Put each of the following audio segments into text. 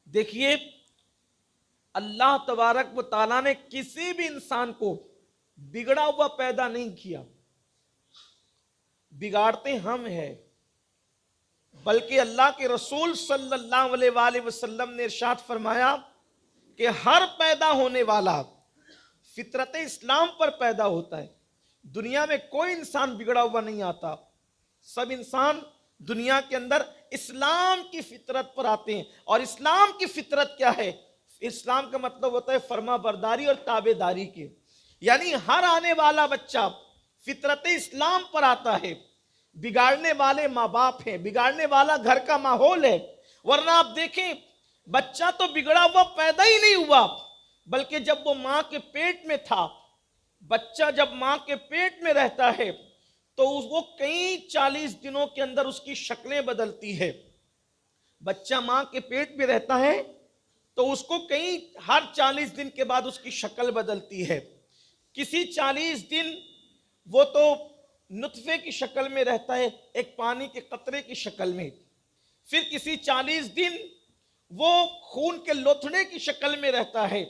دیکھیے اللہ تبارک و تعالیٰ نے کسی بھی انسان کو بگڑا ہوا پیدا نہیں کیا، بگاڑتے ہم ہیں، بلکہ اللہ کے رسول صلی اللہ علیہ وآلہ وسلم نے ارشاد فرمایا کہ ہر پیدا ہونے والا فطرت اسلام پر پیدا ہوتا ہے۔ دنیا میں کوئی انسان بگڑا ہوا نہیں آتا، سب انسان دنیا کے اندر اسلام کی فطرت پر آتے ہیں۔ اور اسلام کی فطرت کیا ہے؟ اسلام کا مطلب ہوتا ہے فرما برداری اور تابع داری کے، یعنی ہر آنے والا بچہ فطرت اسلام پر آتا ہے۔ بگاڑنے والے ماں باپ ہیں، بگاڑنے والا گھر کا ماحول ہے، ورنہ آپ دیکھیں بچہ تو بگڑا ہوا پیدا ہی نہیں ہوا، بلکہ جب وہ ماں کے پیٹ میں تھا، بچہ جب ماں کے پیٹ میں رہتا ہے تو وہ کئی 40 دنوں کے اندر اس کی شکلیں بدلتی ہے۔ بچہ ماں کے پیٹ میں رہتا ہے تو اس کو ہر 40 دن کے بعد اس کی شکل بدلتی ہے۔ کسی 40 دن وہ تو نطفے کی شکل میں رہتا ہے، ایک پانی کے قطرے کی شکل میں، پھر کسی 40 دن وہ خون کے لوتھڑے کی شکل میں رہتا ہے،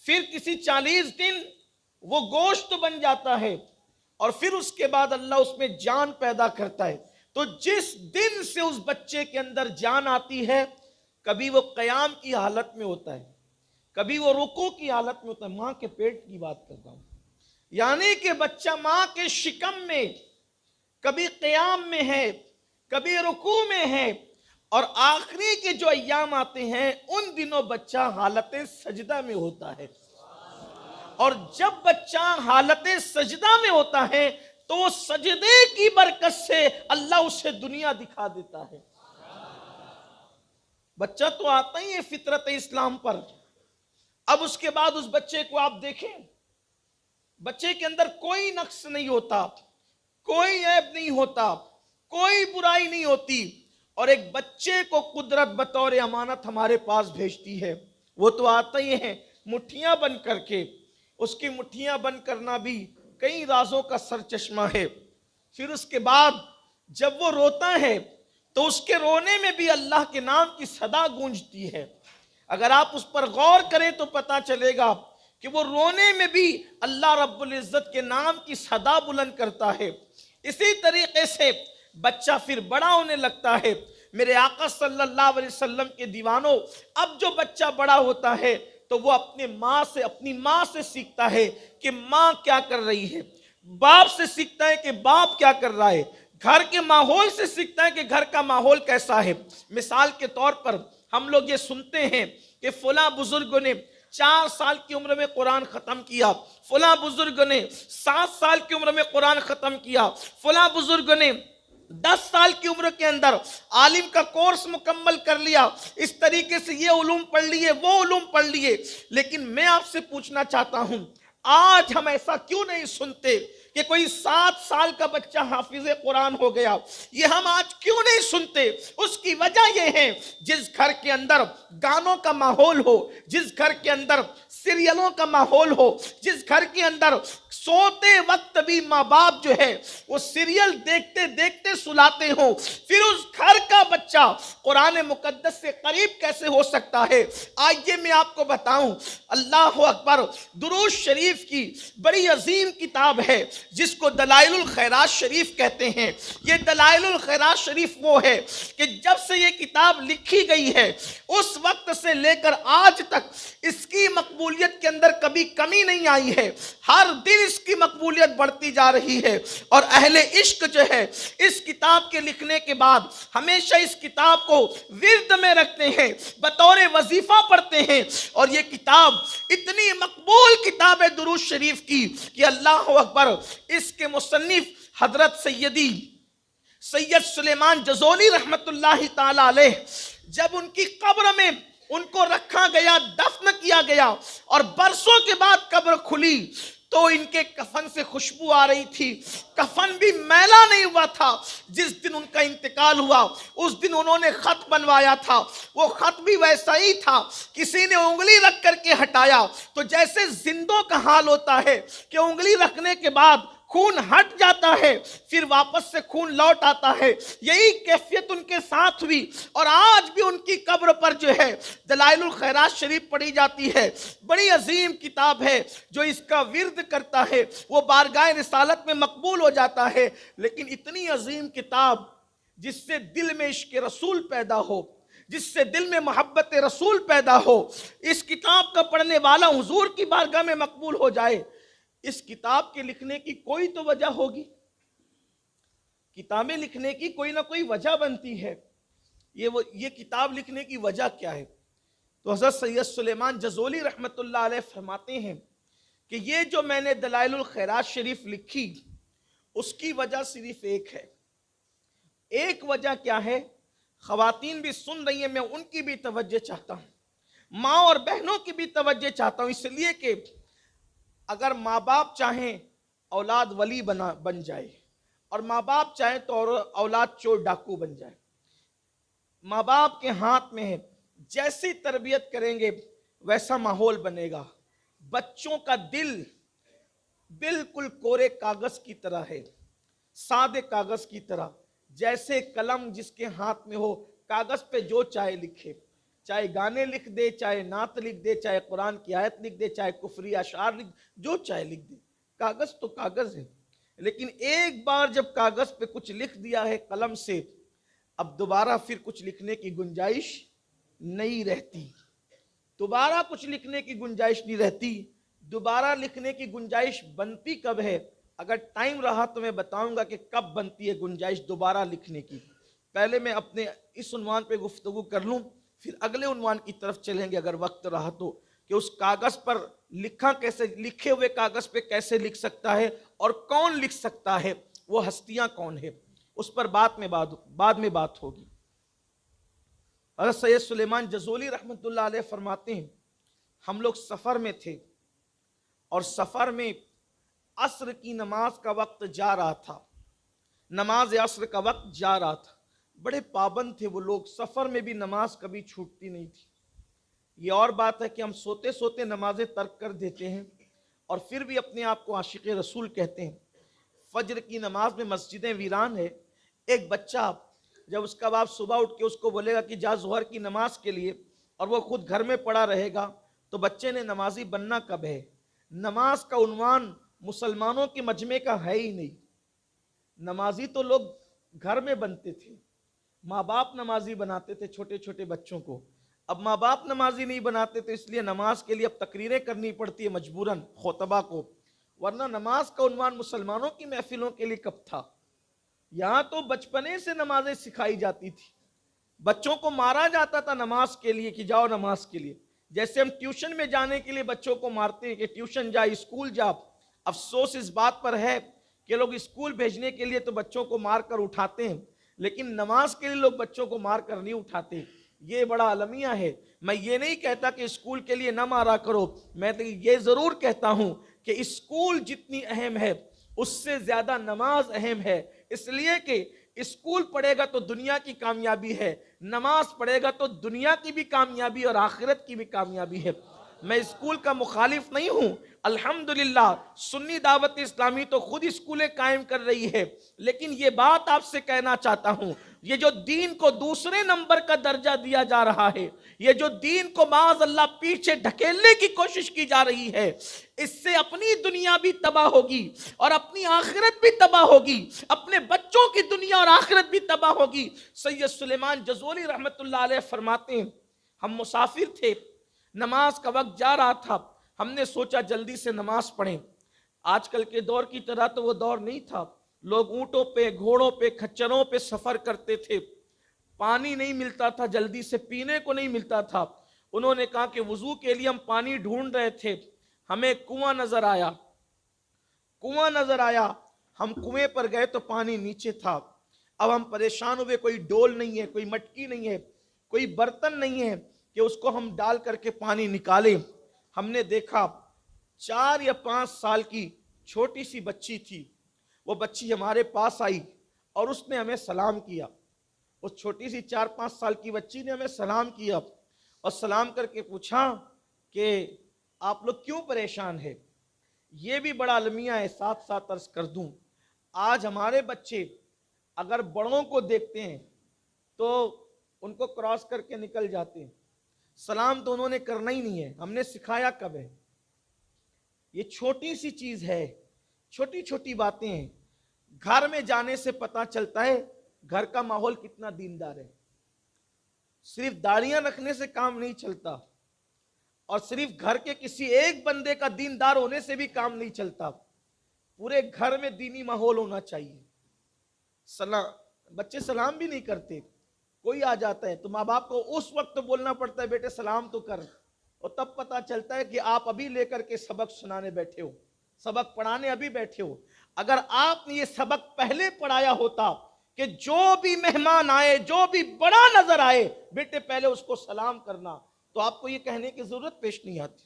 پھر کسی 40 دن وہ گوشت بن جاتا ہے، اور پھر اس کے بعد اللہ اس میں جان پیدا کرتا ہے۔ تو جس دن سے اس بچے کے اندر جان آتی ہے، کبھی وہ قیام کی حالت میں ہوتا ہے، کبھی وہ رکوع کی حالت میں ہوتا ہے، ماں کے پیٹ کی بات کرتا ہوں، یعنی کہ بچہ ماں کے شکم میں کبھی قیام میں ہے، کبھی رکوع میں ہے، اور آخری کے جو ایام آتے ہیں ان دنوں بچہ حالت سجدہ میں ہوتا ہے۔ اور جب بچہ حالت سجدہ میں ہوتا ہے تو سجدے کی برکت سے اللہ اسے دنیا دکھا دیتا ہے۔ بچہ تو آتا ہی ہے فطرت اسلام پر۔ اب اس کے بعد اس بچے کو آپ دیکھیں، بچے کے اندر کوئی نقص نہیں ہوتا، کوئی عیب نہیں ہوتا، کوئی برائی نہیں ہوتی، اور ایک بچے کو قدرت بطور امانت ہمارے پاس بھیجتی ہے۔ وہ تو آتا ہی ہے مٹھیاں بن کر کے، اس کی مٹھیاں بند کرنا بھی کئی رازوں کا سرچشمہ ہے۔ پھر اس کے بعد جب وہ روتا ہے تو اس کے رونے میں بھی اللہ کے نام کی صدا گونجتی ہے۔ اگر آپ اس پر غور کریں تو پتہ چلے گا کہ وہ رونے میں بھی اللہ رب العزت کے نام کی صدا بلند کرتا ہے۔ اسی طریقے سے بچہ پھر بڑا ہونے لگتا ہے۔ میرے آقا صلی اللہ علیہ وسلم کے دیوانوں، اب جو بچہ بڑا ہوتا ہے تو وہ اپنی ماں سے سیکھتا ہے کہ ماں کیا کر رہی ہے، باپ سے سیکھتا ہے کہ باپ کیا کر رہا ہے، گھر کے ماحول سے سیکھتا ہے کہ گھر کا ماحول کیسا ہے۔ مثال کے طور پر ہم لوگ یہ سنتے ہیں کہ فلاں بزرگوں نے 4 سال کی عمر میں قرآن ختم کیا، فلاں بزرگ نے 7 سال کی عمر میں قرآن ختم کیا، فلاں بزرگ نے 10 سال کی عمر کے اندر عالم کا کورس مکمل کر لیا، اس طریقے سے یہ علوم پڑھ لیے، وہ علوم پڑھ لیے۔ لیکن میں آپ سے پوچھنا چاہتا ہوں، آج ہم ایسا کیوں نہیں سنتے کہ کوئی 7 سال کا بچہ حافظ قرآن ہو گیا؟ یہ ہم آج کیوں نہیں سنتے؟ اس کی وجہ یہ ہے، جس گھر کے اندر گانوں کا ماحول ہو، جس گھر کے اندر سیریلوں کا ماحول ہو، جس گھر کے اندر سوتے وقت بھی ماں باپ جو ہے وہ سیریل دیکھتے دیکھتے سلاتے ہوں، پھر اس گھر کا بچہ قرآن مقدس سے قریب کیسے ہو سکتا ہے؟ آئیے میں آپ کو بتاؤں، اللہ اکبر، درود شریف کی بڑی عظیم کتاب ہے جس کو دلائل الخیرات شریف کہتے ہیں۔ یہ دلائل الخیرات شریف وہ ہے کہ جب سے یہ کتاب لکھی گئی ہے اس وقت سے لے کر آج تک اس کی مقبولیت کے اندر کبھی کمی نہیں آئی ہے، ہر دن اس کی مقبولیت بڑھتی جا رہی ہے۔ اور اہل عشق جو ہے اس کتاب کے لکھنے کے بعد ہمیشہ اس کتاب کو ورد میں رکھتے ہیں، بطور وظیفہ پڑھتے ہیں، اور یہ کتاب اتنی مقبول کتاب ہے درود شریف کی کہ اللہ اکبر، اس کے مصنف حضرت سید سلیمان جزولی رحمت اللہ تعالی علیہ، جب ان کی قبر میں ان کو رکھا گیا، دفن کیا گیا، اور برسوں کے بعد قبر کھلی تو ان کے کفن سے خوشبو آ رہی تھی، کفن بھی میلا نہیں ہوا تھا۔ جس دن ان کا انتقال ہوا اس دن انہوں نے خط بنوایا تھا، وہ خط بھی ویسا ہی تھا، کسی نے انگلی رکھ کر کے ہٹایا تو جیسے زندوں کا حال ہوتا ہے کہ انگلی رکھنے کے بعد خون ہٹ جاتا ہے پھر واپس سے خون لوٹ آتا ہے. یہی کیفیت ان کے ساتھ ہوئی اور آج بھی ان کی قبر پر جو ہے دلائل الخیرات شریف پڑھی جاتی ہے. بڑی عظیم کتاب ہے، جو اس کا ورد کرتا ہے وہ بارگاہ رسالت میں مقبول ہو جاتا ہے. لیکن اتنی عظیم کتاب جس سے دل میں عشق رسول پیدا ہو، جس سے دل میں محبت رسول پیدا ہو، اس کتاب کا پڑھنے والا حضور کی بارگاہ میں مقبول ہو جائے، اس کتاب کے لکھنے کی کوئی تو وجہ ہوگی. کتابیں لکھنے کی کوئی نہ کوئی وجہ بنتی ہے. یہ کتاب لکھنے کی وجہ کیا ہے؟ تو حضرت سید سلیمان جزولی رحمت اللہ علیہ فرماتے ہیں کہ یہ جو میں نے دلائل الخیرات شریف لکھی، اس کی وجہ صرف ایک ہے. ایک وجہ کیا ہے؟ خواتین بھی سن رہی ہیں، میں ان کی بھی توجہ چاہتا ہوں، ماں اور بہنوں کی بھی توجہ چاہتا ہوں، اس لیے کہ اگر ماں باپ چاہیں اولاد ولی بن جائے، اور ماں باپ چاہیں تو اولاد چور ڈاکو بن جائے. ماں باپ کے ہاتھ میں ہے، جیسی تربیت کریں گے ویسا ماحول بنے گا. بچوں کا دل بالکل کورے کاغذ کی طرح ہے، سادے کاغذ کی طرح. جیسے قلم جس کے ہاتھ میں ہو، کاغذ پہ جو چاہے لکھے، چاہے گانے لکھ دے، چاہے نعت لکھ دے، چاہے قرآن کی آیت لکھ دے، چاہے کفری اشعار لکھ دے، جو چاہے لکھ دے. کاغذ تو کاغذ ہے، لیکن ایک بار جب کاغذ پہ کچھ لکھ دیا ہے قلم سے، اب دوبارہ پھر کچھ لکھنے کی گنجائش نہیں رہتی. دوبارہ کچھ لکھنے کی گنجائش نہیں رہتی. دوبارہ لکھنے کی گنجائش بنتی کب ہے؟ اگر ٹائم رہا تو میں بتاؤں گا کہ کب بنتی ہے گنجائش دوبارہ لکھنے کی. پہلے میں اپنے اس عنوان پہ گفتگو کر لوں، پھر اگلے عنوان کی طرف چلیں گے اگر وقت رہا تو، کہ اس کاغذ پر لکھے ہوئے کاغذ پہ کیسے لکھ سکتا ہے اور کون لکھ سکتا ہے، وہ ہستیاں کون ہے، اس پر بعد میں بات ہوگی. حضرت سید سلیمان جزولی رحمت اللہ علیہ فرماتے ہیں ہم لوگ سفر میں تھے اور سفر میں عصر کی نماز کا وقت جا رہا تھا، نماز عصر کا وقت جا رہا تھا. بڑے پابند تھے وہ لوگ، سفر میں بھی نماز کبھی چھوٹتی نہیں تھی. یہ اور بات ہے کہ ہم سوتے سوتے نمازیں ترک کر دیتے ہیں اور پھر بھی اپنے آپ کو عاشق رسول کہتے ہیں. فجر کی نماز میں مسجدیں ویران ہے. ایک بچہ جب اس کا باپ صبح اٹھ کے اس کو بولے گا کہ جا ظہر کی نماز کے لیے، اور وہ خود گھر میں پڑا رہے گا، تو بچے نے نمازی بننا کب ہے؟ نماز کا عنوان مسلمانوں کے مجمع کا ہے ہی نہیں. نمازی تو لوگ گھر میں بنتے تھے، ماں باپ نمازی بناتے تھے چھوٹے چھوٹے بچوں کو. اب ماں باپ نمازی نہیں بناتے تو اس لیے نماز کے لیے اب تقریریں کرنی پڑتی ہے مجبوراً خطبہ کو، ورنہ نماز کا عنوان مسلمانوں کی محفلوں کے لیے کب تھا؟ یہاں تو بچپنے سے نمازیں سکھائی جاتی تھی، بچوں کو مارا جاتا تھا نماز کے لیے کہ جاؤ نماز کے لیے. جیسے ہم ٹیوشن میں جانے کے لیے بچوں کو مارتے ہیں کہ ٹیوشن جا، اسکول جا. افسوس اس بات پر ہے کہ لوگ اسکول بھیجنے کے لیے تو بچوں کو مار کر اٹھاتے ہیں، لیکن نماز کے لیے لوگ بچوں کو مار کر نہیں اٹھاتے. یہ بڑا المیہ ہے. میں یہ نہیں کہتا کہ اسکول کے لیے نہ مارا کرو، میں تو یہ ضرور کہتا ہوں کہ اسکول جتنی اہم ہے اس سے زیادہ نماز اہم ہے. اس لیے کہ اسکول پڑھے گا تو دنیا کی کامیابی ہے، نماز پڑھے گا تو دنیا کی بھی کامیابی اور آخرت کی بھی کامیابی ہے. میں اسکول کا مخالف نہیں ہوں، الحمدللہ سنی دعوت اسلامی تو خود اسکولیں قائم کر رہی ہے. لیکن یہ بات آپ سے کہنا چاہتا ہوں، یہ جو دین کو دوسرے نمبر کا درجہ دیا جا رہا ہے، یہ جو دین کو معاذ اللہ پیچھے ڈھکیلنے کی کوشش کی جا رہی ہے، اس سے اپنی دنیا بھی تباہ ہوگی اور اپنی آخرت بھی تباہ ہوگی، اپنے بچوں کی دنیا اور آخرت بھی تباہ ہوگی. سید سلیمان جزولی رحمت اللہ علیہ فرماتے ہیں ہم مسافر تھے، نماز کا وقت جا رہا تھا، ہم نے سوچا جلدی سے نماز پڑھیں. آج کل کے دور کی طرح تو وہ دور نہیں تھا، لوگ اونٹوں پہ، گھوڑوں پہ، کھچروں پہ سفر کرتے تھے، پانی نہیں ملتا تھا، جلدی سے پینے کو نہیں ملتا تھا. انہوں نے کہا کہ وضو کے لیے ہم پانی ڈھونڈ رہے تھے، ہمیں کنواں نظر آیا، ہم کنویں پر گئے تو پانی نیچے تھا. اب ہم پریشان ہوئے، کوئی ڈول نہیں ہے، کوئی مٹکی نہیں ہے، کوئی برتن نہیں ہے کہ اس کو ہم ڈال کر کے پانی نکالیں. ہم نے دیکھا 4 یا 5 سال کی چھوٹی سی بچی تھی، وہ بچی ہمارے پاس آئی اور اس نے ہمیں سلام کیا. اس چھوٹی سی 4-5 سال کی بچی نے ہمیں سلام کیا اور سلام کر کے پوچھا کہ آپ لوگ کیوں پریشان ہیں؟ یہ بھی بڑا المیہ ہے، ساتھ ساتھ عرض کر دوں، آج ہمارے بچے اگر بڑوں کو دیکھتے ہیں تو ان کو کراس کر کے نکل جاتے ہیں، سلام تو انہوں نے کرنا ہی نہیں ہے، ہم نے سکھایا کب ہے؟ یہ چھوٹی سی چیز ہے، چھوٹی چھوٹی باتیں ہیں، گھر میں جانے سے پتہ چلتا ہے گھر کا ماحول کتنا دیندار ہے۔ صرف داڑیاں رکھنے سے کام نہیں چلتا، اور صرف گھر کے کسی ایک بندے کا دیندار ہونے سے بھی کام نہیں چلتا، پورے گھر میں دینی ماحول ہونا چاہیے۔ بچے سلام بھی نہیں کرتے، کوئی آ جاتا ہے تو ماں باپ کو اس وقت بولنا پڑتا ہے بیٹے سلام تو کر، اور تب پتہ چلتا ہے کہ آپ ابھی لے کر کے سبق سنانے بیٹھے ہو، سبق پڑھانے ابھی بیٹھے ہو۔ اگر آپ نے یہ سبق پہلے پڑھایا ہوتا کہ جو بھی مہمان آئے، جو بھی بڑا نظر آئے، بیٹے پہلے اس کو سلام کرنا، تو آپ کو یہ کہنے کی ضرورت پیش نہیں آتی۔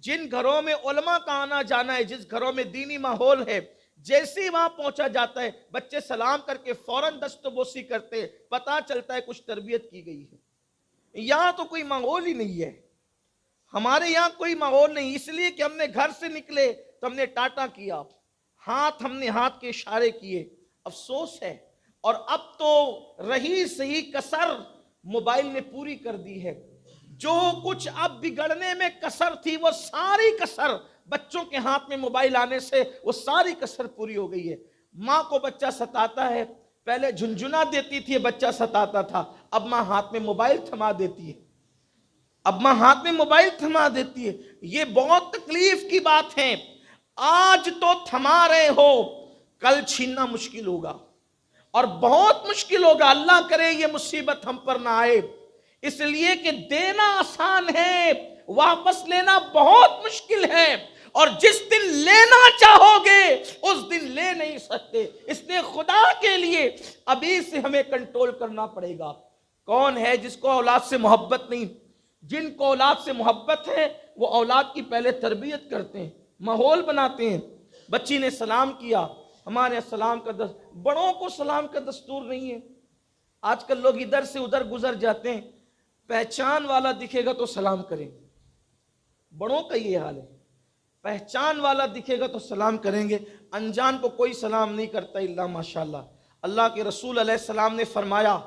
جن گھروں میں علماء کا آنا جانا ہے، جس گھروں میں دینی ماحول ہے، جیسے ہی وہاں پہنچا جاتا ہے بچے سلام کر کے فوراً دست بوسی کرتے، پتہ چلتا ہے کچھ تربیت کی گئی ہے۔ یہاں تو کوئی ماحول ہی نہیں ہے، ہمارے یہاں کوئی ماحول نہیں، اس لیے کہ ہم نے گھر سے نکلے تو ہم نے ٹاٹا کیا، ہم نے ہاتھ کے اشارے کیے۔ افسوس ہے، اور اب تو رہی صحیح کسر موبائل نے پوری کر دی ہے۔ جو کچھ اب بگڑنے میں کسر تھی وہ ساری کسر بچوں کے ہاتھ میں موبائل آنے سے وہ ساری کسر پوری ہو گئی ہے۔ ماں کو بچہ ستاتا ہے، پہلے جھنجھنا دیتی تھی بچہ ستاتا تھا، اب ماں ہاتھ میں موبائل تھما دیتی ہے، یہ بہت تکلیف کی بات ہے۔ آج تو تھما رہے ہو، کل چھیننا مشکل ہوگا، اور بہت مشکل ہوگا، اللہ کرے یہ مصیبت ہم پر نہ آئے۔ اس لیے کہ دینا آسان ہے، واپس لینا بہت مشکل ہے، اور جس دن لینا چاہو گے اس دن لے نہیں سکتے۔ اس لیے خدا کے لیے ابھی سے ہمیں کنٹرول کرنا پڑے گا۔ کون ہے جس کو اولاد سے محبت نہیں؟ جن کو اولاد سے محبت ہے وہ اولاد کی پہلے تربیت کرتے ہیں، ماحول بناتے ہیں۔ بچی نے سلام کیا، ہمارے سلام کا بڑوں کو سلام کا دستور نہیں ہے۔ آج کل لوگ ادھر سے ادھر گزر جاتے ہیں، پہچان والا دکھے گا تو سلام کریں، بڑوں کا یہ حال ہے، پہچان والا دکھے گا تو سلام کریں گے، انجان کو کوئی سلام نہیں کرتا الا ماشاءاللہ۔ اللہ کے رسول علیہ السلام نے فرمایا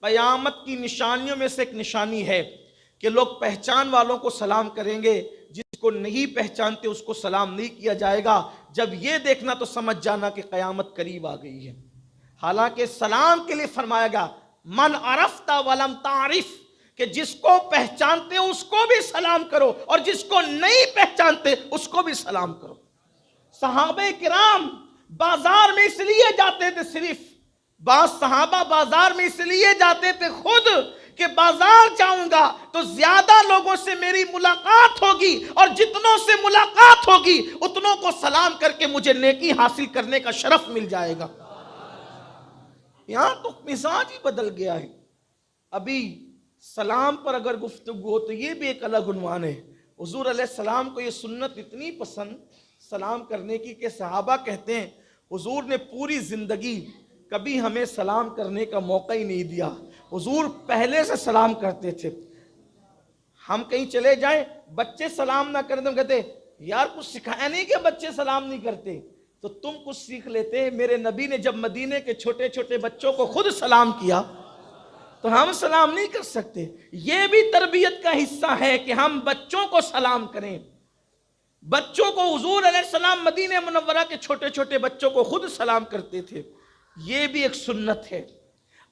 قیامت کی نشانیوں میں سے ایک نشانی ہے کہ لوگ پہچان والوں کو سلام کریں گے، جس کو نہیں پہچانتے اس کو سلام نہیں کیا جائے گا۔ جب یہ دیکھنا تو سمجھ جانا کہ قیامت قریب آ گئی ہے۔ حالانکہ سلام کے لیے فرمایا گیا من عرفت ولم تعرف، کہ جس کو پہچانتے ہو اس کو بھی سلام کرو، اور جس کو نہیں پہچانتے اس کو بھی سلام کرو۔ صحابہ کرام بازار میں اس لیے جاتے تھے، صرف بعض صحابہ بازار میں اس لیے جاتے تھے خود کہ بازار جاؤں گا تو زیادہ لوگوں سے میری ملاقات ہوگی، اور جتنوں سے ملاقات ہوگی اتنوں کو سلام کر کے مجھے نیکی حاصل کرنے کا شرف مل جائے گا۔ یہاں تو مزاج ہی بدل گیا ہے۔ ابھی سلام پر اگر گفتگو ہو تو یہ بھی ایک الگ عنوان ہے۔ حضور علیہ السلام کو یہ سنت اتنی پسند سلام کرنے کی کہ صحابہ کہتے ہیں حضور نے پوری زندگی کبھی ہمیں سلام کرنے کا موقع ہی نہیں دیا، حضور پہلے سے سلام کرتے تھے۔ ہم کہیں چلے جائیں بچے سلام نہ کریں تو ہم کہتے یار کچھ سکھایا نہیں کہ بچے سلام نہیں کرتے، تو تم کچھ سیکھ لیتے۔ میرے نبی نے جب مدینے کے چھوٹے چھوٹے بچوں کو خود سلام کیا تو ہم سلام نہیں کر سکتے۔ یہ بھی تربیت کا حصہ ہے کہ ہم بچوں کو سلام کریں۔ بچوں کو حضور علیہ السلام مدینہ منورہ کے چھوٹے چھوٹے بچوں کو خود سلام کرتے تھے، یہ بھی ایک سنت ہے۔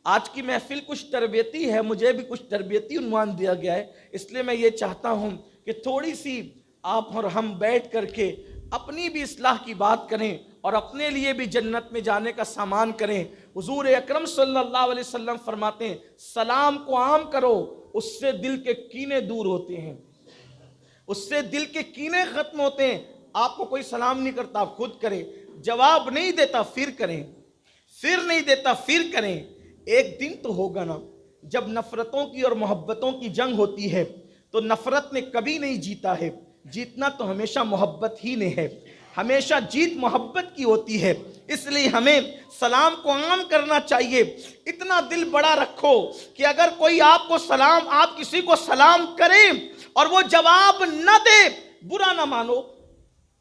آج کی محفل کچھ تربیتی ہے، مجھے بھی کچھ تربیتی عنوان دیا گیا ہے، اس لیے میں یہ چاہتا ہوں کہ تھوڑی سی آپ اور ہم بیٹھ کر کے اپنی بھی اصلاح کی بات کریں اور اپنے لیے بھی جنت میں جانے کا سامان کریں۔ حضور اکرم صلی اللہ علیہ وسلم فرماتے ہیں سلام کو عام کرو، اس سے دل کے کینے دور ہوتے ہیں، اس سے دل کے کینے ختم ہوتے ہیں۔ آپ کو کوئی سلام نہیں کرتا آپ خود کریں، جواب نہیں دیتا پھر کریں، پھر نہیں دیتا پھر کریں۔ ایک دن تو ہوگا نا جب نفرتوں کی اور محبتوں کی جنگ ہوتی ہے، تو نفرت نے کبھی نہیں جیتا ہے، جیتنا تو ہمیشہ محبت ہی نے ہے، ہمیشہ جیت محبت کی ہوتی ہے۔ اس لیے ہمیں سلام کو عام کرنا چاہیے۔ اتنا دل بڑا رکھو کہ اگر کوئی آپ کسی کو سلام کریں اور وہ جواب نہ دے، برا نہ مانو،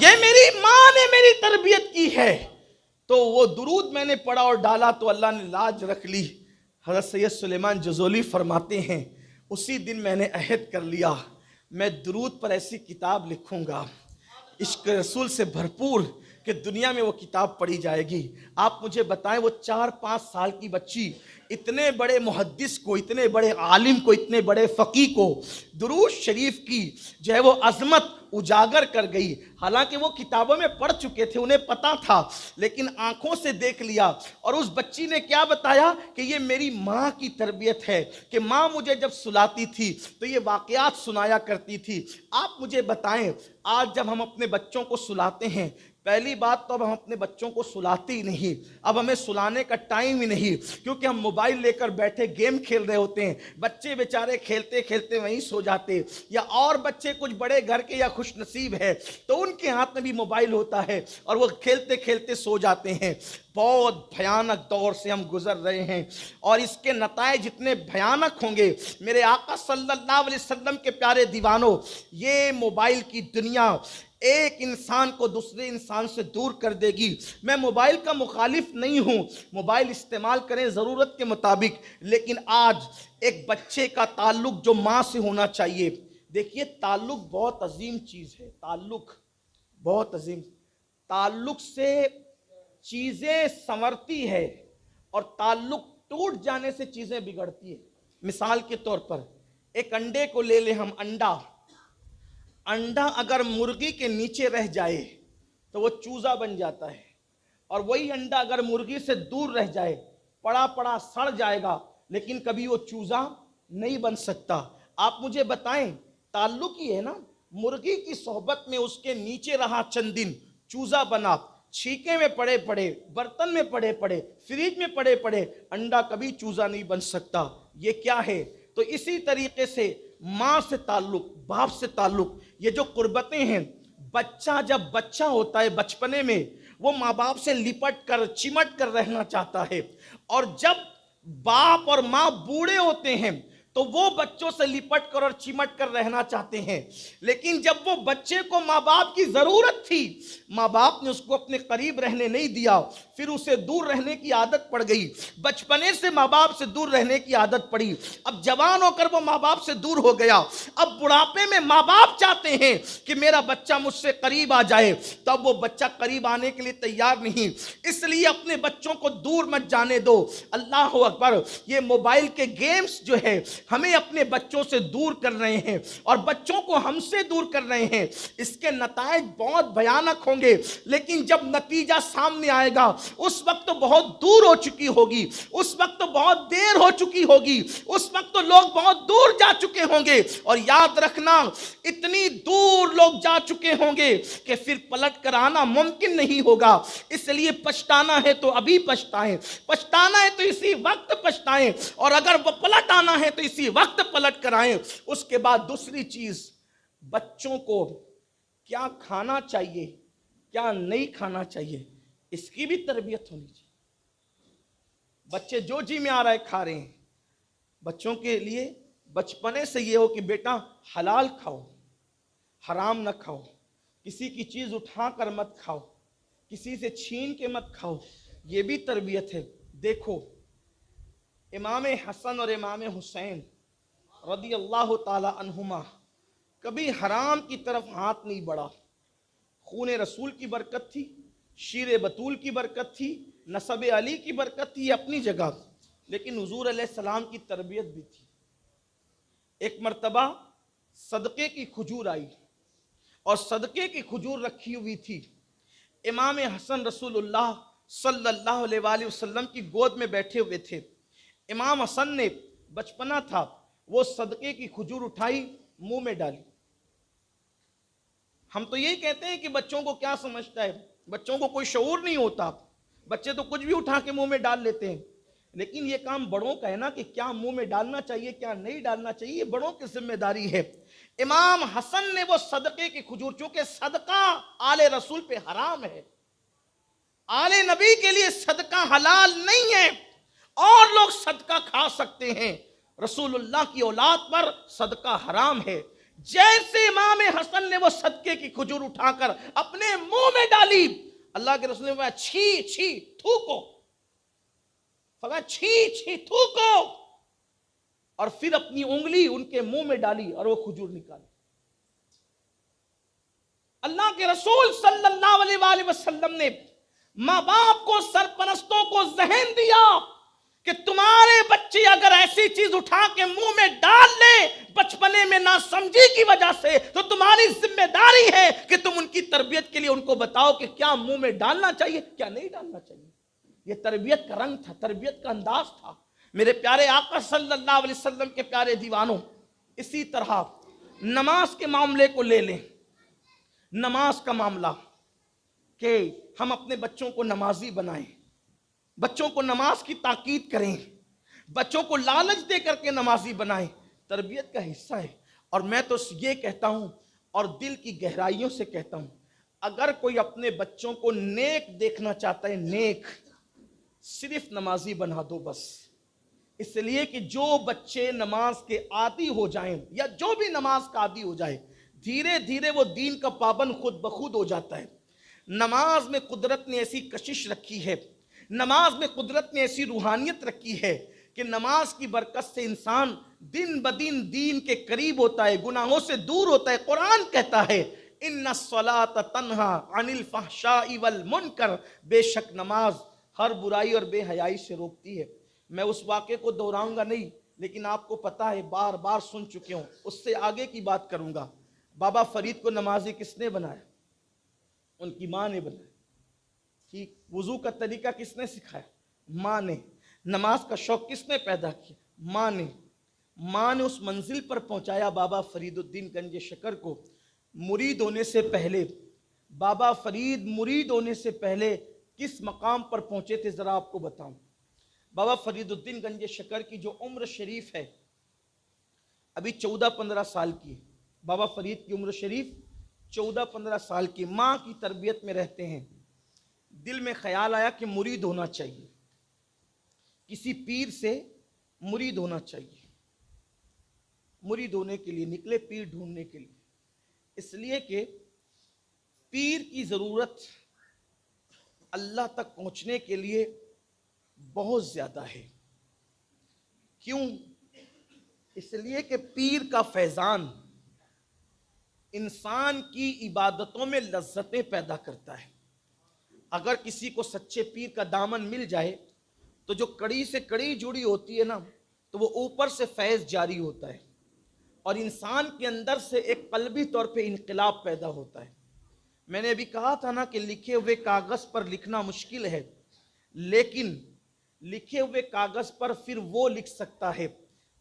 یہ میری ماں نے میری تربیت کی ہے. تو وہ درود میں نے پڑھا اور ڈالا تو اللہ نے لاج رکھ لی. حضرت سید سلیمان جزولی فرماتے ہیں اسی دن میں نے عہد کر لیا میں درود پر ایسی کتاب لکھوں گا عشق رسول سے بھرپور کہ دنیا میں وہ کتاب پڑھی جائے گی. آپ مجھے بتائیں وہ 4-5 سال کی بچی اتنے بڑے محدث کو، اتنے بڑے عالم کو، اتنے بڑے فقیہ کو درود شریف کی جو ہے وہ عظمت اجاگر کر گئی. حالانکہ وہ کتابوں میں پڑھ چکے تھے، انہیں پتا تھا، لیکن آنکھوں سے دیکھ لیا. اور اس بچی نے کیا بتایا کہ یہ میری ماں کی تربیت ہے کہ ماں مجھے جب سلاتی تھی تو یہ واقعات سنایا کرتی تھی. آپ مجھے بتائیں آج جب ہم اپنے بچوں کو سلاتے ہیں، پہلی بات تو اب ہم اپنے بچوں کو سلاتے ہی نہیں، اب ہمیں سلانے کا ٹائم ہی نہیں، کیونکہ ہم موبائل لے کر بیٹھے گیم کھیل رہے ہوتے ہیں. بچے بیچارے کھیلتے کھیلتے وہیں سو جاتے، یا اور بچے کچھ بڑے گھر کے یا خوش نصیب ہے تو ان کے ہاتھ میں بھی موبائل ہوتا ہے اور وہ کھیلتے کھیلتے سو جاتے ہیں. بہت بھیانک دور سے ہم گزر رہے ہیں اور اس کے نتائج اتنے بھیانک ہوں گے. میرے آقا صلی اللہ علیہ وسلم کے پیارے دیوانوں، یہ موبائل کی دنیا ایک انسان کو دوسرے انسان سے دور کر دے گی. میں موبائل کا مخالف نہیں ہوں، موبائل استعمال کریں ضرورت کے مطابق، لیکن آج ایک بچے کا تعلق جو ماں سے ہونا چاہیے. دیکھیے تعلق بہت عظیم چیز ہے، تعلق بہت عظیم. تعلق سے چیزیں سنورتی ہے اور تعلق ٹوٹ جانے سے چیزیں بگڑتی ہے. مثال کے طور پر ایک انڈے کو لے لیں ہم. انڈا اگر مرغی کے نیچے رہ جائے تو وہ چوزا بن جاتا ہے، اور وہی انڈا اگر مرغی سے دور رہ جائے پڑا پڑا سڑ جائے گا، لیکن کبھی وہ چوزا نہیں بن سکتا. آپ مجھے بتائیں تعلق ہی ہے نا. مرغی کی صحبت میں اس کے نیچے رہا چند دن، چوزا بنا، چھینکے میں پڑے پڑے، برتن میں پڑے پڑے، فریج میں پڑے پڑے، انڈا کبھی چوزا نہیں بن سکتا. یہ کیا ہے؟ تو اسی طریقے سے ماں سے تعلق، باپ سے تعلق، یہ جو قربتیں ہیں، بچہ جب بچہ ہوتا ہے بچپنے میں وہ ماں باپ سے لپٹ کر چمٹ کر رہنا چاہتا ہے، اور جب باپ اور ماں بوڑھے ہوتے ہیں تو وہ بچوں سے لپٹ کر اور چمٹ کر رہنا چاہتے ہیں. لیکن جب وہ بچے کو ماں باپ کی ضرورت تھی، ماں باپ نے اس کو اپنے قریب رہنے نہیں دیا، پھر اسے دور رہنے کی عادت پڑ گئی. بچپنے سے ماں باپ سے دور رہنے کی عادت پڑی، اب جوان ہو کر وہ ماں باپ سے دور ہو گیا. اب بڑھاپے میں ماں باپ چاہتے ہیں کہ میرا بچہ مجھ سے قریب آ جائے، تب وہ بچہ قریب آنے کے لیے تیار نہیں. اس لیے اپنے بچوں کو دور مت جانے دو. اللہ اکبر. یہ موبائل کے گیمز جو ہے ہمیں اپنے بچوں سے دور کر رہے ہیں اور بچوں کو ہم سے دور کر رہے ہیں. اس کے نتائج بہت بھیانک ہوں گے، لیکن جب نتیجہ سامنے آئے گا اس وقت تو بہت دور ہو چکی ہوگی، اس وقت تو بہت دیر ہو چکی ہوگی، اس وقت تو لوگ بہت دور جا چکے ہوں گے. اور یاد رکھنا اتنی دور لوگ جا چکے ہوں گے کہ پھر پلٹ کر آنا ممکن نہیں ہوگا. اس لیے پچھتانا ہے تو ابھی پچھتائیں، پچھتانا ہے تو اسی وقت پچھتائیں، اور اگر وہ پلٹ آنا ہے تو اسی وقت پلٹ کر آئیں. اس کے بعد دوسری چیز، بچوں کو کیا کھانا چاہیے کیا نہیں کھانا چاہیے اس کی بھی تربیت ہونی چاہیے. بچے جو جی میں آ رہا ہے کھا رہے ہیں. بچوں کے لیے بچپنے سے یہ ہو کہ بیٹا حلال کھاؤ، حرام نہ کھاؤ، کسی کی چیز اٹھا کر مت کھاؤ، کسی سے چھین کے مت کھاؤ. یہ بھی تربیت ہے. دیکھو امام حسن اور امام حسین رضی اللہ تعالی عنہما کبھی حرام کی طرف ہاتھ نہیں بڑھا. خون رسول کی برکت تھی، شیر بطول کی برکت تھی، نسب علی کی برکت تھی اپنی جگہ، لیکن حضور علیہ السلام کی تربیت بھی تھی. ایک مرتبہ صدقے کی کھجور آئی اور صدقے کی کھجور رکھی ہوئی تھی. امام حسن رسول اللہ صلی اللہ علیہ وآلہ وسلم کی گود میں بیٹھے ہوئے تھے. امام حسن نے بچپنا تھا، وہ صدقے کی کھجور اٹھائی، منہ میں ڈالی. ہم تو یہی کہتے ہیں کہ بچوں کو کیا سمجھتا ہے، بچوں کو کوئی شعور نہیں ہوتا، بچے تو کچھ بھی اٹھا کے منہ میں ڈال لیتے ہیں. لیکن یہ کام بڑوں کا ہے نا کہ کیا منہ میں ڈالنا چاہیے کیا نہیں ڈالنا چاہیے، یہ بڑوں کی ذمہ داری ہے. امام حسن نے وہ صدقے کی کھجور، چونکہ صدقہ آل رسول پہ حرام ہے، آل نبی کے لیے صدقہ حلال نہیں ہے، اور لوگ صدقہ کھا سکتے ہیں، رسول اللہ کی اولاد پر صدقہ حرام ہے. جیسے امام حسن نے وہ صدقے کی کھجور اٹھا کر اپنے منہ میں ڈالی، اللہ کے رسول نے فرمایا چھی چھی تھوکو، فرمایا چھی چھی تھوکو، اور پھر اپنی انگلی ان کے منہ میں ڈالی اور وہ کھجور نکالی۔ اللہ کے رسول صلی اللہ علیہ وآلہ وسلم نے ماں باپ کو، سرپرستوں کو ذہن دیا کہ تمہارے بچے اگر ایسی چیز اٹھا کے منہ میں ڈال لے بچپنے میں ناسمجھی کی وجہ سے، تو تمہاری ذمہ داری ہے کہ تم ان کی تربیت کے لیے ان کو بتاؤ کہ کیا منہ میں ڈالنا چاہیے، کیا نہیں ڈالنا چاہیے۔ یہ تربیت کا رنگ تھا، تربیت کا انداز تھا۔ میرے پیارے آقا صلی اللہ علیہ وسلم کے پیارے دیوانوں، اسی طرح نماز کے معاملے کو لے لیں۔ نماز کا معاملہ کہ ہم اپنے بچوں کو نمازی بنائیں، بچوں کو نماز کی تاکید کریں، بچوں کو لالچ دے کر کے نمازی بنائیں، تربیت کا حصہ ہے۔ اور میں تو یہ کہتا ہوں اور دل کی گہرائیوں سے کہتا ہوں، اگر کوئی اپنے بچوں کو نیک دیکھنا چاہتا ہے، نیک، صرف نمازی بنا دو بس۔ اس لیے کہ جو بچے نماز کے عادی ہو جائیں یا جو بھی نماز کا عادی ہو جائے، دھیرے دھیرے وہ دین کا پابند خود بخود ہو جاتا ہے۔ نماز میں قدرت نے ایسی کشش رکھی ہے، نماز میں قدرت نے ایسی روحانیت رکھی ہے کہ نماز کی برکت سے انسان دن بدن دین کے قریب ہوتا ہے، گناہوں سے دور ہوتا ہے۔ قرآن کہتا ہے ان الصلاۃ تنہا عن الفحشاء والمنکر، بے شک نماز ہر برائی اور بے حیائی سے روکتی ہے۔ میں اس واقعے کو دہراؤں گا نہیں، لیکن آپ کو پتا ہے، بار بار سن چکے ہوں، اس سے آگے کی بات کروں گا۔ بابا فرید کو نمازی کس نے بنایا؟ ان کی ماں نے بنایا۔ ٹھیک، وضو کا طریقہ کس نے سکھایا؟ ماں نے۔ نماز کا شوق کس نے پیدا کیا؟ ماں نے۔ ماں نے اس منزل پر پہنچایا بابا فرید الدین گنج شکر کو۔ مرید ہونے سے پہلے، بابا فرید مرید ہونے سے پہلے کس مقام پر پہنچے تھے ذرا آپ کو بتاؤں۔ بابا فرید الدین گنج شکر کی جو عمر شریف ہے ابھی 14-15 سال کی، بابا فرید کی عمر شریف 14-15 سال کی۔ ماں کی تربیت میں رہتے ہیں، دل میں خیال آیا کہ مرید ہونا چاہیے، کسی پیر سے مرید ہونا چاہیے۔ مرید ہونے کے لیے نکلے، پیر ڈھونڈنے کے لیے، اس لیے کہ پیر کی ضرورت اللہ تک پہنچنے کے لیے بہت زیادہ ہے۔ کیوں؟ اس لیے کہ پیر کا فیضان انسان کی عبادتوں میں لذتیں پیدا کرتا ہے۔ اگر کسی کو سچے پیر کا دامن مل جائے تو جو کڑی سے کڑی جڑی ہوتی ہے نا، تو وہ اوپر سے فیض جاری ہوتا ہے اور انسان کے اندر سے ایک قلبی طور پہ انقلاب پیدا ہوتا ہے۔ میں نے ابھی کہا تھا نا کہ لکھے ہوئے کاغذ پر لکھنا مشکل ہے، لیکن لکھے ہوئے کاغذ پر پھر وہ لکھ سکتا ہے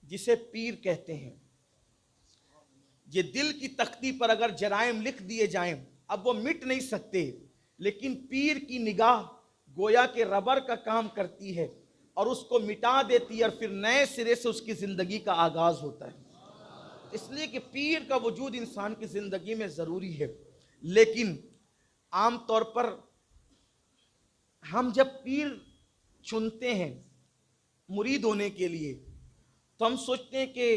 جسے پیر کہتے ہیں۔ یہ دل کی تختی پر اگر جرائم لکھ دیے جائیں، اب وہ مٹ نہیں سکتے، لیکن پیر کی نگاہ گویا کہ ربر کا کام کرتی ہے اور اس کو مٹا دیتی ہے، اور پھر نئے سرے سے اس کی زندگی کا آغاز ہوتا ہے۔ اس لیے کہ پیر کا وجود انسان کی زندگی میں ضروری ہے۔ لیکن عام طور پر ہم جب پیر چنتے ہیں مرید ہونے کے لیے تو ہم سوچتے ہیں کہ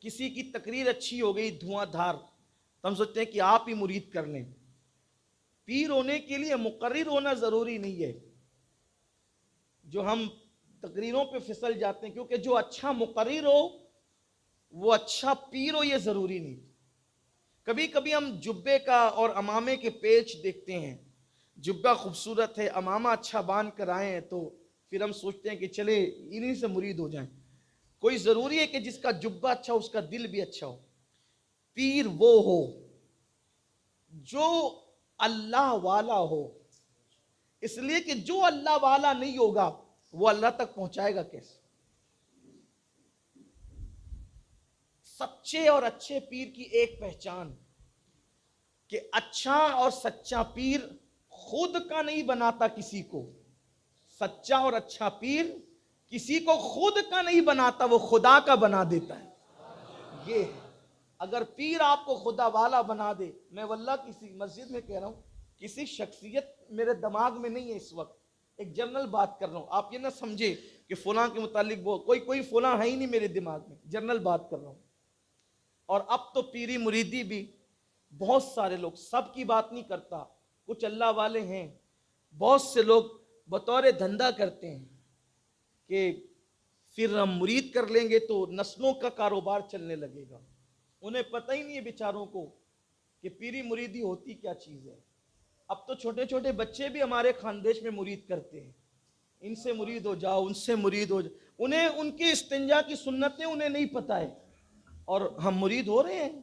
کسی کی تقریر اچھی ہو گئی دھواں دھار تو ہم سوچتے ہیں کہ آپ ہی مرید کر لیں۔ پیر ہونے کے لیے مقرر ہونا ضروری نہیں ہے، جو ہم تقریروں پہ پھسل جاتے ہیں، کیونکہ جو اچھا مقرر ہو وہ اچھا پیر ہو یہ ضروری نہیں۔ کبھی کبھی ہم جبے کا اور امامے کے پیچ دیکھتے ہیں، جبہ خوبصورت ہے، امامہ اچھا باندھ کر آئے ہیں، تو پھر ہم سوچتے ہیں کہ چلے انہی سے مرید ہو جائیں۔ کوئی ضروری ہے کہ جس کا جبہ اچھا ہو اس کا دل بھی اچھا ہو؟ پیر وہ ہو جو اللہ والا ہو، اس لیے کہ جو اللہ والا نہیں ہوگا وہ اللہ تک پہنچائے گا کیسے؟ سچے اور اچھے پیر کی ایک پہچان کہ اچھا اور سچا پیر خود کا نہیں بناتا کسی کو، سچا اور اچھا پیر کسی کو خود کا نہیں بناتا، وہ خدا کا بنا دیتا ہے۔ یہ اگر پیر آپ کو خدا والا بنا دے، میں واللہ کسی مسجد میں کہہ رہا ہوں، کسی شخصیت میرے دماغ میں نہیں ہے اس وقت، ایک جنرل بات کر رہا ہوں، آپ یہ نہ سمجھے کہ فلاں کے متعلق وہ کوئی فلاں ہے ہی نہیں میرے دماغ میں، جنرل بات کر رہا ہوں۔ اور اب تو پیری مریدی بھی بہت سارے لوگ، سب کی بات نہیں کرتا، کچھ اللہ والے ہیں، بہت سے لوگ بطور دھندا کرتے ہیں کہ پھر ہم مرید کر لیں گے تو نسلوں کا کاروبار چلنے لگے گا۔ انہیں پتہ ہی نہیں ہے بیچاروں کو کہ پیری مریدی ہوتی کیا چیز ہے۔ اب تو چھوٹے چھوٹے بچے بھی ہمارے خاندیش میں مرید کرتے ہیں، ان سے مرید ہو جاؤ، ان سے مرید ہو جاؤ، انہیں ان کی استنجا کی سنتیں انہیں نہیں پتہ ہے، اور ہم مرید ہو رہے ہیں۔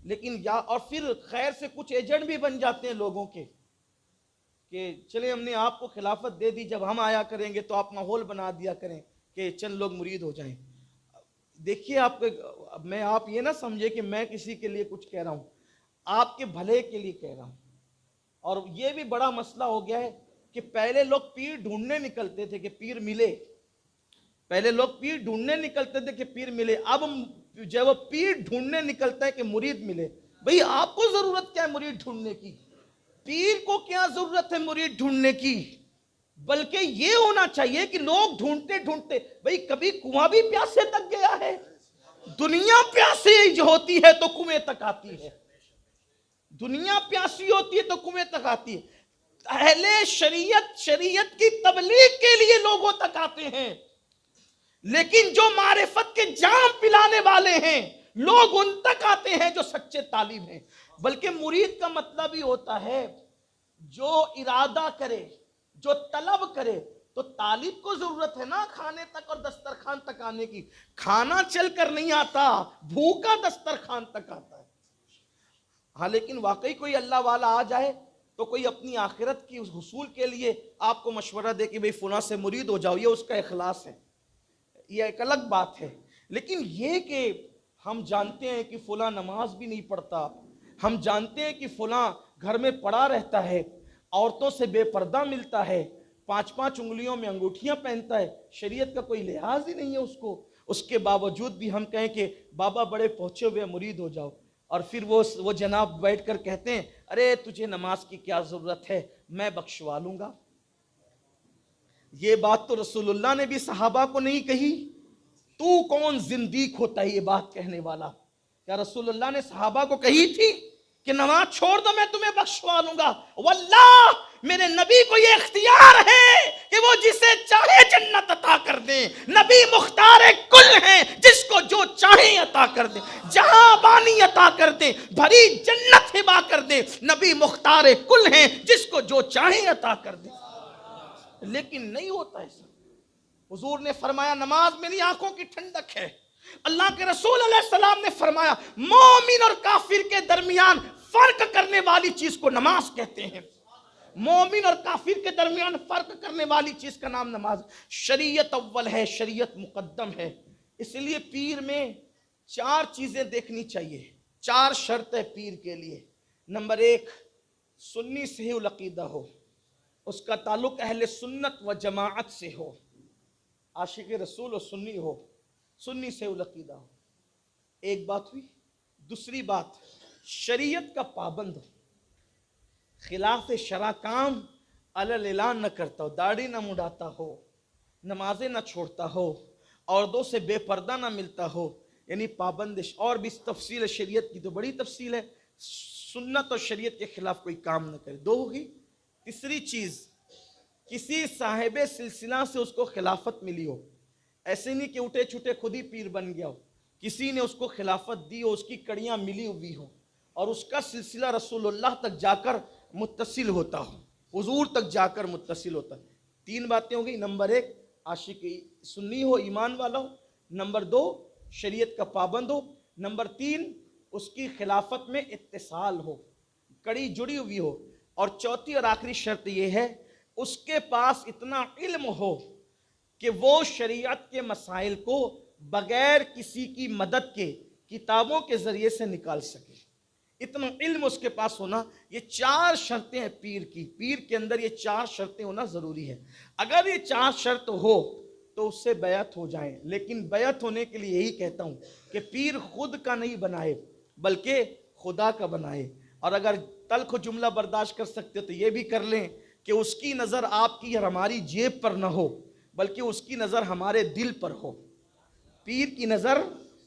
لیکن اور پھر خیر سے کچھ ایجنٹ بھی بن جاتے ہیں لوگوں کے کہ چلیں ہم نے آپ کو خلافت دے دی، جب ہم آیا کریں گے تو آپ ماحول بنا دیا کریں کہ چند لوگ مرید ہو جائیں۔ دیکھیے آپ یہ نہ سمجھے کہ میں کسی کے لیے کچھ کہہ رہا ہوں، آپ کے بھلے کے لیے کہہ رہا ہوں۔ اور یہ بھی بڑا مسئلہ ہو گیا ہے کہ پہلے لوگ پیر ڈھونڈنے نکلتے تھے کہ پیر ملے، پہلے لوگ پیر ڈھونڈنے نکلتے تھے کہ پیر ملے، اب جب پیر ڈھونڈنے نکلتا ہے کہ مرید ملے۔ بھئی آپ کو ضرورت کیا ہے مرید ڈھونڈنے کی؟ پیر کو کیا ضرورت ہے مرید ڈھونڈنے کی؟ بلکہ یہ ہونا چاہیے کہ لوگ ڈھونڈتے ڈھونڈتے، بھئی کبھی کنواں بھی پیاسے تک گیا ہے؟ دنیا پیاسی ہوتی ہے تو کنویں تک آتی ہے، دنیا پیاسی ہوتی ہے تو کنویں تک آتی ہے۔ اہل شریعت کی تبلیغ کے لیے لوگوں تک آتے ہیں، لیکن جو معرفت کے جام پلانے والے ہیں لوگ ان تک آتے ہیں جو سچے طالب ہیں۔ بلکہ مرید کا مطلب ہی ہوتا ہے جو ارادہ کرے، جو طلب کرے۔ تو طالب کو ضرورت ہے نا کھانے تک اور دسترخوان تک آنے کی، کھانا چل کر نہیں آتا، بھوکا دسترخوان تک آتا ہے۔ ہاں لیکن واقعی کوئی اللہ والا آ جائے تو کوئی اپنی آخرت کی حصول کے لیے آپ کو مشورہ دے کہ بھئی فلاں سے مرید ہو جاؤ، یہ اس کا اخلاص ہے، یہ ایک الگ بات ہے۔ لیکن یہ کہ ہم جانتے ہیں کہ فلاں نماز بھی نہیں پڑھتا، ہم جانتے ہیں کہ فلاں گھر میں پڑا رہتا ہے، عورتوں سے بے پردہ ملتا ہے، 5 انگلیوں میں انگوٹھیاں پہنتا ہے، شریعت کا کوئی لحاظ ہی نہیں ہے اس کو، اس کے باوجود بھی ہم کہیں کہ بابا بڑے پہنچے ہوئے مرید ہو جاؤ، اور پھر وہ جناب بیٹھ کر کہتے ہیں ارے تجھے نماز کی کیا ضرورت ہے، میں بخشوا لوں گا۔ یہ بات تو رسول اللہ نے بھی صحابہ کو نہیں کہی، تو کون زندیق ہوتا ہے یہ بات کہنے والا؟ کیا رسول اللہ نے صحابہ کو کہی تھی کہ نماز چھوڑ دو میں تمہیں بخشوا لوں گا؟ واللہ میرے نبی کو یہ اختیار ہے کہ وہ جسے چاہے جنت عطا کر دیں، نبی مختار کل ہیں، جس کو جو چاہیں عطا کر دیں، جہاں بانی عطا کر دیں، بھری جنت ہبا کر دیں، نبی مختار کل ہیں، جس کو جو چاہیں عطا کر دیں۔ لیکن نہیں ہوتا ایسا۔ حضور نے فرمایا نماز میری آنکھوں کی ٹھنڈک ہے۔ اللہ کے رسول علیہ السلام نے فرمایا مومن اور کافر کے درمیان فرق کرنے والی چیز کو نماز کہتے ہیں۔ مومن اور کافر کے درمیان فرق کرنے والی چیز کا نام نماز۔ شریعت اول ہے، شریعت مقدم ہے۔ اس لیے پیر میں 4 چیزیں دیکھنی چاہیے، 4 شرط ہے پیر کے لیے۔ نمبر 1، سنی صحیح العقیدہ ہو، اس کا تعلق اہل سنت و جماعت سے ہو، عاشق رسول و سنی ہو، سنی سے العقیدہ ہو۔ ایک بات ہوئی۔ دوسری بات، شریعت کا پابند ہو، خلاف شرع کام علی اعلان نہ کرتا ہو، داڑھی نہ مڈاتا ہو، نمازیں نہ چھوڑتا ہو، عورتوں سے بے پردہ نہ ملتا ہو، یعنی پابندش۔ اور بھی تفصیل ہے شریعت کی تو بڑی تفصیل ہے، سنت اور شریعت کے خلاف کوئی کام نہ کرے، 2 ہوگی۔ تیسری چیز، کسی صاحب سلسلہ سے اس کو خلافت ملی ہو، ایسے نہیں کہ اٹھے چھٹے خود ہی پیر بن گیا ہو، کسی نے اس کو خلافت دی ہو، اس کی کڑیاں ملی ہوئی ہو، اور اس کا سلسلہ رسول اللہ تک جا کر متصل ہوتا ہو، حضور تک جا کر متصل ہوتا ہے۔ 3 باتیں ہو گئی۔ نمبر 1، عاشق سنی ہو، ایمان والا ہو۔ نمبر 2، شریعت کا پابند ہو۔ نمبر 3، اس کی خلافت میں اتصال ہو، کڑی جڑی ہوئی ہو۔ اور چوتھی اور آخری شرط یہ ہے، اس کے پاس اتنا علم ہو کہ وہ شریعت کے مسائل کو بغیر کسی کی مدد کے کتابوں کے ذریعے سے نکال سکے، اتنا علم اس کے پاس ہونا۔ یہ 4 شرطیں ہیں پیر کی، پیر کے اندر یہ 4 شرطیں ہونا ضروری ہے۔ اگر یہ 4 شرط ہو تو اس سے بیعت ہو جائیں، لیکن بیعت ہونے کے لیے یہی کہتا ہوں کہ پیر خود کا نہیں بنائے بلکہ خدا کا بنائے۔ اور اگر تلخ جملہ برداشت کر سکتے تو یہ بھی کر لیں کہ اس کی نظر آپ کی اور ہماری جیب پر نہ ہو بلکہ اس کی نظر ہمارے دل پر ہو۔ پیر کی نظر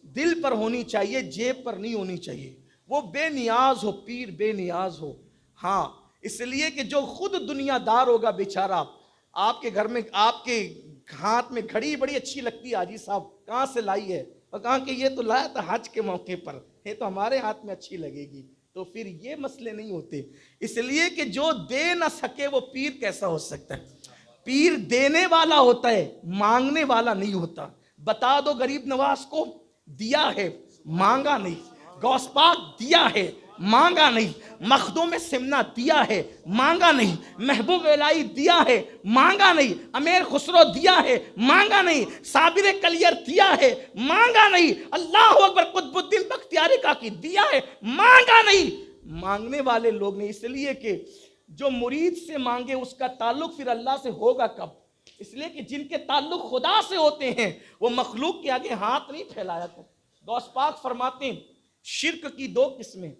دل پر ہونی چاہیے، جیب پر نہیں ہونی چاہیے. وہ بے نیاز ہو، پیر بے نیاز ہو. ہاں اس لیے کہ جو خود دنیا دار ہوگا بیچارہ، آپ کے گھر میں آپ کے ہاتھ میں گھڑی بڑی اچھی لگتی ہے، حاجی صاحب کہاں سے لائی ہے؟ اور کہا کہ یہ تو لایا تھا حج کے موقع پر، یہ تو ہمارے ہاتھ میں اچھی لگے گی. تو پھر یہ مسئلے نہیں ہوتے. اس لیے کہ جو دے نہ سکے وہ پیر کیسا ہو سکتا ہے؟ پیر دینے والا ہوتا ہے، مانگنے والا نہیں ہوتا. بتا دو غریب نواز کو، دیا ہے مانگا نہیں. غوث پاک دیا ہے مانگا نہیں. مخدوم سمنا دیا ہے مانگا نہیں. محبوب الہی دیا ہے مانگا نہیں. امیر خسرو دیا ہے مانگا نہیں. صابر کلیر دیا ہے مانگا نہیں. اللہ اکبر قطب الدین بختیاری کاکی دیا ہے مانگا نہیں. مانگنے والے لوگ نہیں. اس لیے کہ جو مرید سے مانگے اس کا تعلق پھر اللہ سے ہوگا کب؟ اس لیے کہ جن کے تعلق خدا سے ہوتے ہیں وہ مخلوق کے آگے ہاتھ نہیں پھیلایا کرتے. غوث پاک فرماتے ہیں شرک کی 2 قسمیں.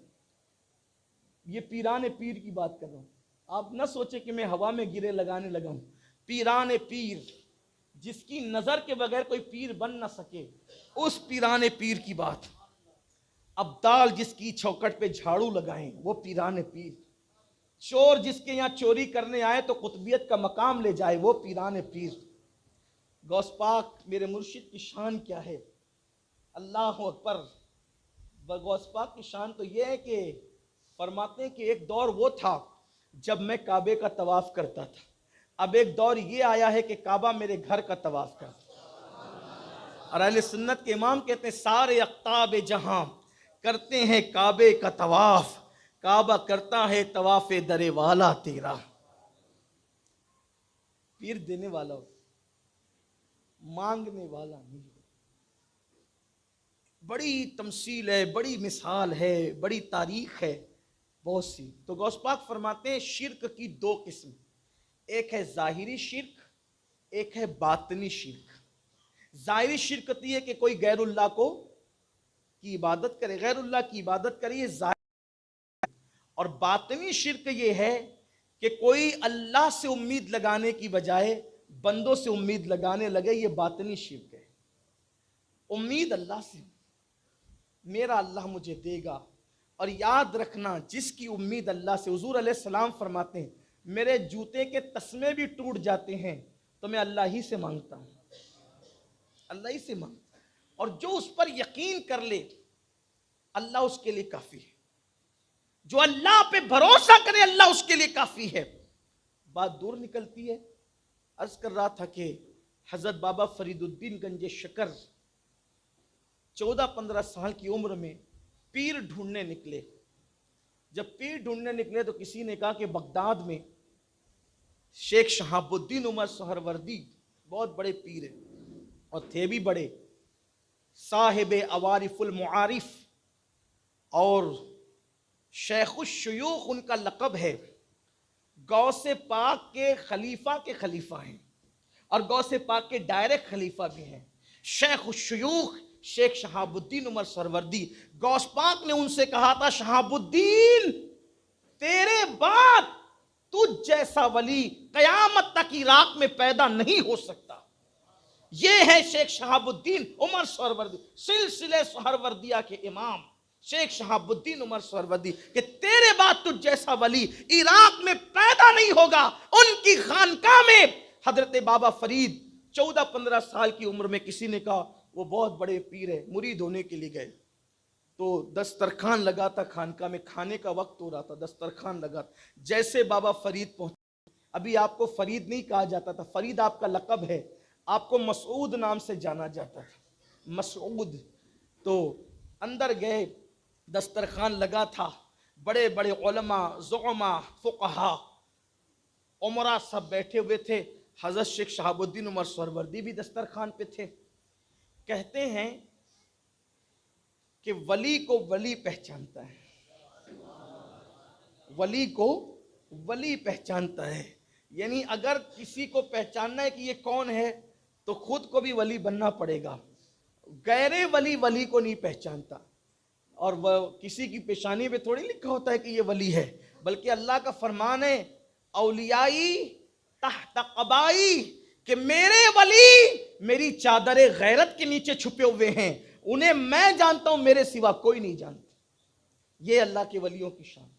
یہ پیران پیر کی بات کر رہا ہوں، آپ نہ سوچیں کہ میں ہوا میں گرے لگانے لگا ہوں. پیران پیر جس کی نظر کے بغیر کوئی پیر بن نہ سکے، اس پیران پیر کی بات. ابدال جس کی چوکھٹ پہ جھاڑو لگائیں وہ پیران پیر. چور جس کے یہاں چوری کرنے آئے تو قطبیت کا مقام لے جائے وہ پیران پیر. غوث پاک میرے مرشد کی شان کیا ہے؟ اللہ اکبر. غوث پاک کی شان تو یہ ہے کہ فرماتے ہیں کہ ایک دور وہ تھا جب میں کعبے کا طواف کرتا تھا، اب ایک دور یہ آیا ہے کہ کعبہ میرے گھر کا طواف کرتا. اور اہل سنت کے امام کہتے ہیں سارے اقطاب جہاں کرتے ہیں کعبے کا طواف، کعبہ کرتا ہے طواف در والا تیرا. پیر دینے والا ہو، مانگنے والا نہیں. بڑی تمثیل ہے، بڑی مثال ہے، بڑی تاریخ ہے بہت سی. تو غوث پاک فرماتے ہیں شرک کی 2 قسم، ایک ہے ظاہری شرک، ایک ہے باطنی شرک. ظاہری شرک ہوتی ہے کہ کوئی غیر اللہ کو کی عبادت کرے، غیر اللہ کی عبادت کرے، یہ ظاہر. اور باطنی شرک یہ ہے کہ کوئی اللہ سے امید لگانے کی بجائے بندوں سے امید لگانے لگے، یہ باطنی شرک ہے. امید اللہ سے، میرا اللہ مجھے دے گا. اور یاد رکھنا جس کی امید اللہ سے، حضور علیہ السلام فرماتے ہیں میرے جوتے کے تسمے بھی ٹوٹ جاتے ہیں تو میں اللہ ہی سے مانگتا ہوں، اللہ ہی سے مانگتا ہوں. اور جو اس پر یقین کر لے اللہ اس کے لیے کافی ہے. جو اللہ پہ بھروسہ کرے اللہ اس کے لیے کافی ہے. بات دور نکلتی ہے. عرض کر رہا تھا کہ حضرت بابا فرید الدین گنج شکر 14-15 سال کی عمر میں پیر ڈھونڈنے نکلے. جب پیر ڈھونڈنے نکلے تو کسی نے کہا کہ بغداد میں شیخ شہاب الدین عمر سہروردی بہت بڑے پیر ہیں، اور تھے بھی بڑے، صاحب عوارف المعارف اور شیخ الشیوخ ان کا لقب ہے. غوث پاک کے خلیفہ ہیں اور غوث پاک کے ڈائریکٹ خلیفہ بھی ہیں. شیخ الشیوخ شیخ شہاب الدین عمر سہروردی. غوث پاک نے ان سے کہا تھا شہاب الدین تیرے بعد تجھ جیسا ولی قیامت تک عراق میں پیدا نہیں ہو سکتا. یہ ہے شیخ شہاب الدین عمر سہروردی، سلسلہ سہروردیہ کے امام شیخ شہاب الدین عمر سہروردی، کہ تیرے بعد تجھ جیسا ولی عراق میں پیدا نہیں ہوگا. ان کی خانقاہ میں حضرت بابا فرید 14-15 سال کی عمر میں کسی نے کہا وہ بہت بڑے پیر ہے، مرید ہونے کے لیے گئے تو دسترخوان لگا تھا خانقاہ میں، کھانے کا وقت ہو رہا تھا، دسترخوان لگا تھا. جیسے بابا فرید پہنچے، ابھی آپ کو فرید نہیں کہا جاتا تھا، فرید آپ کا لقب ہے، آپ کو مسعود نام سے جانا جاتا تھا، مسعود. تو اندر گئے، دسترخوان لگا تھا، بڑے بڑے علماء، زعماء، فقہا، عمرہ سب بیٹھے ہوئے تھے. حضرت شیخ شہاب الدین عمر سہروردی بھی دسترخوان پہ تھے. کہتے ہیں کہ ولی کو ولی پہچانتا ہے، ولی کو ولی پہچانتا ہے. یعنی اگر کسی کو پہچاننا ہے کہ یہ کون ہے تو خود کو بھی ولی بننا پڑے گا. غیر ولی ولی کو نہیں پہچانتا، اور وہ کسی کی پیشانی پہ تھوڑی لکھا ہوتا ہے کہ یہ ولی ہے، بلکہ اللہ کا فرمان ہے اولیائی تحت قبائی، کہ میرے ولی میری چادر غیرت کے نیچے چھپے ہوئے ہیں. انہیں میں جانتا ہوں، میرے سوا کوئی نہیں جانتا. یہ اللہ کے ولیوں کی شان.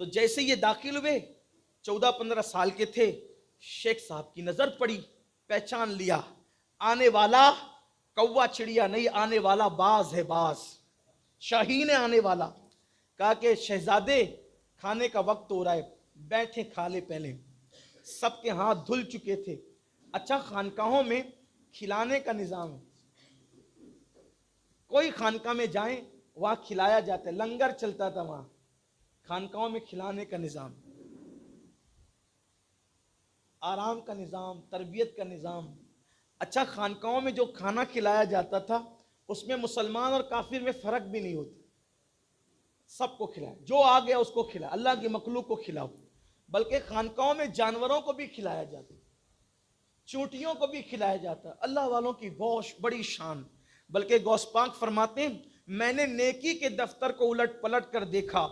تو جیسے یہ داخل ہوئے، 14-15 سال کے تھے، شیخ صاحب کی نظر پڑی، پہچان لیا آنے والا کوا چڑیا نہیں، آنے والا باز ہے، باز شاہین ہے آنے والا. کہا کہ شہزادے کھانے کا وقت ہو رہا ہے، بیٹھے کھا لے. پہلے سب کے ہاتھ دھل چکے تھے. اچھا خانقاہوں میں کھلانے کا نظام ہے، کوئی خانقاہ میں جائیں وہاں کھلایا جاتا ہے، لنگر چلتا تھا وہاں. خانقاہوں میں کھلانے کا نظام، آرام کا نظام، تربیت کا نظام. اچھا خانقاہوں میں جو کھانا کھلایا جاتا تھا اس میں مسلمان اور کافر میں فرق بھی نہیں ہوتا، سب کو کھلایا، جو آ گیا اس کو کھلایا، اللہ کی مخلوق کو کھلاؤ. بلکہ خانقاہوں میں جانوروں کو بھی کھلایا جاتا، چونٹیوں کو بھی کھلایا جاتا. اللہ والوں کی بہت بڑی شان. بلکہ غوث پاک فرماتے ہیں میں نے نیکی کے دفتر کو الٹ پلٹ کر دیکھا،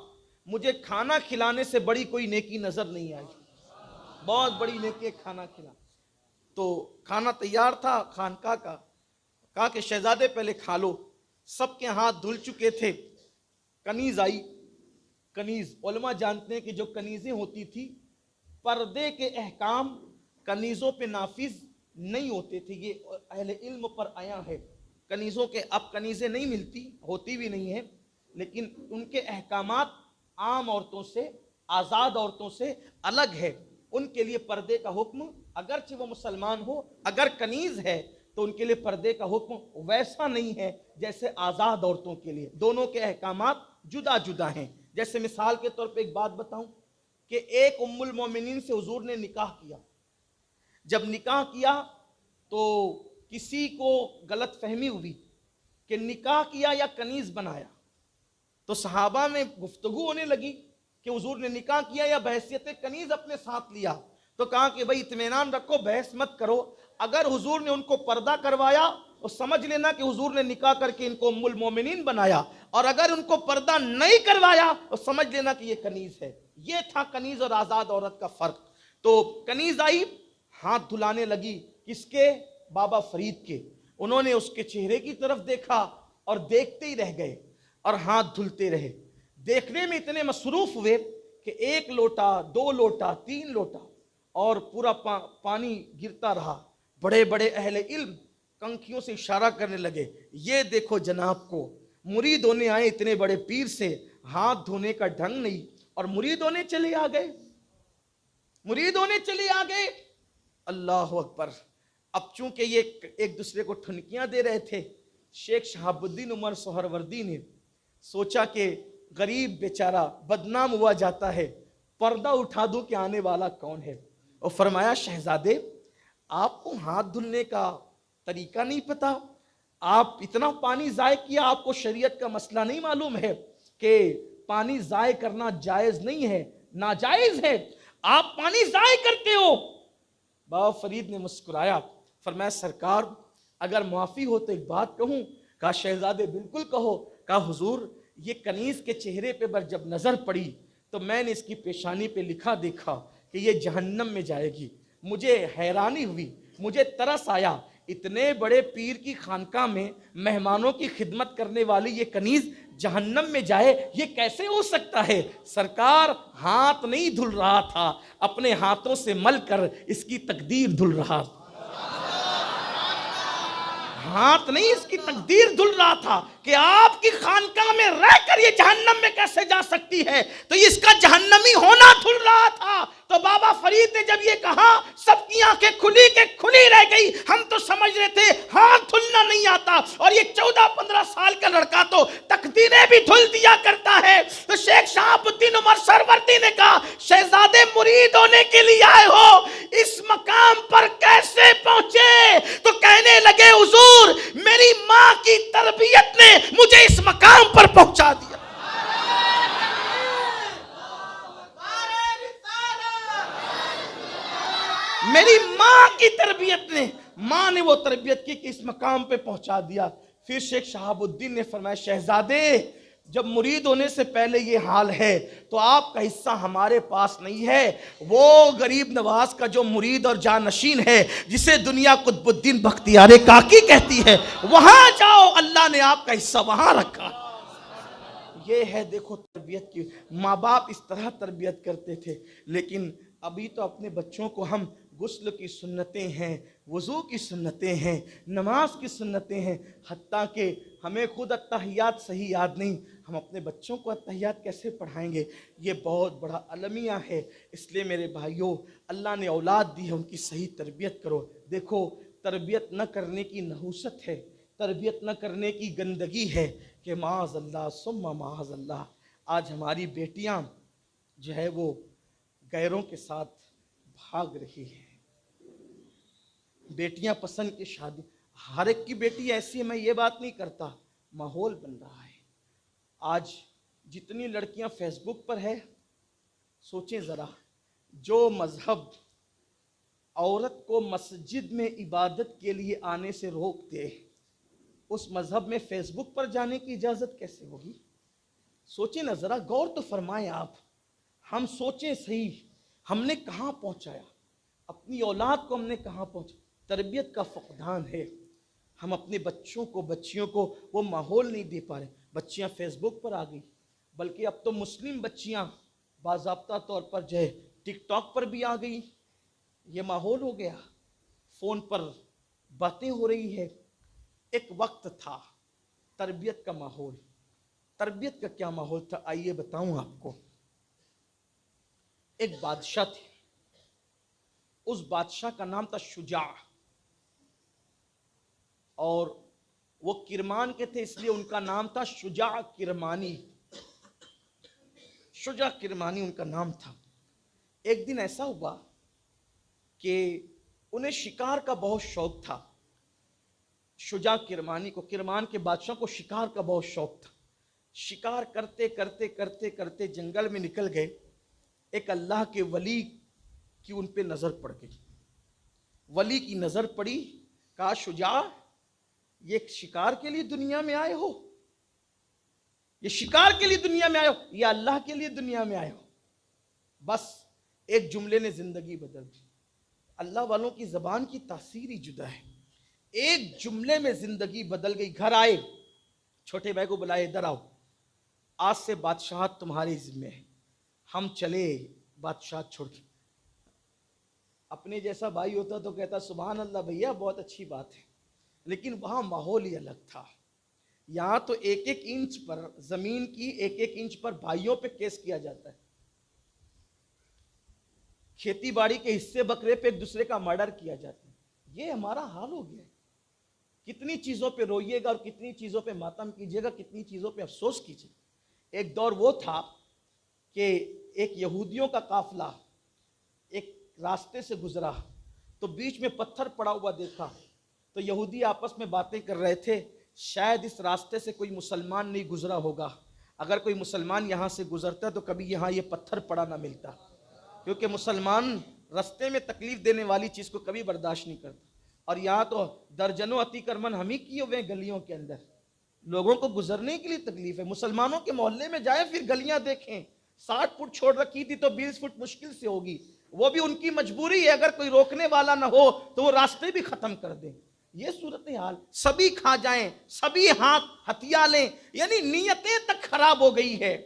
مجھے کھانا کھلانے سے بڑی کوئی نیکی نظر نہیں آئی. بہت بڑی نیکی کھانا کھلا. تو کھانا تیار تھا خانقاہ کا، کہا کہ شہزادے پہلے کھا لو. سب کے ہاتھ دھل چکے تھے. کنیز آئی. کنیز علماء جانتے ہیں کہ جو کنیزیں ہوتی تھی پردے کے احکام کنیزوں پہ نافذ نہیں ہوتے تھے. یہ اہل علم پر آیا ہے. کنیزوں کے اب کنیزیں نہیں ملتی، ہوتی بھی نہیں ہیں، لیکن ان کے احکامات عام عورتوں سے، آزاد عورتوں سے الگ ہے. ان کے لیے پردے کا حکم، اگرچہ وہ مسلمان ہو، اگر کنیز ہے تو ان کے لیے پردے کا حکم ویسا نہیں ہے جیسے آزاد عورتوں کے لیے. دونوں کے احکامات جدا جدا ہیں. جیسے مثال کے طور پہ ایک بات بتاؤں کہ ایک ام المومنین سے حضور نے نکاح کیا. جب نکاح کیا تو کسی کو غلط فہمی ہوئی کہ نکاح کیا یا کنیز بنایا. تو صحابہ میں گفتگو ہونے لگی کہ حضور نے نکاح کیا یا بحیثیت کنیز اپنے ساتھ لیا. تو کہا کہ بھئی اطمینان رکھو، بحث مت کرو. اگر حضور نے ان کو پردہ کروایا تو سمجھ لینا کہ حضور نے نکاح کر کے ان کو ام المومنین بنایا، اور اگر ان کو پردہ نہیں کروایا تو سمجھ لینا کہ یہ کنیز ہے. یہ تھا کنیز اور آزاد عورت کا فرق. تو کنیز آئی، ہاتھ دھلانے لگی. کس کے؟ بابا فرید کے. انہوں نے اس کے چہرے کی طرف دیکھا اور دیکھتے ہی رہ گئے اور ہاتھ دھلتے رہے. دیکھنے میں اتنے مصروف ہوئے کہ 1 لوٹا 2 لوٹا 3 لوٹا اور پورا پانی گرتا رہا. بڑے بڑے اہل علم کنکھیوں سے اشارہ کرنے لگے، یہ دیکھو جناب کو مرید ہونے آئے اتنے بڑے پیر سے، ہاتھ دھونے کا ڈھنگ نہیں، اور مرید ہونے چلے آ گئے، مرید ہونے چلے آ گئے. اللہ اکبر. اب چونکہ یہ ایک دوسرے کو ٹھنکیاں دے رہے تھے، شیخ شہاب الدین عمر سہروردی نے سوچا کہ غریب بیچارہ بدنام ہوا جاتا ہے، پردہ اٹھا دوں کہ آنے والا کون ہے. اور فرمایا شہزادے آپ کو ہاتھ دھلنے کا طریقہ نہیں پتا، آپ اتنا پانی ضائع کیا، آپ کو شریعت کا مسئلہ نہیں معلوم ہے کہ پانی ضائع کرنا جائز نہیں ہے، ناجائز ہے، آپ پانی ضائع کرتے ہو. بابا فرید نے مسکرایا، فرمایا سرکار اگر معافی ہو تو ایک بات کہوں. کہا شہزادے بالکل کہو. کہا حضور یہ کنیز کے چہرے پہ جب نظر پڑی تو میں نے اس کی پیشانی پہ لکھا دیکھا کہ یہ جہنم میں جائے گی. مجھے حیرانی ہوئی، مجھے ترس آیا، اتنے بڑے پیر کی خانقاہ میں مہمانوں کی خدمت کرنے والی یہ کنیز جہنم میں جائے، یہ کیسے ہو سکتا ہے؟ سرکار ہاتھ نہیں دھل رہا تھا، اپنے ہاتھوں سے مل کر اس کی تقدیر دھل رہا تھا. ہاتھ نہیں، اس کی تقدیر دھل رہا تھا کہ آپ کی خانقاہ میں رہ کر یہ جہنم میں کیسے جا سکتی ہے. تو اس کا جہنمی ہونا دھل رہا تھا. تو بابا فرید نے جب یہ کہا سب کی آنکھیں کھلی کے کھلی رہ گئی. ہم تو سمجھ رہے تھے ہاتھ دھلنا نہیں آتا، اور یہ 14-15 سال کا لڑکا تو تقدیریں بھی دھل دیا کرتا ہے. تو شیخ شہاب الدین عمر سہروردی نے کہا شہزادے مرید ہونے کے لیے آئے ہو، اس مقام پر کیسے پہنچے؟ تو کہنے لگے حضور میری ماں کی تربیت نے مجھے اس مقام پر پہنچا دیا. میری ماں کی تربیت نے، ماں نے وہ تربیت کی کہ اس مقام پہ پہنچا دیا. پھر شیخ شہاب الدین نے فرمایا شہزادے جب مرید ہونے سے پہلے یہ حال ہے تو آپ کا حصہ ہمارے پاس نہیں ہے. وہ غریب نواز کا جو مرید اور جانشین ہے جسے دنیا قطب الدین بختیار کاکی کہتی ہے, وہاں جاؤ, اللہ نے آپ کا حصہ وہاں رکھا. یہ ہے دیکھو تربیت کی. ماں باپ اس طرح تربیت کرتے تھے, لیکن ابھی تو اپنے بچوں کو ہم غسل کی سنتیں ہیں, وضو کی سنتیں ہیں, نماز کی سنتیں ہیں, حتیٰ کہ ہمیں خود اتحیات صحیح یاد نہیں, ہم اپنے بچوں کو اتحیات کیسے پڑھائیں گے؟ یہ بہت بڑا المیہ ہے. اس لیے میرے بھائیوں, اللہ نے اولاد دی ہے, ان کی صحیح تربیت کرو. دیکھو تربیت نہ کرنے کی نحوست ہے, تربیت نہ کرنے کی گندگی ہے کہ معاذ اللہ ثم معاذ اللہ. آج ہماری بیٹیاں جو ہے وہ غیروں کے ساتھ بھاگ رہی ہیں. بیٹیاں پسند کی شادی, ہر ایک کی بیٹی ایسی ہے میں یہ بات نہیں کرتا, ماحول بن رہا ہے. آج جتنی لڑکیاں فیس بک پر ہے, سوچیں ذرا, جو مذہب عورت کو مسجد میں عبادت کے لیے آنے سے روک دے, اس مذہب میں فیس بک پر جانے کی اجازت کیسے ہوگی؟ سوچیں نا ذرا, غور تو فرمائیں آپ. ہم سوچیں صحیح, ہم نے کہاں پہنچایا اپنی اولاد کو, ہم نے کہاں پہنچا. تربیت کا فقدان ہے. ہم اپنے بچوں کو, بچیوں کو وہ ماحول نہیں دے پا رہے. بچیاں فیس بک پر آ گئی, بلکہ اب تو مسلم بچیاں باضابطہ طور پر جو ہے ٹک ٹاک پر بھی آ گئی. یہ ماحول ہو گیا, فون پر باتیں ہو رہی ہے. ایک وقت تھا تربیت کا ماحول. تربیت کا کیا ماحول تھا آئیے بتاؤں آپ کو. ایک بادشاہ تھے, اس بادشاہ کا نام تھا شجاع, اور وہ کرمان کے تھے اس لیے ان کا نام تھا شجاع کرمانی. شجاع کرمانی ان کا نام تھا. ایک دن ایسا ہوا کہ انہیں شکار کا بہت شوق تھا. شجاع کرمانی کو, کرمان کے بادشاہ کو شکار کا بہت شوق تھا. شکار کرتے کرتے کرتے کرتے جنگل میں نکل گئے. ایک اللہ کے ولی کی ان پہ نظر پڑ گئی. ولی کی نظر پڑی, کہا شجاع یہ شکار کے لیے دنیا میں آئے ہو؟ یہ شکار کے لیے دنیا میں آئے ہو یا اللہ کے لیے دنیا میں آئے ہو؟ بس ایک جملے نے زندگی بدل دی. اللہ والوں کی زبان کی تاثیر ہی جدا ہے. ایک جملے میں زندگی بدل گئی. گھر آئے, چھوٹے بھائی کو بلائے, ادھر آؤ, آج سے بادشاہت تمہارے ذمہ ہے. ہم چلے بادشاہت چھوڑ کے. اپنے جیسا بھائی ہوتا تو کہتا سبحان اللہ بھیا بہت اچھی بات ہے, لیکن وہاں ماحول ہی الگ تھا. یہاں تو ایک ایک انچ پر زمین کی, ایک ایک انچ پر بھائیوں پہ کیس کیا جاتا ہے. کھیتی باڑی کے حصے بکرے پہ ایک دوسرے کا مرڈر کیا جاتا ہے. یہ ہمارا حال ہو گیا ہے. کتنی چیزوں پہ روئیے گا اور کتنی چیزوں پہ ماتم کیجیے گا, کتنی چیزوں پہ افسوس کیجیے. ایک دور وہ تھا کہ ایک یہودیوں کا قافلہ ایک راستے سے گزرا تو بیچ میں پتھر پڑا ہوا دیکھا, تو یہودی آپس میں باتیں کر رہے تھے, شاید اس راستے سے کوئی مسلمان نہیں گزرا ہوگا. اگر کوئی مسلمان یہاں سے گزرتا تو کبھی یہاں یہ پتھر پڑا نہ ملتا, کیونکہ مسلمان رستے میں تکلیف دینے والی چیز کو کبھی برداشت نہیں کرتا. اور یہاں تو درجنوں اتی کرمن ہم ہی کیے ہوئے گلیوں کے اندر, لوگوں کو گزرنے کے لیے تکلیف ہے. مسلمانوں کے محلے میں جائیں پھر گلیاں دیکھیں, 60 فٹ چھوڑ رکھی تھی تو 20 فٹ مشکل سے ہوگی. وہ بھی ان کی مجبوری ہے, اگر کوئی روکنے والا نہ ہو تو وہ راستے بھی ختم کر دیں. یہ صورتحال, سبھی کھا جائیں, سبھی ہاتھ ہتھیا لیں, یعنی نیتیں تک خراب ہو گئی ہے.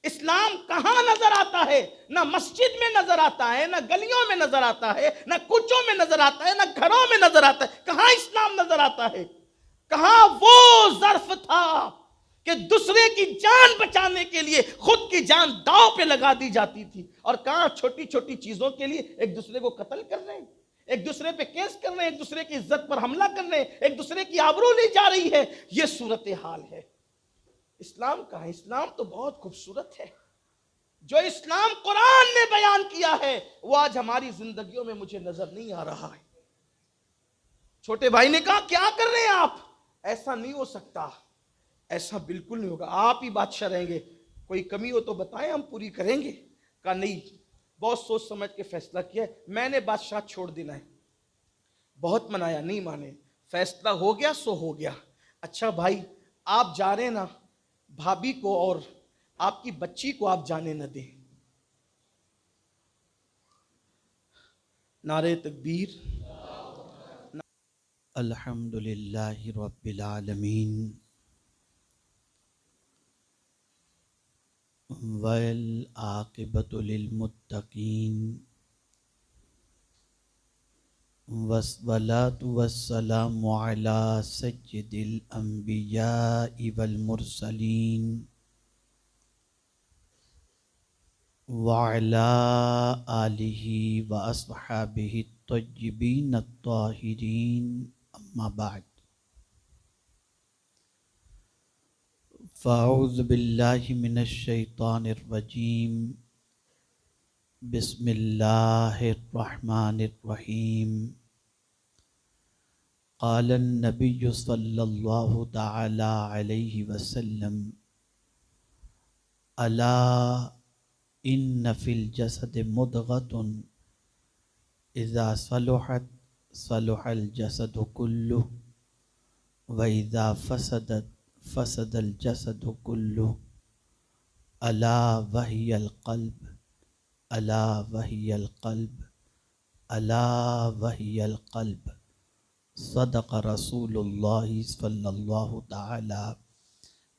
اسلام کہاں نظر آتا ہے؟ نہ مسجد میں نظر آتا ہے, نہ گلیوں میں نظر آتا ہے, نہ کوچوں میں نظر آتا ہے, نہ گھروں میں نظر آتا ہے. کہاں اسلام نظر آتا ہے؟ کہاں وہ ظرف تھا کہ دوسرے کی جان بچانے کے لیے خود کی جان داؤ پہ لگا دی جاتی تھی, اور کہاں چھوٹی چھوٹی چیزوں کے لیے ایک دوسرے کو قتل کر رہے ہیں, ایک دوسرے پہ کیس کر رہے ہیں, ایک دوسرے کی عزت پر حملہ کر رہے ہیں, ایک دوسرے کی آبرو لی جا رہی ہے. یہ صورتحال ہے. اسلام کہاں؟ اسلام تو بہت خوبصورت ہے. جو اسلام قرآن نے بیان کیا ہے وہ آج ہماری زندگیوں میں مجھے نظر نہیں آ رہا ہے. چھوٹے بھائی نے کہا کیا کر رہے ہیں آپ؟ ایسا نہیں ہو سکتا, ایسا بالکل نہیں ہوگا, آپ ہی بادشاہ رہیں گے, کوئی کمی ہو تو بتائیں ہم پوری کریں گے. کہا نہیں, بہت سوچ سمجھ کے فیصلہ کیا ہے, میں نے بادشاہ چھوڑ دینا ہے. بہت منایا, نہیں مانے, فیصلہ ہو گیا سو ہو گیا. اچھا بھائی آپ جا رہے ہیں نا, بھابھی کو اور آپ کی بچی کو آپ جانے نہ دیں. نعرہ تکبیر. الحمد للہ رب العالمین والعاقبۃ للمتقین والصلاۃ والسلام علی سید الانبیاء والمرسلین وعلی آلہ واصحابہ الطیبین الطاہرین اما بعد فاعوذ باللہ من الشیطان الرجیم بسم اللہ الرحمن الرحیم قال النبی صلی اللہ تعالی علیہ وسلم الا ان فی الجسد مضغۃ اذا صلحت صلح الجسد کلہ واذا فسدت فسد الجسد کلہ الا وہی القلب الا وہی القلب الا وہی القلب صدق رسول اللہ صلی اللہ تعالی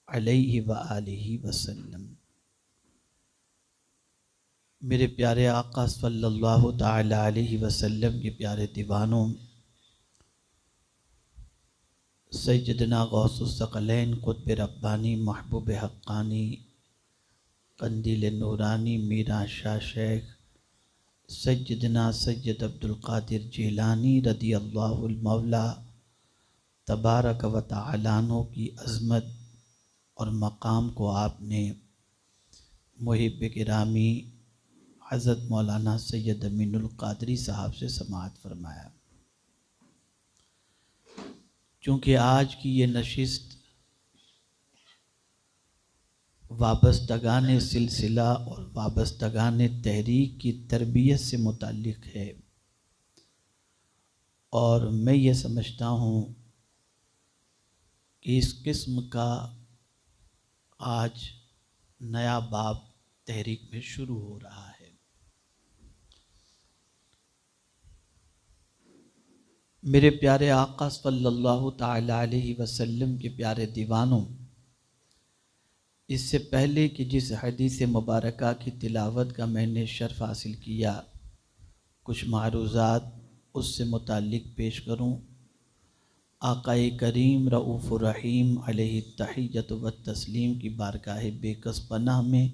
علیہ وآلہ وسلم۔ میرے پیارے آقا صلی اللہ تعالی علیہ وسلم کے پیارے دیوانوں، سیدنا غوث الثقلین قطب ربانی محبوب حقانی قندیل نورانی میران شاہ شیخ سیدنا سید عبدالقادر جیلانی رضی اللہ المولا تبارک و تعالی عنہ کی عظمت اور مقام کو آپ نے محب گرامی حضرت مولانا سید امین القادری صاحب سے سماعت فرمایا۔ چونکہ آج کی یہ نشست وابستگان سلسلہ اور وابستگان تحریک کی تربیت سے متعلق ہے، اور میں یہ سمجھتا ہوں کہ اس قسم کا آج نیا باب تحریک میں شروع ہو رہا ہے۔ میرے پیارے آقا صلی اللہ تعالی علیہ وسلم کے پیارے دیوانوں، اس سے پہلے کہ جس حدیث مبارکہ کی تلاوت کا میں نے شرف حاصل کیا، کچھ معروضات اس سے متعلق پیش کروں۔ آقا کریم رؤوف الرحیم علیہ التحیۃ والتسلیم کی بارگاہ بے کس پناہ میں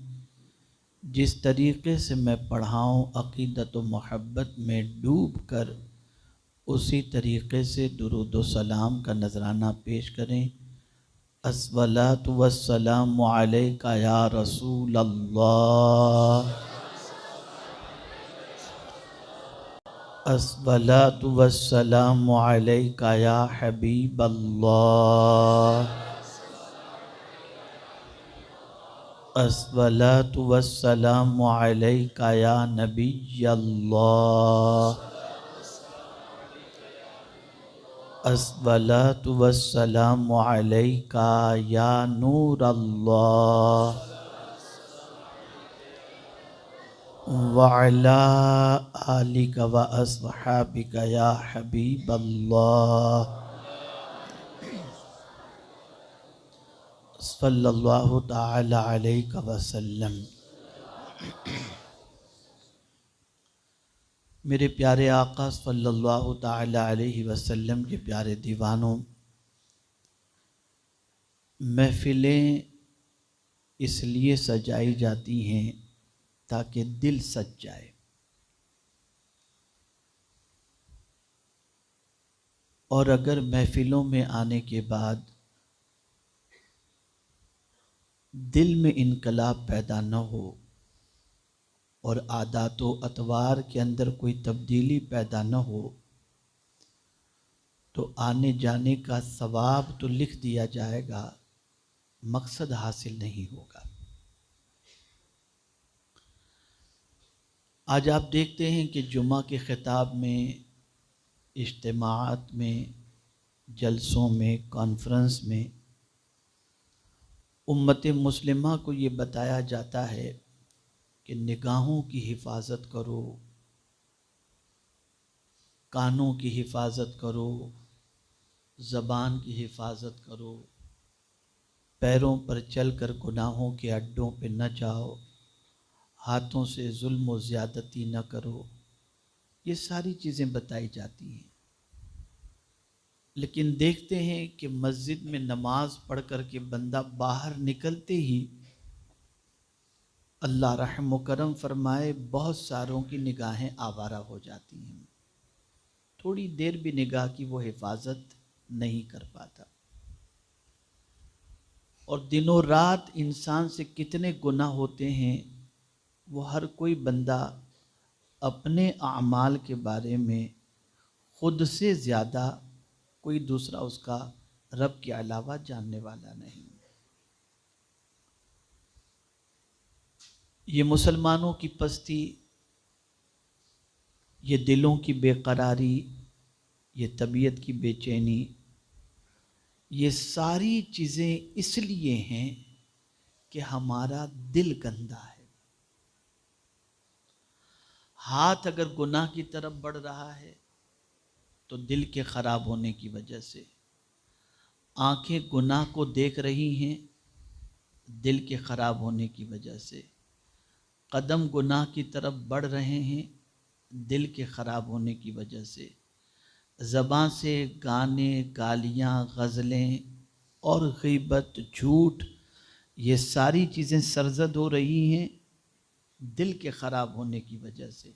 جس طریقے سے میں پڑھاؤں، عقیدت و محبت میں ڈوب کر اسی طریقے سے درود و سلام کا نذرانہ پیش کریں۔ الصلاۃ والسلام علیک یا رسول اللہ، الصلاۃ والسلام علیک یا حبیب اللہ، الصلاۃ والسلام علیک یا نبی اللہ، الصلاۃ والسلام علیک یا نور اللہ، وعلی آلک و اصحابک یا حبیب اللہ، صلی اللہ تعالی علیہ وسلم۔ میرے پیارے آقا صلی اللہ تعالی علیہ وسلم کے پیارے دیوانوں، محفلیں اس لیے سجائی جاتی ہیں تاکہ دل سج جائے، اور اگر محفلوں میں آنے کے بعد دل میں انقلاب پیدا نہ ہو اور عادات و اطوار کے اندر کوئی تبدیلی پیدا نہ ہو تو آنے جانے کا ثواب تو لکھ دیا جائے گا، مقصد حاصل نہیں ہوگا۔ آج آپ دیکھتے ہیں کہ جمعہ کے خطاب میں، اجتماعات میں، جلسوں میں، کانفرنس میں امت مسلمہ کو یہ بتایا جاتا ہے کہ نگاہوں کی حفاظت کرو، کانوں کی حفاظت کرو، زبان کی حفاظت کرو، پیروں پر چل کر گناہوں کے اڈوں پہ نہ جاؤ، ہاتھوں سے ظلم و زیادتی نہ کرو، یہ ساری چیزیں بتائی جاتی ہیں۔ لیکن دیکھتے ہیں کہ مسجد میں نماز پڑھ کر کے بندہ باہر نکلتے ہی اللہ رحم و کرم فرمائے بہت ساروں کی نگاہیں آوارہ ہو جاتی ہیں، تھوڑی دیر بھی نگاہ کی وہ حفاظت نہیں کر پاتا، اور دنوں رات انسان سے کتنے گناہ ہوتے ہیں وہ ہر کوئی بندہ اپنے اعمال کے بارے میں خود سے زیادہ کوئی دوسرا اس کا رب کے علاوہ جاننے والا نہیں۔ یہ مسلمانوں کی پستی، یہ دلوں کی بے قراری، یہ طبیعت کی بے چینی، یہ ساری چیزیں اس لیے ہیں کہ ہمارا دل گندا ہے۔ ہاتھ اگر گناہ کی طرف بڑھ رہا ہے تو دل کے خراب ہونے کی وجہ سے، آنکھیں گناہ کو دیکھ رہی ہیں دل کے خراب ہونے کی وجہ سے، قدم گناہ کی طرف بڑھ رہے ہیں دل کے خراب ہونے کی وجہ سے، زبان سے گانے، گالیاں، غزلیں اور غیبت، جھوٹ، یہ ساری چیزیں سرزد ہو رہی ہیں دل کے خراب ہونے کی وجہ سے۔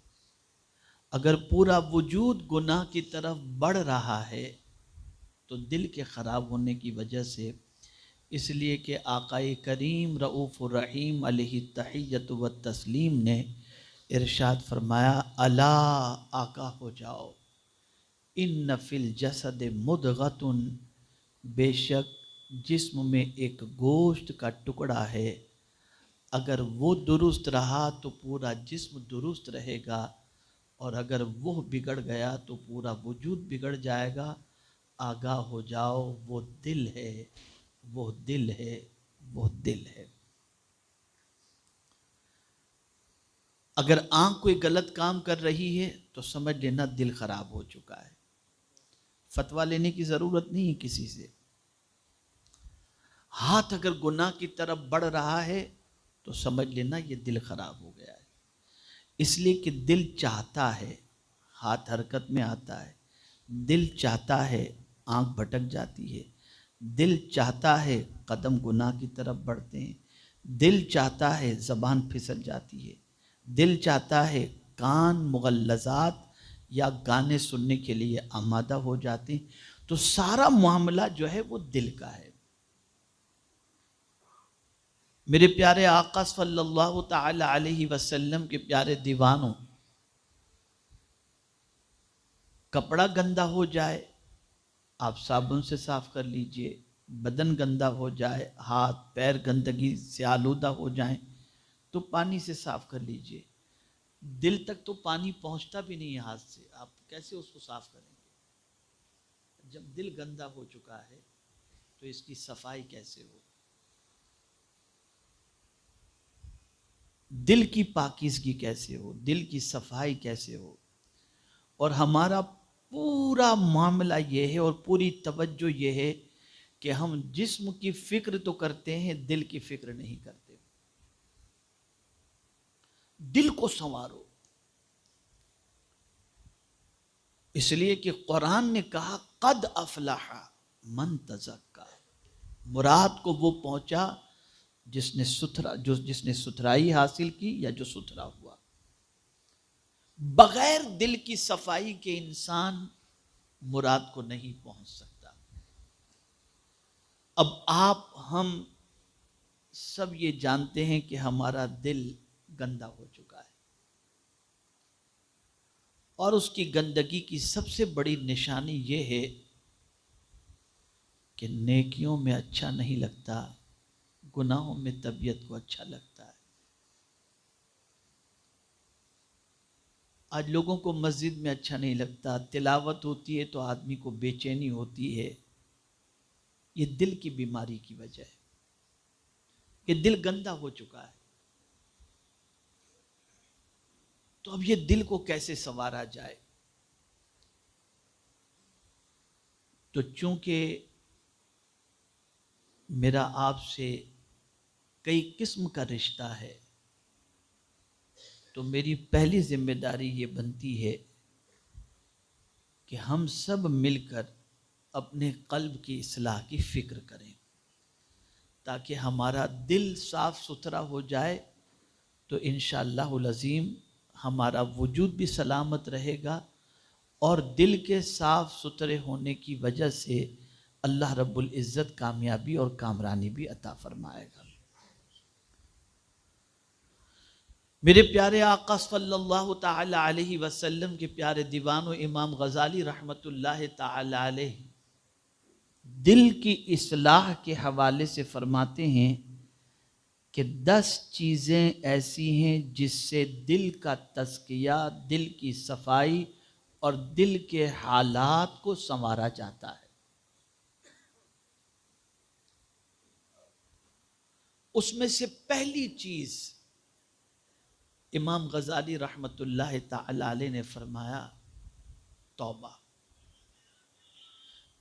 اگر پورا وجود گناہ کی طرف بڑھ رہا ہے تو دل کے خراب ہونے کی وجہ سے، اس لیے کہ آقائے کریم رؤوف الرحیم علیہ التحیۃ والتسلیم نے ارشاد فرمایا، الا آگاہ ہو جاؤ، ان فی الجسد مدغۃ، بے شک جسم میں ایک گوشت کا ٹکڑا ہے، اگر وہ درست رہا تو پورا جسم درست رہے گا، اور اگر وہ بگڑ گیا تو پورا وجود بگڑ جائے گا۔ آگاہ ہو جاؤ، وہ دل ہے، وہ دل ہے، وہ دل ہے۔ اگر آنکھ کوئی غلط کام کر رہی ہے تو سمجھ لینا دل خراب ہو چکا ہے، فتویٰ لینے کی ضرورت نہیں ہے کسی سے۔ ہاتھ اگر گناہ کی طرف بڑھ رہا ہے تو سمجھ لینا یہ دل خراب ہو گیا ہے، اس لیے کہ دل چاہتا ہے، ہاتھ حرکت میں آتا ہے، دل چاہتا ہے، آنکھ بھٹک جاتی ہے، دل چاہتا ہے، قدم گناہ کی طرف بڑھتے ہیں، دل چاہتا ہے، زبان پھسل جاتی ہے، دل چاہتا ہے، کان مغلظات یا گانے سننے کے لیے آمادہ ہو جاتے ہیں۔ تو سارا معاملہ جو ہے وہ دل کا ہے۔ میرے پیارے آقا صلی اللہ تعالی علیہ وسلم کے پیارے دیوانوں، کپڑا گندا ہو جائے آپ صابن سے صاف کر لیجئے، بدن گندا ہو جائے، ہاتھ پیر گندگی سے آلودہ ہو جائیں تو پانی سے صاف کر لیجئے۔ دل تک تو پانی پہنچتا بھی نہیں ہے ہاتھ سے، آپ کیسے اس کو صاف کریں گے؟ جب دل گندا ہو چکا ہے تو اس کی صفائی کیسے ہو؟ دل کی پاکیزگی کیسے ہو؟ دل کی صفائی کیسے ہو؟ اور ہمارا پورا معاملہ یہ ہے اور پوری توجہ یہ ہے کہ ہم جسم کی فکر تو کرتے ہیں، دل کی فکر نہیں کرتے۔ دل کو سنوارو، اس لیے کہ قرآن نے کہا قد افلح من تزکا، مراد کو وہ پہنچا جس نے ستھرائی حاصل کی یا جو ستھرا ہوا۔ بغیر دل کی صفائی کے انسان مراد کو نہیں پہنچ سکتا۔ اب آپ ہم سب یہ جانتے ہیں کہ ہمارا دل گندا ہو چکا ہے، اور اس کی گندگی کی سب سے بڑی نشانی یہ ہے کہ نیکیوں میں اچھا نہیں لگتا، گناہوں میں طبیعت کو اچھا لگتا ہے۔ آج لوگوں کو مسجد میں اچھا نہیں لگتا، تلاوت ہوتی ہے تو آدمی کو بے چینی ہوتی ہے، یہ دل کی بیماری کی وجہ ہے۔ کہ دل گندا ہو چکا ہے. تو اب یہ دل کو کیسے سنوارا جائے؟ تو چونکہ میرا آپ سے کئی قسم کا رشتہ ہے، تو میری پہلی ذمہ داری یہ بنتی ہے کہ ہم سب مل کر اپنے قلب کی اصلاح کی فکر کریں، تاکہ ہمارا دل صاف ستھرا ہو جائے تو انشاءاللہ العظیم ہمارا وجود بھی سلامت رہے گا، اور دل کے صاف ستھرے ہونے کی وجہ سے اللہ رب العزت کامیابی اور کامرانی بھی عطا فرمائے گا. میرے پیارے آقا صلی اللہ تعالی علیہ وسلم کے پیارے دیوان و امام غزالی رحمت اللہ تعالی علیہ دل کی اصلاح کے حوالے سے فرماتے ہیں کہ 10 چیزیں ایسی ہیں جس سے دل کا تزکیہ، دل کی صفائی اور دل کے حالات کو سنوارا جاتا ہے. اس میں سے پہلی چیز امام غزالی رحمت اللہ تعالی علیہ نے فرمایا توبہ.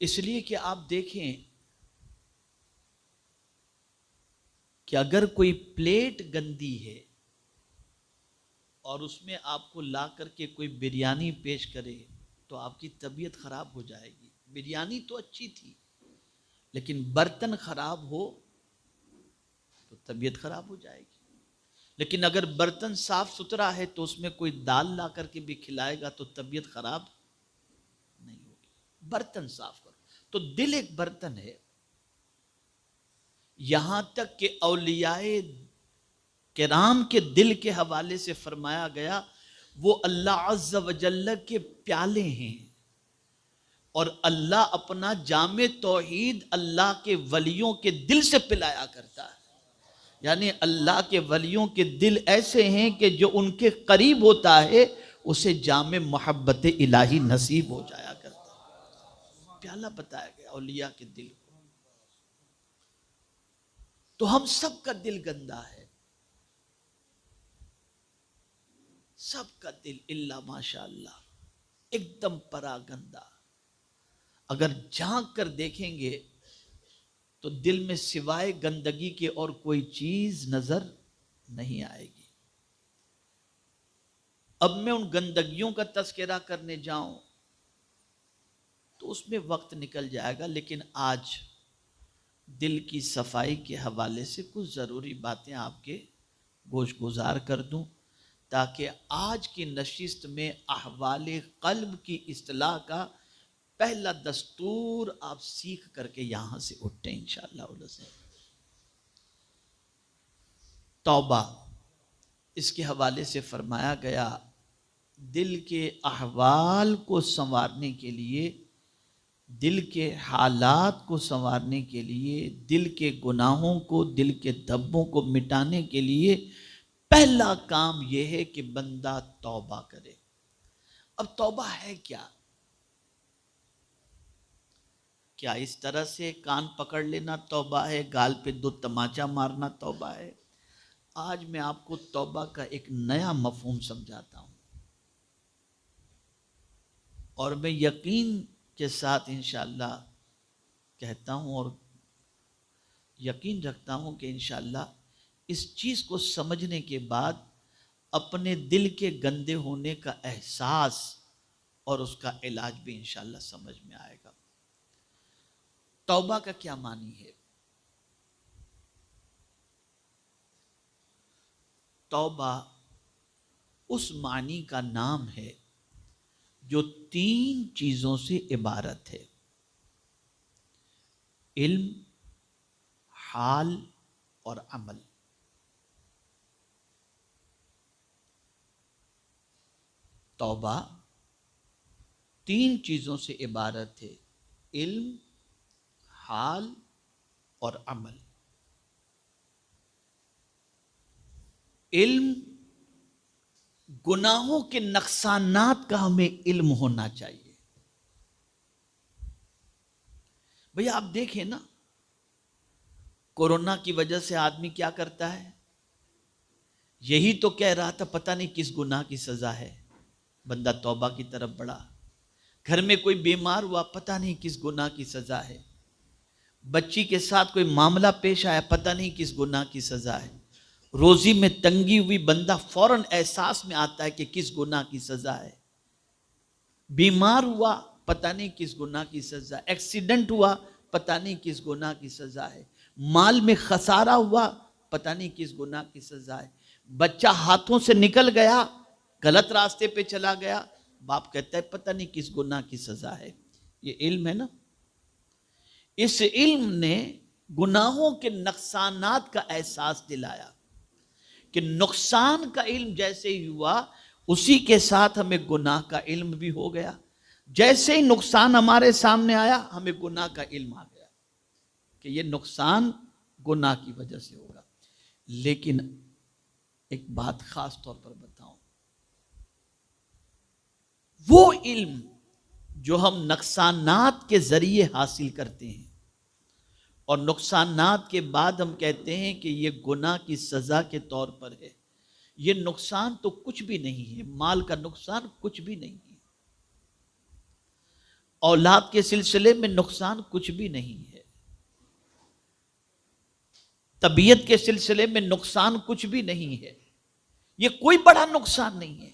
اس لیے کہ آپ دیکھیں کہ اگر کوئی پلیٹ گندی ہے اور اس میں آپ کو لا کر کے کوئی بریانی پیش کرے تو آپ کی طبیعت خراب ہو جائے گی. بریانی تو اچھی تھی لیکن برتن خراب ہو تو طبیعت خراب ہو جائے گی. لیکن اگر برتن صاف ستھرا ہے تو اس میں کوئی دال لا کر کے بھی کھلائے گا تو طبیعت خراب نہیں ہوگی. برتن صاف کرو. تو دل ایک برتن ہے. یہاں تک کہ اولیاء کرام کے دل کے حوالے سے فرمایا گیا وہ اللہ عز و جل کے پیالے ہیں، اور اللہ اپنا جام توحید اللہ کے ولیوں کے دل سے پلایا کرتا ہے. یعنی اللہ کے ولیوں کے دل ایسے ہیں کہ جو ان کے قریب ہوتا ہے اسے جام محبت الہی نصیب ہو جایا کرتا ہے. پیالہ بتایا گیا اولیاء کے دل کو. تو ہم سب کا دل گندا ہے، سب کا دل الا ماشاء اللہ ایک دم پرا گندا. اگر جھانک کر دیکھیں گے تو دل میں سوائے گندگی کے اور کوئی چیز نظر نہیں آئے گی. اب میں ان گندگیوں کا تذکرہ کرنے جاؤں تو اس میں وقت نکل جائے گا، لیکن آج دل کی صفائی کے حوالے سے کچھ ضروری باتیں آپ کے گوش گزار کر دوں، تاکہ آج کی نشست میں احوال قلب کی اصلاح کا پہلا دستور آپ سیکھ کر کے یہاں سے اٹھیں انشاءاللہ. توبہ، اس کے حوالے سے فرمایا گیا دل کے احوال کو سنوارنے کے لیے، دل کے حالات کو سنوارنے کے لیے، دل کے گناہوں کو، دل کے دھبوں کو مٹانے کے لیے پہلا کام یہ ہے کہ بندہ توبہ کرے. اب توبہ ہے کیا؟ کیا اس طرح سے کان پکڑ لینا توبہ ہے، گال پہ 2 تماچا مارنا توبہ ہے؟ آج میں آپ کو توبہ کا ایک نیا مفہوم سمجھاتا ہوں، اور میں یقین کے ساتھ انشاءاللہ کہتا ہوں اور یقین رکھتا ہوں کہ انشاءاللہ اس چیز کو سمجھنے کے بعد اپنے دل کے گندے ہونے کا احساس اور اس کا علاج بھی انشاءاللہ سمجھ میں آئے گا. توبہ کا کیا معنی ہے؟ توبہ اس معنی کا نام ہے جو 3 چیزوں سے عبارت ہے: علم، حال اور عمل. توبہ 3 چیزوں سے عبارت ہے: علم، حال اور عمل. علم، گناہوں کے نقصانات کا ہمیں علم ہونا چاہیے. بھئی آپ دیکھیں نا، کورونا کی وجہ سے آدمی کیا کرتا ہے؟ یہی تو کہہ رہا تھا پتہ نہیں کس گناہ کی سزا ہے، بندہ توبہ کی طرف بڑھا۔ گھر میں کوئی بیمار ہوا، پتہ نہیں کس گناہ کی سزا ہے۔ بچی کے ساتھ کوئی معاملہ پیش آیا، پتہ نہیں کس گناہ کی سزا ہے۔ روزی میں تنگی ہوئی، بندہ فوراً احساس میں آتا ہے کہ کس گناہ کی سزا ہے۔ بیمار ہوا، پتہ نہیں کس گناہ کی سزا ہے۔ ایکسیڈنٹ ہوا، پتہ نہیں کس گناہ کی سزا ہے۔ مال میں خسارہ ہوا، پتہ نہیں کس گناہ کی سزا ہے۔ بچہ ہاتھوں سے نکل گیا، غلط راستے پہ چلا گیا، باپ کہتا ہے پتہ نہیں کس گناہ کی سزا ہے۔ یہ علم ہے نا۔ اس علم نے گناہوں کے نقصانات کا احساس دلایا کہ نقصان کا علم جیسے ہی ہوا، اسی کے ساتھ ہمیں گناہ کا علم بھی ہو گیا۔ جیسے ہی نقصان ہمارے سامنے آیا، ہمیں گناہ کا علم آ گیا کہ یہ نقصان گناہ کی وجہ سے ہوگا۔ لیکن ایک بات خاص طور پر بتاؤں، وہ علم جو ہم نقصانات کے ذریعے حاصل کرتے ہیں اور نقصانات کے بعد ہم کہتے ہیں کہ یہ گناہ کی سزا کے طور پر ہے، یہ نقصان تو کچھ بھی نہیں ہے۔ مال کا نقصان کچھ بھی نہیں ہے، اولاد کے سلسلے میں نقصان کچھ بھی نہیں ہے، طبیعت کے سلسلے میں نقصان کچھ بھی نہیں ہے، یہ کوئی بڑا نقصان نہیں ہے۔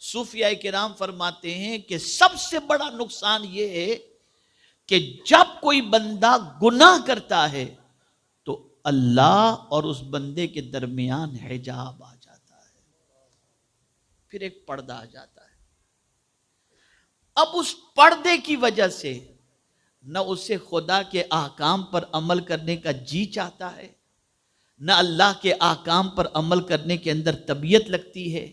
صوفیاء کرام فرماتے ہیں کہ سب سے بڑا نقصان یہ ہے کہ جب کوئی بندہ گناہ کرتا ہے تو اللہ اور اس بندے کے درمیان حجاب آ جاتا ہے، پھر ایک پردہ آ جاتا ہے۔ اب اس پردے کی وجہ سے نہ اسے خدا کے احکام پر عمل کرنے کا جی چاہتا ہے، نہ اللہ کے احکام پر عمل کرنے کے اندر طبیعت لگتی ہے،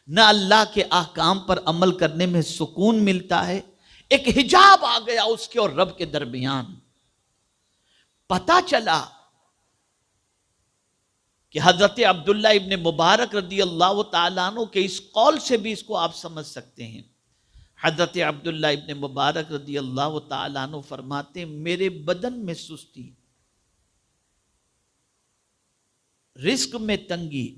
نہ اللہ کے احکام پر عمل کرنے میں سکون ملتا ہے۔ ایک حجاب آ گیا اس کے اور رب کے درمیان۔ پتہ چلا کہ حضرت عبداللہ ابن مبارک رضی اللہ تعالیٰ عنہ کے اس قول سے بھی اس کو آپ سمجھ سکتے ہیں۔ حضرت عبداللہ ابن مبارک رضی اللہ تعالیٰ عنہ فرماتے ہیں میرے بدن میں سستی، رزق میں تنگی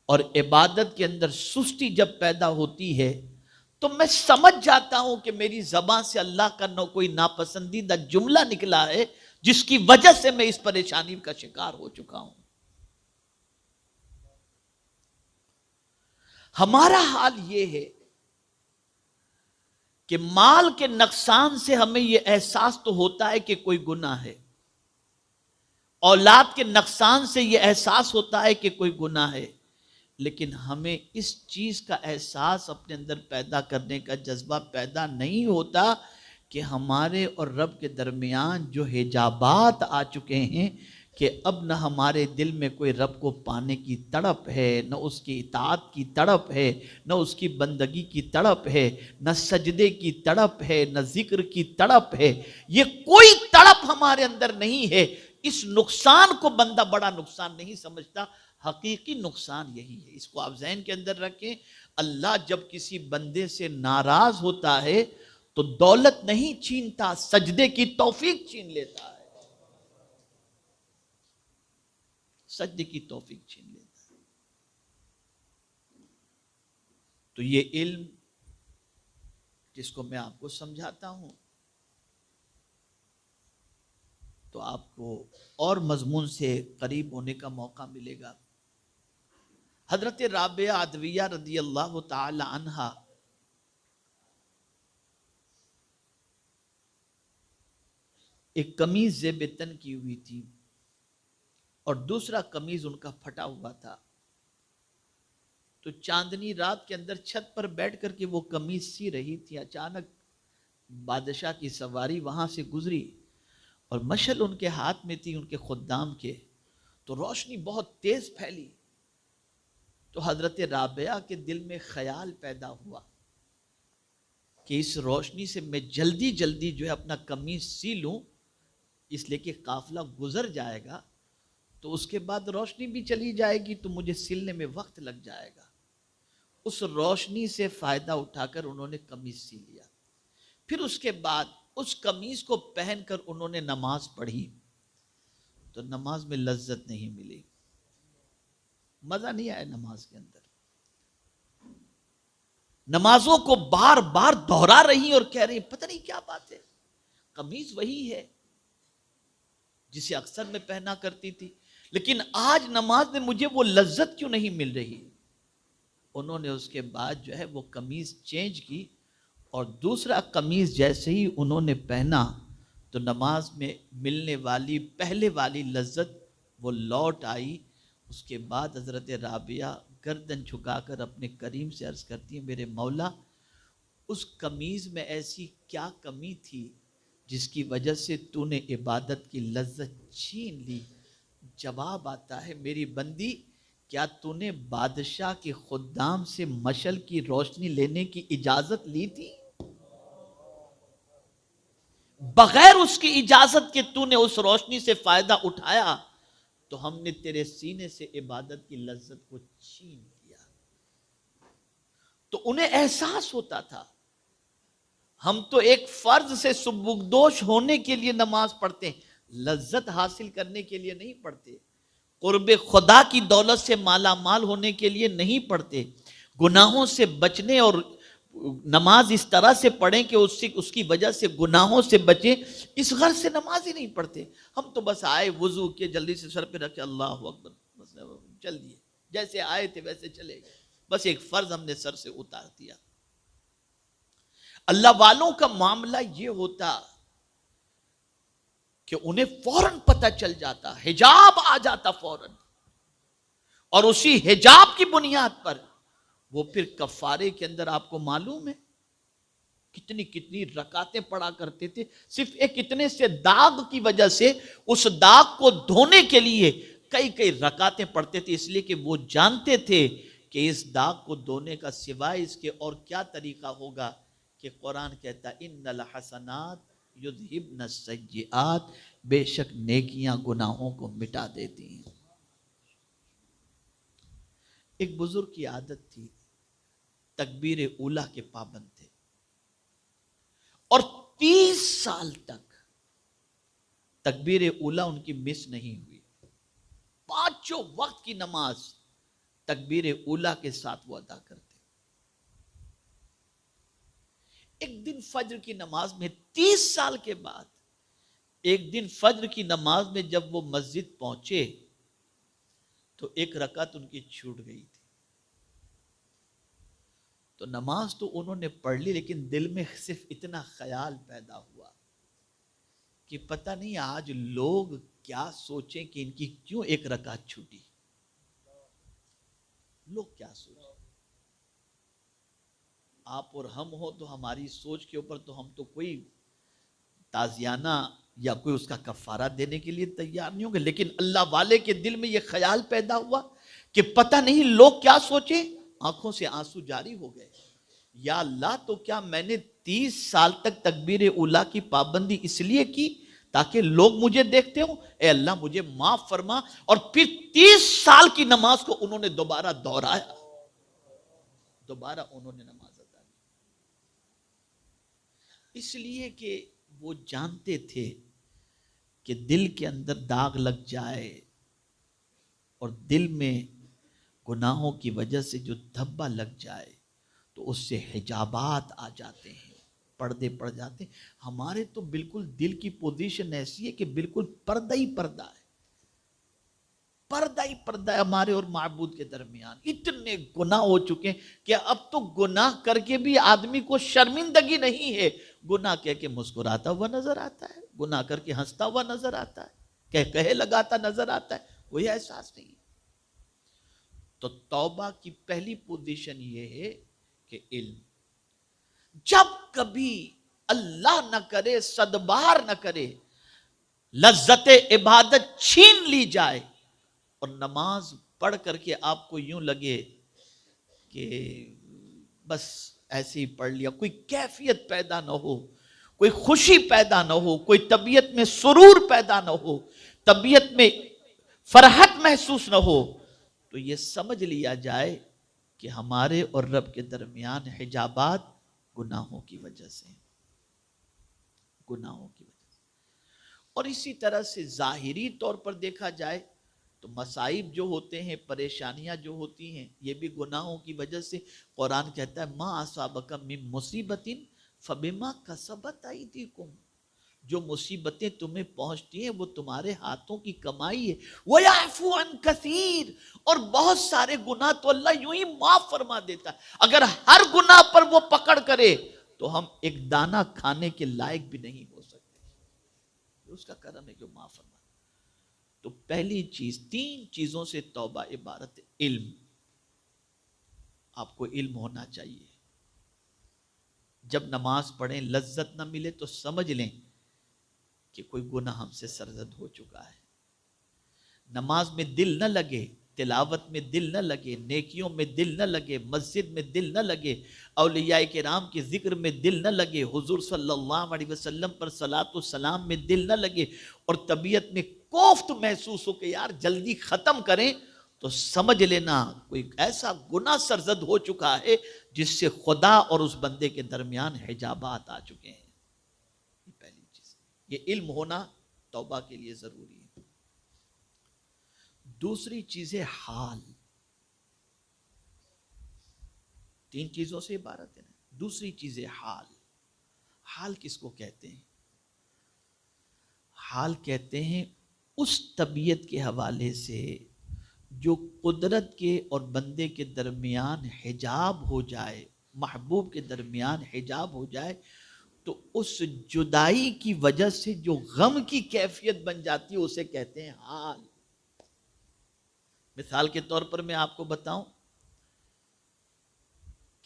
اور عبادت کے اندر سستی جب پیدا ہوتی ہے تو میں سمجھ جاتا ہوں کہ میری زبان سے اللہ کا کوئی ناپسندیدہ جملہ نکلا ہے جس کی وجہ سے میں اس پریشانی کا شکار ہو چکا ہوں۔ ہمارا حال یہ ہے کہ مال کے نقصان سے ہمیں یہ احساس تو ہوتا ہے کہ کوئی گناہ ہے، اولاد کے نقصان سے یہ احساس ہوتا ہے کہ کوئی گناہ ہے، لیکن ہمیں اس چیز کا احساس اپنے اندر پیدا کرنے کا جذبہ پیدا نہیں ہوتا کہ ہمارے اور رب کے درمیان جو حجابات آ چکے ہیں کہ اب نہ ہمارے دل میں کوئی رب کو پانے کی تڑپ ہے، نہ اس کی اطاعت کی تڑپ ہے، نہ اس کی بندگی کی تڑپ ہے، نہ سجدے کی تڑپ ہے، نہ ذکر کی تڑپ ہے، یہ کوئی تڑپ ہمارے اندر نہیں ہے۔ اس نقصان کو بندہ بڑا نقصان نہیں سمجھتا، حقیقی نقصان یہی ہے۔ اس کو آپ ذہن کے اندر رکھیں، اللہ جب کسی بندے سے ناراض ہوتا ہے تو دولت نہیں چھینتا، سجدے کی توفیق چھین لیتا ہے، سجدے کی توفیق چھین لیتا ہے۔ تو یہ علم جس کو میں آپ کو سمجھاتا ہوں تو آپ کو اور مضمون سے قریب ہونے کا موقع ملے گا۔ حضرت رابعہ عدویہ رضی اللہ تعالی عنہا ایک قمیض زیب تن کی ہوئی تھی اور دوسرا قمیض ان کا پھٹا ہوا تھا، تو چاندنی رات کے اندر چھت پر بیٹھ کر کے وہ قمیض سی رہی تھی، اچانک بادشاہ کی سواری وہاں سے گزری اور مشعل ان کے ہاتھ میں تھی، ان کے خدام کے، تو روشنی بہت تیز پھیلی، تو حضرت رابعہ کے دل میں خیال پیدا ہوا کہ اس روشنی سے میں جلدی جلدی جو ہے اپنا قمیض سی لوں، اس لیے کہ قافلہ گزر جائے گا تو اس کے بعد روشنی بھی چلی جائے گی تو مجھے سلنے میں وقت لگ جائے گا۔ اس روشنی سے فائدہ اٹھا کر انہوں نے قمیض سی لیا، پھر اس کے بعد اس قمیض کو پہن کر انہوں نے نماز پڑھی، تو نماز میں لذت نہیں ملی، مزہ نہیں آیا نماز کے اندر. نمازوں کو بار بار دہرا رہی اور کہہ رہی پتہ نہیں کیا بات ہے، قمیض وہی ہے جسے اکثر میں پہنا کرتی تھی، لیکن آج نماز میں مجھے وہ لذت کیوں نہیں مل رہی. انہوں نے اس کے بعد جو ہے وہ قمیض چینج کی، اور دوسرا قمیض جیسے ہی انہوں نے پہنا تو نماز میں ملنے والی پہلے والی لذت وہ لوٹ آئی. اس کے بعد حضرت رابعہ گردن جھکا کر اپنے کریم سے عرض کرتی ہیں میرے مولا اس قمیض میں ایسی کیا کمی تھی جس کی وجہ سے تو نے عبادت کی لذت چھین لی. جواب آتا ہے میری بندی کیا تو نے بادشاہ کے خدام سے مشعل کی روشنی لینے کی اجازت لی تھی؟ بغیر اس کی اجازت کے تو نے اس روشنی سے فائدہ اٹھایا تو ہم نے تیرے سینے سے عبادت کی لذت کو چھین لیا. تو انہیں احساس ہوتا تھا ہم تو ایک فرض سے سبکدوش ہونے کے لیے نماز پڑھتے ہیں، لذت حاصل کرنے کے لیے نہیں پڑھتے، قرب خدا کی دولت سے مالا مال ہونے کے لیے نہیں پڑھتے، گناہوں سے بچنے اور نماز اس طرح سے پڑھیں کہ اس کی وجہ سے گناہوں سے بچیں، اس غرض سے نماز ہی نہیں پڑھتے. ہم تو بس آئے وضو کے جلدی سے سر پہ رکھے اللہ اکبر بس چل دیے، جیسے آئے تھے ویسے چلے گئے، بس ایک فرض ہم نے سر سے اتار دیا. اللہ والوں کا معاملہ یہ ہوتا کہ انہیں فوراً پتہ چل جاتا، حجاب آ جاتا فوراً، اور اسی حجاب کی بنیاد پر وہ پھر کفارے کے اندر آپ کو معلوم ہے کتنی کتنی رکعتیں پڑھا کرتے تھے، صرف ایک اتنے سے داغ کی وجہ سے اس داغ کو دھونے کے لیے کئی کئی رکعتیں پڑھتے تھے، اس لیے کہ وہ جانتے تھے کہ اس داغ کو دھونے کا سوائے اس کے اور کیا طریقہ ہوگا کہ قرآن کہتا ان الحسنات یذہبن السیئات، بے شک نیکیاں گناہوں کو مٹا دیتی ہیں. ایک بزرگ کی عادت تھی تکبیر اولیٰ کے پابند تھے اور 30 سال تک تکبیر اولیٰ ان کی مس نہیں ہوئی، پانچوں وقت کی نماز تکبیر اولیٰ کے ساتھ وہ ادا کرتے. ایک دن فجر کی نماز میں 30 سال کے بعد ایک دن فجر کی نماز میں جب وہ مسجد پہنچے تو ایک رکعت ان کی چھوٹ گئی تھی. تو نماز تو انہوں نے پڑھ لی لیکن دل میں صرف اتنا خیال پیدا ہوا کہ پتہ نہیں آج لوگ کیا سوچیں کہ ان کی کیوں ایک رکعت چھوٹی، لوگ کیا سوچیں. آپ اور ہم ہو تو ہماری سوچ کے اوپر تو ہم تو کوئی تازیانہ یا کوئی اس کا کفارہ دینے کے لیے تیار نہیں ہوں گے، لیکن اللہ والے کے دل میں یہ خیال پیدا ہوا کہ پتہ نہیں لوگ کیا سوچیں. آنکھوں سے آنسو جاری ہو گئے، یا اللہ تو کیا میں نے 30 سال تک تکبیر اولیٰ کی پابندی اس لیے کی تاکہ لوگ مجھے دیکھتے ہوں، اے اللہ مجھے معاف فرما. اور پھر 30 سال کی نماز کو انہوں نے دوبارہ دہرایا، دوبارہ انہوں نے نماز ادا کی، اس لیے کہ وہ جانتے تھے کہ دل کے اندر داغ لگ جائے اور دل میں گناہوں کی وجہ سے جو دھبا لگ جائے تو اس سے حجابات آ جاتے ہیں، پردے پڑ جاتے ہیں. ہمارے تو بالکل دل کی پوزیشن ایسی ہے کہ بالکل پردہ ہی پردہ ہے، پردہ ہی پردہ ہے ہمارے اور معبود کے درمیان. اتنے گناہ ہو چکے ہیں کہ اب تو گناہ کر کے بھی آدمی کو شرمندگی نہیں ہے، گناہ کہہ کے مسکراتا ہوا نظر آتا ہے، گناہ کر کے ہنستا ہوا نظر آتا ہے، کہے لگاتا نظر آتا ہے، کوئی احساس نہیں. تو توبہ کی پہلی پوزیشن یہ ہے کہ علم. جب کبھی اللہ نہ کرے صدبار نہ کرے لذت عبادت چھین لی جائے اور نماز پڑھ کر کے آپ کو یوں لگے کہ بس ایسے ہی پڑھ لیا، کوئی کیفیت پیدا نہ ہو، کوئی خوشی پیدا نہ ہو، کوئی طبیعت میں سرور پیدا نہ ہو، طبیعت میں فرحت محسوس نہ ہو، تو یہ سمجھ لیا جائے کہ ہمارے اور رب کے درمیان حجابات گناہوں کی وجہ سے، گناہوں کی وجہ سے. اور اسی طرح سے ظاہری طور پر دیکھا جائے تو مصائب جو ہوتے ہیں، پریشانیاں جو ہوتی ہیں، یہ بھی گناہوں کی وجہ سے۔ قرآن کہتا ہے ما اصابک من مصیبت فبما کسبت ایدیکم، جو مصیبتیں تمہیں پہنچتی ہیں وہ تمہارے ہاتھوں کی کمائی ہے۔ وَيَعْفُو عَنْ كَثِيرٍ، اور بہت سارے گناہ تو اللہ یوں ہی معاف فرما دیتا ہے۔ اگر ہر گناہ پر وہ پکڑ کرے تو ہم ایک دانہ کھانے کے لائق بھی نہیں ہو سکتے، اس کا کرم ہے جو معاف فرما۔ تو پہلی چیز، تین چیزوں سے توبہ عبارت ہے۔ علم، آپ کو علم ہونا چاہیے۔ جب نماز پڑھیں لذت نہ ملے تو سمجھ لیں کہ کوئی گناہ ہم سے سرزد ہو چکا ہے۔ نماز میں دل نہ لگے، تلاوت میں دل نہ لگے، نیکیوں میں دل نہ لگے، مسجد میں دل نہ لگے، اولیاء کرام کے ذکر میں دل نہ لگے، حضور صلی اللہ علیہ وسلم پر صلاۃ و سلام میں دل نہ لگے، اور طبیعت میں کوفت محسوس ہو کہ یار جلدی ختم کریں، تو سمجھ لینا کوئی ایسا گناہ سرزد ہو چکا ہے جس سے خدا اور اس بندے کے درمیان حجابات آ چکے ہیں۔ یہ پہلی چیز، یہ علم ہونا توبہ کے لیے ضروری ہے۔ دوسری چیز ہے حال، تین چیزوں سے عبارت ہے نا۔ دوسری چیز ہے حال۔ حال کس کو کہتے ہیں؟ حال کہتے ہیں اس طبیعت کے حوالے سے جو قدرت کے اور بندے کے درمیان حجاب ہو جائے، محبوب کے درمیان حجاب ہو جائے، تو اس جدائی کی وجہ سے جو غم کی کیفیت بن جاتی ہے اسے کہتے ہیں حال۔ مثال کے طور پر میں آپ کو بتاؤں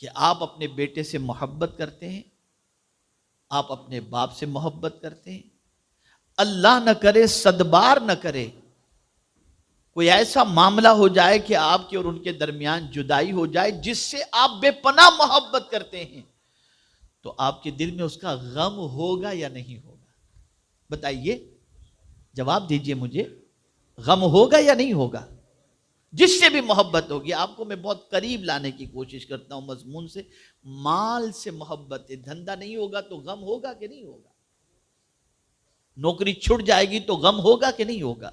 کہ آپ اپنے بیٹے سے محبت کرتے ہیں، آپ اپنے باپ سے محبت کرتے ہیں، اللہ نہ کرے صدبار نہ کرے کوئی ایسا معاملہ ہو جائے کہ آپ کے اور ان کے درمیان جدائی ہو جائے جس سے آپ بے پناہ محبت کرتے ہیں، تو آپ کے دل میں اس کا غم ہوگا یا نہیں ہوگا؟ بتائیے، جواب دیجئے مجھے، غم ہوگا یا نہیں ہوگا؟ جس سے بھی محبت ہوگی، آپ کو میں بہت قریب لانے کی کوشش کرتا ہوں مضمون سے، مال سے محبت ہے، دھندا نہیں ہوگا تو غم ہوگا کہ نہیں ہوگا؟ نوکری چھوٹ جائے گی تو غم ہوگا کہ نہیں ہوگا؟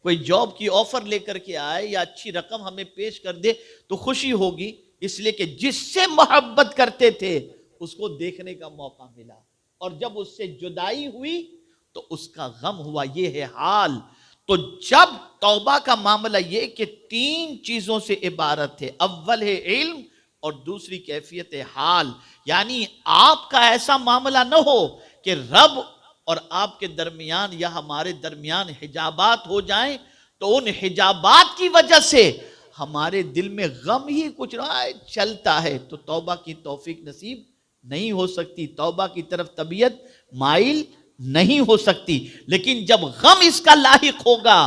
کوئی جاب کی آفر لے کر کے آئے یا اچھی رقم ہمیں پیش کر دے تو خوشی ہوگی، اس لیے کہ جس سے محبت کرتے تھے اس کو دیکھنے کا موقع ملا، اور جب اس سے جدائی ہوئی تو اس کا غم ہوا۔ یہ ہے حال۔ تو جب توبہ کا معاملہ یہ کہ تین چیزوں سے عبارت ہے، اول ہے علم، اور دوسری کیفیت ہے حال، یعنی آپ کا ایسا معاملہ نہ ہو کہ رب اور آپ کے درمیان یا ہمارے درمیان حجابات ہو جائیں تو ان حجابات کی وجہ سے ہمارے دل میں غم ہی کچھ رہا ہے، چلتا ہے، تو توبہ کی توفیق نصیب نہیں ہو سکتی، توبہ کی طرف طبیعت مائل نہیں ہو سکتی۔ لیکن جب غم اس کا لاحق ہوگا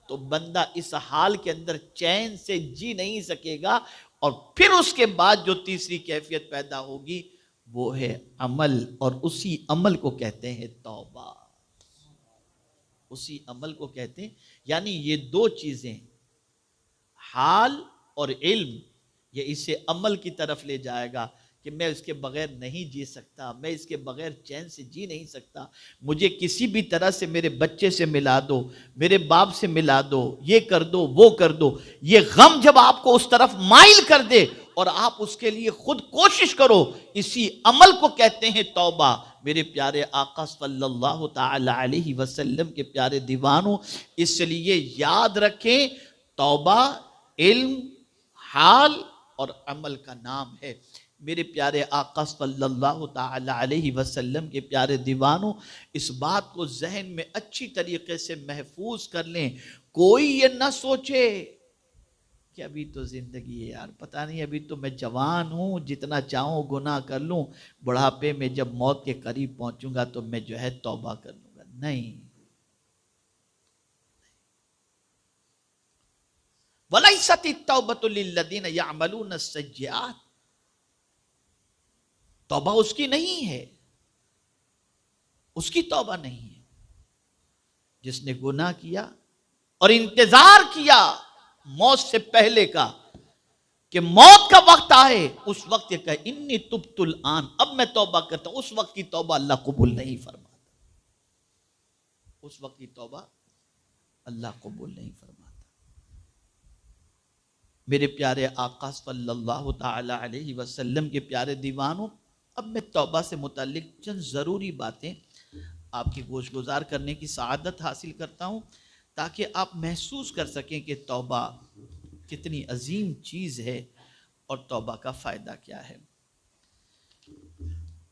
تو بندہ اس حال کے اندر چین سے جی نہیں سکے گا، اور پھر اس کے بعد جو تیسری کیفیت پیدا ہوگی وہ ہے عمل، اور اسی عمل کو کہتے ہیں توبہ، اسی عمل کو کہتے ہیں۔ یعنی یہ دو چیزیں، حال اور علم، یہ اسے عمل کی طرف لے جائے گا کہ میں اس کے بغیر نہیں جی سکتا، میں اس کے بغیر چین سے جی نہیں سکتا، مجھے کسی بھی طرح سے میرے بچے سے ملا دو، میرے باپ سے ملا دو، یہ کر دو وہ کر دو۔ یہ غم جب آپ کو اس طرف مائل کر دے اور آپ اس کے لیے خود کوشش کرو، اسی عمل کو کہتے ہیں توبہ۔ میرے پیارے آقا صلی اللہ تعالی علیہ وسلم کے پیارے دیوانوں، اس لیے یاد رکھیں توبہ علم، حال اور عمل کا نام ہے۔ میرے پیارے آقا صلی اللہ تعالی علیہ وسلم کے پیارے دیوانوں، اس بات کو ذہن میں اچھی طریقے سے محفوظ کر لیں۔ کوئی یہ نہ سوچے کہ ابھی تو زندگی ہے یار، پتہ نہیں ابھی تو میں جوان ہوں، جتنا چاہوں گناہ کر لوں، بڑھاپے میں جب موت کے قریب پہنچوں گا تو میں جو ہے توبہ کر لوں گا۔ نہیں، وَلَيْسَتِ التَّوْبَةُ لِلَّذِينَ يَعْمَلُونَ السَّيِّئَاتِ، توبہ اس کی نہیں ہے، اس کی توبہ نہیں ہے جس نے گناہ کیا اور انتظار کیا موت سے پہلے کا کہ موت کا وقت آئے، اس وقت یہ کہے انی تبت الآن، اب میں توبہ کرتا ہوں، اس وقت کی توبہ اللہ قبول نہیں فرماتا۔ اس وقت کی توبہ اللہ قبول نہیں فرماتا۔ میرے پیارے آقا صلی اللہ تعالی علیہ وسلم کے پیارے دیوانوں، اب میں توبہ سے متعلق چند ضروری باتیں آپ کی گوش گزار کرنے کی سعادت حاصل کرتا ہوں، تاکہ آپ محسوس کر سکیں کہ توبہ کتنی عظیم چیز ہے اور توبہ کا فائدہ کیا ہے۔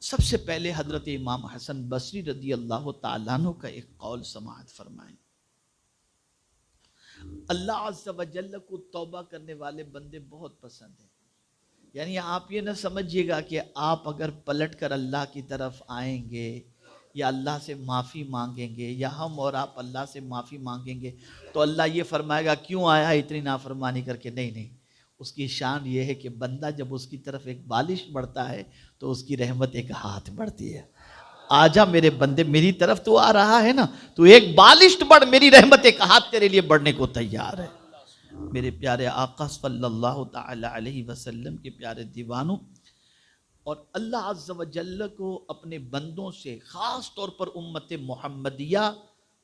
سب سے پہلے حضرت امام حسن بصری رضی اللہ تعالیٰ عنہ کا ایک قول سماعت فرمائیں۔ اللہ عز و جل کو توبہ کرنے والے بندے بہت پسند ہیں۔ یعنی آپ یہ نہ سمجھیے گا کہ آپ اگر پلٹ کر اللہ کی طرف آئیں گے یا اللہ سے معافی مانگیں گے یا ہم اور آپ اللہ سے معافی مانگیں گے تو اللہ یہ فرمائے گا کیوں آیا ہے اتنی نافرمانی کر کے۔ نہیں، اس کی شان یہ ہے کہ بندہ جب اس کی طرف ایک بالش بڑھتا ہے تو اس کی رحمت ایک ہاتھ بڑھتی ہے۔ آجا میرے بندے، میری طرف تو آ رہا ہے نا، تو ایک بالشت بڑھ، میری رحمت ایک ہاتھ تیرے لیے بڑھنے کو تیار ہے۔ میرے پیارے آقا صلی اللہ تعالی علیہ وسلم کے پیارے دیوانوں، اور اللہ عز و جل کو اپنے بندوں سے خاص طور پر امت محمدیہ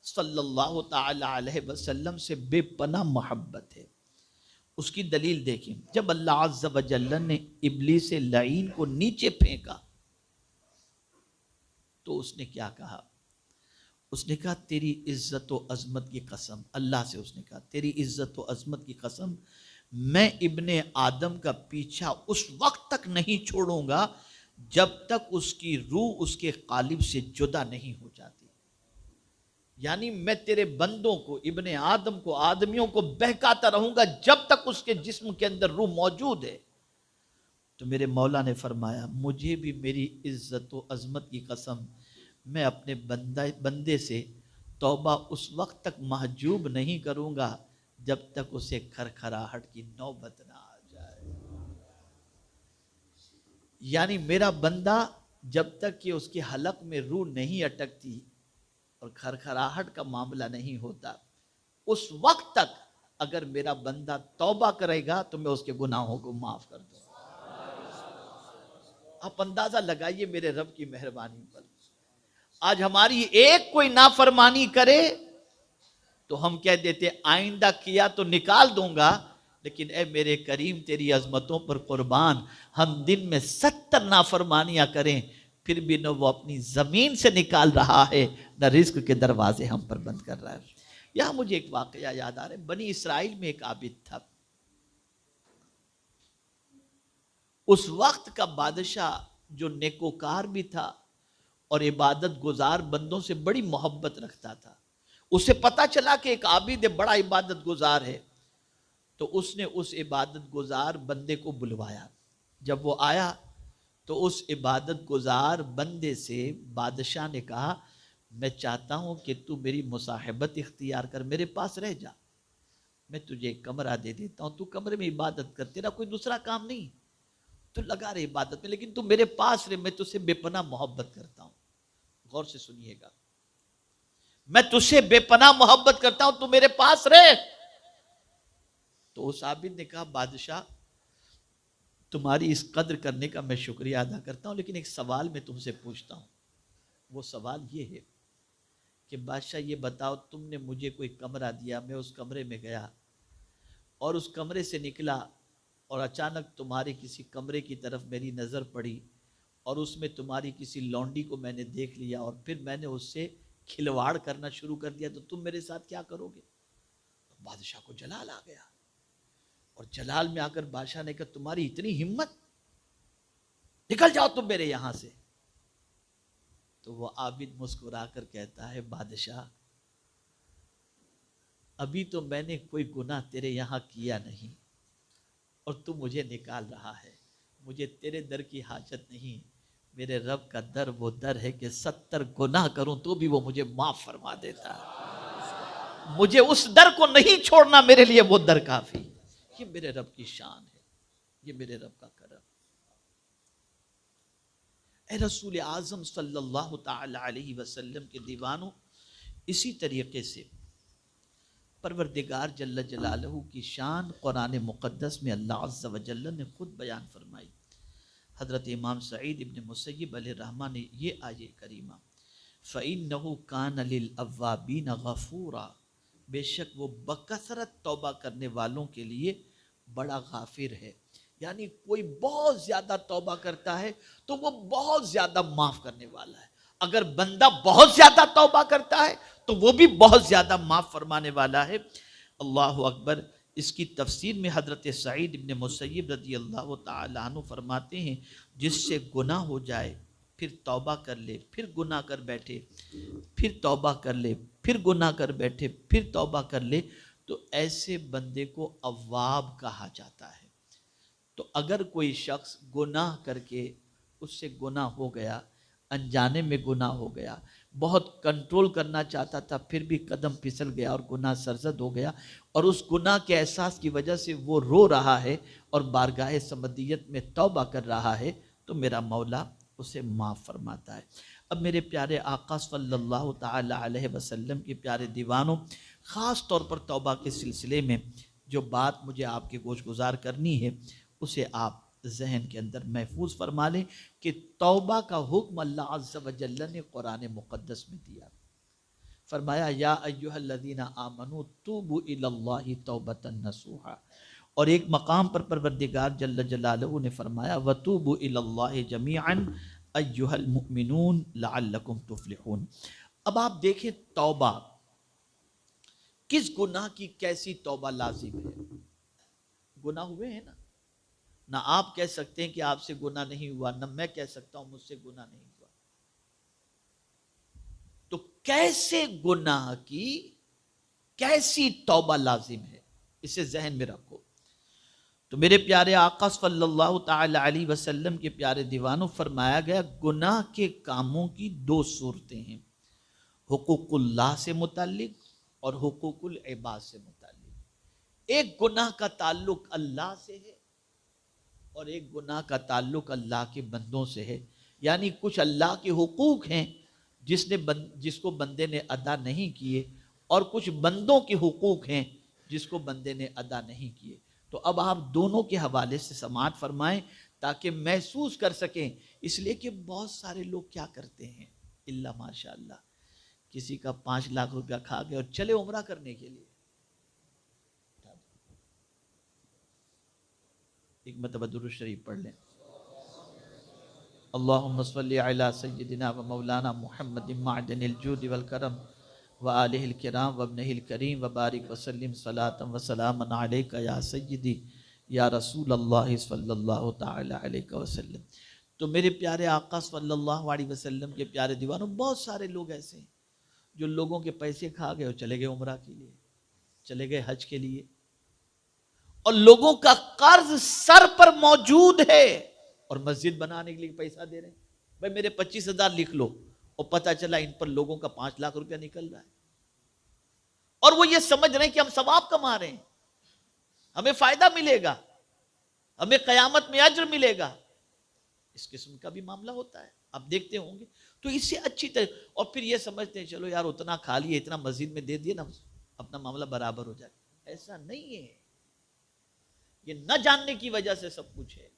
صلی اللہ تعالی علیہ وسلم سے بے پناہ محبت ہے۔ اس کی دلیل دیکھیں، جب اللہ عز و جل نے ابلیس لعین کو نیچے پھینکا تو اس نے کیا کہا؟ اس نے کہا تیری عزت و عظمت کی قسم، اللہ سے اس نے کہا تیری عزت و عظمت کی قسم، میں ابن آدم کا پیچھا اس وقت تک نہیں چھوڑوں گا جب تک اس کی روح اس کے قالب سے جدا نہیں ہو جاتی۔ یعنی میں تیرے بندوں کو، ابن آدم کو، آدمیوں کو بہکاتا رہوں گا جب تک اس کے جسم کے اندر روح موجود ہے۔ تو میرے مولا نے فرمایا مجھے بھی میری عزت و عظمت کی قسم، میں اپنے بندے سے توبہ اس وقت تک محجوب نہیں کروں گا جب تک اسے کھرکھراہٹ کی نوبت نہ آ جائے۔ یعنی میرا بندہ جب تک کہ اس کے حلق میں روح نہیں اٹکتی اور کھرکھراہٹ کا معاملہ نہیں ہوتا، اس وقت تک اگر میرا بندہ توبہ کرے گا تو میں اس کے گناہوں کو معاف کر دوں۔ آپ اندازہ لگائیے میرے رب کی مہربانی پر، آج ہماری ایک کوئی نافرمانی کرے تو ہم کہہ دیتے آئندہ کیا تو نکال دوں گا، لیکن اے میرے کریم تیری عظمتوں پر قربان، ہم دن میں 70 نافرمانیاں کریں پھر بھی نہ وہ اپنی زمین سے نکال رہا ہے نہ رزق کے دروازے ہم پر بند کر رہا ہے۔ یہاں مجھے ایک واقعہ یاد آ رہا ہے، بنی اسرائیل میں ایک عابد تھا۔ اس وقت کا بادشاہ جو نیکوکار بھی تھا اور عبادت گزار بندوں سے بڑی محبت رکھتا تھا، اسے پتا چلا کہ ایک عابد بڑا عبادت گزار ہے، تو اس نے اس عبادت گزار بندے کو بلوایا۔ جب وہ آیا تو اس عبادت گزار بندے سے بادشاہ نے کہا میں چاہتا ہوں کہ تو میری مصاحبت اختیار کر، میرے پاس رہ جا، میں تجھے ایک کمرہ دے دیتا ہوں، تو کمرے میں عبادت کر، تیرا کوئی دوسرا کام نہیں، تو لگا رہے عبادت میں، لیکن تو میرے پاس رہ، میں تجھ سے بے پناہ محبت کرتا ہوں۔ غور سے سنیے گا، میں تجھ سے بے پناہ محبت کرتا ہوں، تو میرے پاس رہ۔ تو اس عابد نے کہا بادشاہ تمہاری اس قدر کرنے کا میں شکریہ ادا کرتا ہوں، لیکن ایک سوال میں تم سے پوچھتا ہوں۔ وہ سوال یہ ہے کہ بادشاہ یہ بتاؤ تم نے مجھے کوئی کمرہ دیا، میں اس کمرے میں گیا اور اس کمرے سے نکلا اور اچانک تمہارے کسی کمرے کی طرف میری نظر پڑی اور اس میں تمہاری کسی لونڈی کو میں نے دیکھ لیا اور پھر میں نے اس سے کھلواڑ کرنا شروع کر دیا، تو تم میرے ساتھ کیا کرو گے؟ بادشاہ کو جلال آ گیا، اور جلال میں آ کر بادشاہ نے کہا تمہاری اتنی ہمت، نکل جاؤ تم میرے یہاں سے۔ تو وہ عابد مسکرا کر کہتا ہے بادشاہ ابھی تو میں نے کوئی گناہ تیرے یہاں کیا نہیں اور تو مجھے نکال رہا ہے، مجھے تیرے در کی حاجت نہیں، میرے رب کا در وہ در ہے کہ 70 گناہ کروں تو بھی وہ مجھے معاف فرما دیتا ہے، مجھے اس در کو نہیں چھوڑنا، میرے لیے وہ در کافی۔ یہ میرے رب کی شان ہے، یہ میرے رب کا کرم۔ اے رسول اعظم صلی اللہ تعالی علیہ وسلم کے دیوانوں، اسی طریقے سے پروردگار جل جلالہ کی شان قرآن مقدس میں اللہ عز و جل نے خود بیان فرمائی۔ حضرت امام سعید ابن مسیب علیہ الرحمہ نے یہ آیہ کریمہ فَإِنَّهُ كَانَ لِلْأَوَّابِينَ غَفُورًا، بے شک وہ بکثرت توبہ کرنے والوں کے لیے بڑا غافر ہے. یعنی کوئی بہت زیادہ توبہ کرتا ہے تو وہ بہت زیادہ معاف کرنے والا ہے. اگر بندہ بہت زیادہ توبہ کرتا ہے تو وہ بھی بہت زیادہ معاف فرمانے والا ہے. اللہ اکبر. اس کی تفسیر میں حضرت سعید ابن مسیب رضی اللہ تعالی عنہ فرماتے ہیں جس سے گناہ ہو جائے پھر توبہ کر لے پھر گناہ کر بیٹھے پھر توبہ کر لے پھر گناہ کر بیٹھے پھر توبہ کر لے تو ایسے بندے کو اواب کہا جاتا ہے. تو اگر کوئی شخص گناہ کر کے اس سے گناہ ہو گیا، انجانے میں گناہ ہو گیا، بہت کنٹرول کرنا چاہتا تھا پھر بھی قدم پھسل گیا اور گناہ سرزد ہو گیا، اور اس گناہ کے احساس کی وجہ سے وہ رو رہا ہے اور بارگاہ سمدیت میں توبہ کر رہا ہے، تو میرا مولا اسے معاف فرماتا ہے. اب میرے پیارے آقا صلی اللہ تعالی علیہ وسلم کے پیارے دیوانوں، خاص طور پر توبہ کے سلسلے میں جو بات مجھے آپ کے گوش گزار کرنی ہے اسے آپ ذہن کے اندر محفوظ فرما لیں کہ توبہ کا حکم اللہ عز و جل نے قرآن مقدس میں دیا. فرمایا یا ایھا الذین آمنوا توبوا الی اللہ توبۃ نصوحا، اور ایک مقام پر پروردگار جل جلالہ نے فرمایا وتوبوا الی اللہ جمیعا ایھا المؤمنون لعلکم تفلحون. اب آپ دیکھیں توبہ کس گناہ کی کیسی توبہ لازم ہے. گناہ ہوئے ہیں نا، نہ آپ کہہ سکتے ہیں کہ آپ سے گناہ نہیں ہوا، نہ میں کہہ سکتا ہوں مجھ سے گناہ نہیں ہوا. تو کیسے گناہ کی کیسی توبہ لازم ہے، اسے ذہن میں رکھو. تو میرے پیارے آقا صلی اللہ تعالی علیہ وسلم کے پیارے دیوانوں، فرمایا گیا گناہ کے کاموں کی دو صورتیں ہیں، حقوق اللہ سے متعلق اور حقوق العباد سے متعلق. ایک گناہ کا تعلق اللہ سے ہے اور ایک گناہ کا تعلق اللہ کے بندوں سے ہے. یعنی کچھ اللہ کے حقوق ہیں جس کو بندے نے ادا نہیں کیے، اور کچھ بندوں کے حقوق ہیں جس کو بندے نے ادا نہیں کیے. تو اب آپ دونوں کے حوالے سے سماعت فرمائیں تاکہ محسوس کر سکیں. اس لیے کہ بہت سارے لوگ کیا کرتے ہیں، اللہ ماشاء اللہ، کسی کا 5 لاکھ روپیہ کھا گئے اور چلے عمرہ کرنے کے لیے. ایک مرتبہ درود شریف پڑھ لیں. اللہم صلی علی سیدنا و مولانا محمد معدن الجود والکرم وآلہ الکرام وابنہ الکریم وبارک وسلم صلاۃ وسلاما علیک یا سیدی یا رسول اللہ صلی اللہ تعالی علیہ وسلم. تو میرے پیارے آقا صلی اللہ علیہ وسلم کے پیارے دیوانوں، بہت سارے لوگ ایسے ہیں جو لوگوں کے پیسے کھا گئے اور چلے گئے عمرہ کے لیے، چلے گئے حج کے لیے، اور لوگوں کا قرض سر پر موجود ہے اور مسجد بنانے کے لیے پیسہ دے رہے ہیں. بھائی میرے 25,000 لکھ لو، اور پتہ چلا ان پر لوگوں کا 5 لاکھ روپیہ نکل رہا ہے، اور وہ یہ سمجھ رہے ہیں کہ ہم ثواب کما رہے ہیں، ہمیں فائدہ ملے گا، ہمیں قیامت میں اجر ملے گا. اس قسم کا بھی معاملہ ہوتا ہے، آپ دیکھتے ہوں گے. تو اس سے اچھی طرح، اور پھر یہ سمجھتے ہیں چلو یار اتنا کھا لیے، اتنا مسجد میں دے دیے نا، اپنا معاملہ برابر ہو جائے. ایسا نہیں ہے، یہ نہ جاننے کی وجہ سے سب کچھ ہے.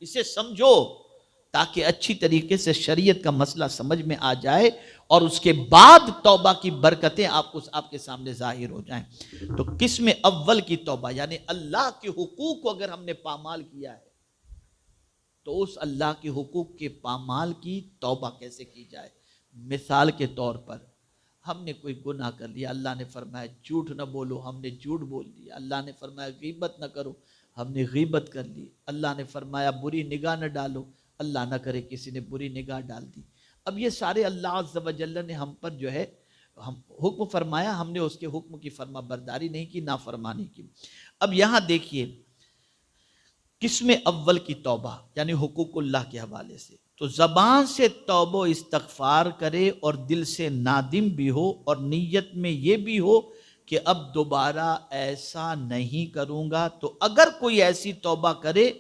اسے سمجھو تاکہ اچھی طریقے سے شریعت کا مسئلہ سمجھ میں آ جائے، اور اس کے بعد توبہ کی برکتیں آپ کے سامنے ظاہر ہو جائیں. تو قسم اول کی توبہ، یعنی اللہ کے حقوق کو اگر ہم نے پامال کیا ہے تو اس اللہ کے حقوق کے پامال کی توبہ کیسے کی جائے. مثال کے طور پر ہم نے کوئی گناہ کر لیا، اللہ نے فرمایا جھوٹ نہ بولو، ہم نے جھوٹ بول دیا. اللہ نے فرمایا غیبت نہ کرو، ہم نے غیبت کر لی. اللہ نے فرمایا بری نگاہ نہ ڈالو، اللہ نہ کرے کسی نے بری نگاہ ڈال دی. اب یہ سارے اللہ عز و جل نے ہم پر جو ہے حکم فرمایا، ہم نے اس کے حکم کی فرما برداری نہیں کی، نافرمانی کی. اب یہاں دیکھیے قسم اول کی توبہ یعنی حقوق اللہ کے حوالے سے، تو زبان سے توبہ و استغفار کرے اور دل سے نادم بھی ہو اور نیت میں یہ بھی ہو کہ اب دوبارہ ایسا نہیں کروں گا. تو اگر کوئی ایسی توبہ کرے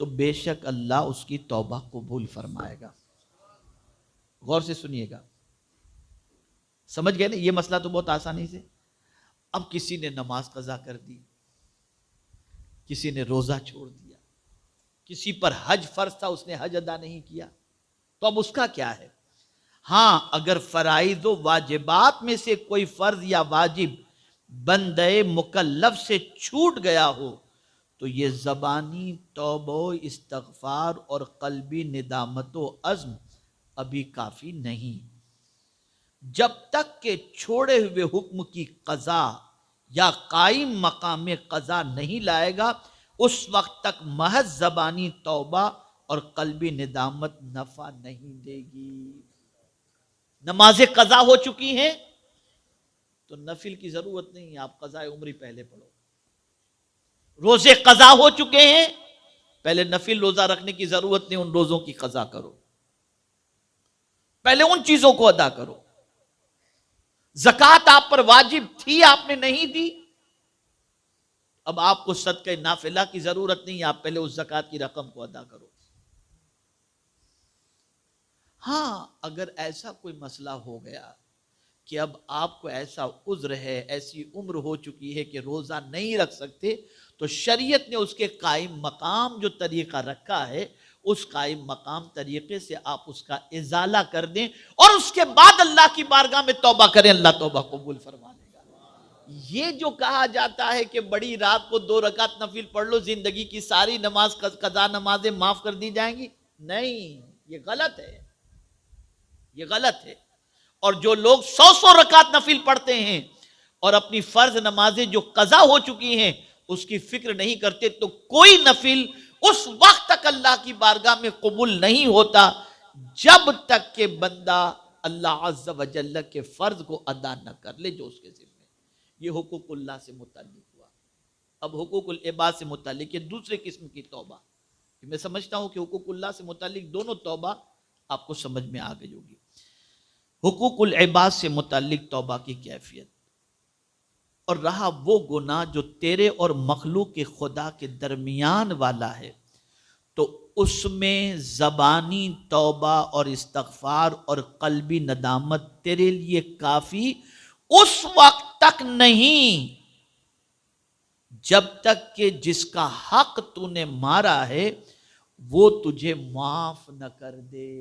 تو بے شک اللہ اس کی توبہ قبول فرمائے گا. غور سے سنیے گا، سمجھ گئے نا؟ یہ مسئلہ تو بہت آسانی سے. اب کسی نے نماز قضا کر دی، کسی نے روزہ چھوڑ دیا، کسی پر حج فرض تھا اس نے حج ادا نہیں کیا، تو اب اس کا کیا ہے؟ ہاں اگر فرائض و واجبات میں سے کوئی فرض یا واجب بندے مکلف سے چھوٹ گیا ہو تو یہ زبانی توبہ و استغفار اور قلبی ندامت و عزم ابھی کافی نہیں، جب تک کہ چھوڑے ہوئے حکم کی قضا یا قائم مقام قضا نہیں لائے گا اس وقت تک محض زبانی توبہ اور قلبی ندامت نفع نہیں دے گی۔ نمازیں قضا ہو چکی ہیں تو نفل کی ضرورت نہیں، آپ قضاء عمری پہلے پڑھو۔ روزے قضا ہو چکے ہیں، پہلے نفل روزہ رکھنے کی ضرورت نہیں، ان روزوں کی قضا کرو، پہلے ان چیزوں کو ادا کرو۔ زکوٰۃ آپ پر واجب تھی، آپ نے نہیں دی، اب آپ کو صدقہ نافلہ کی ضرورت نہیں، آپ پہلے اس زکوٰۃ کی رقم کو ادا کرو۔ ہاں اگر ایسا کوئی مسئلہ ہو گیا کہ اب آپ کو ایسا عذر ہے، ایسی عمر ہو چکی ہے کہ روزہ نہیں رکھ سکتے، تو شریعت نے اس کے قائم مقام جو طریقہ رکھا ہے اس قائم مقام طریقے سے آپ اس کا ازالہ کر دیں اور اس کے بعد اللہ کی بارگاہ میں توبہ کریں، اللہ توبہ قبول فرما لے گا۔ یہ جو کہا جاتا ہے کہ بڑی رات کو 2 رکعت نفل پڑھ لو زندگی کی ساری نماز قضا نمازیں معاف کر دی جائیں گی، نہیں، یہ غلط ہے، یہ غلط ہے۔ اور جو لوگ 100 رکعت نفل پڑھتے ہیں اور اپنی فرض نمازیں جو قضا ہو چکی ہیں اس کی فکر نہیں کرتے تو کوئی نفل اس وقت تک اللہ کی بارگاہ میں قبول نہیں ہوتا جب تک کہ بندہ اللہ عز و جل کے فرض کو ادا نہ کر لے جو اس کے ذمہ۔ یہ حقوق اللہ سے متعلق ہوا۔ اب حقوق العباد سے متعلق یہ دوسرے قسم کی توبہ، میں سمجھتا ہوں کہ حقوق اللہ سے متعلق دونوں توبہ آپ کو سمجھ میں آ گئی ہوگی۔ حقوق العباد سے متعلق توبہ کی کیفیت، اور رہا وہ گناہ جو تیرے اور مخلوق کے خدا کے درمیان والا ہے تو اس میں زبانی توبہ اور استغفار اور قلبی ندامت تیرے لیے کافی اس وقت تک نہیں جب تک کہ جس کا حق تو نے مارا ہے وہ تجھے معاف نہ کر دے۔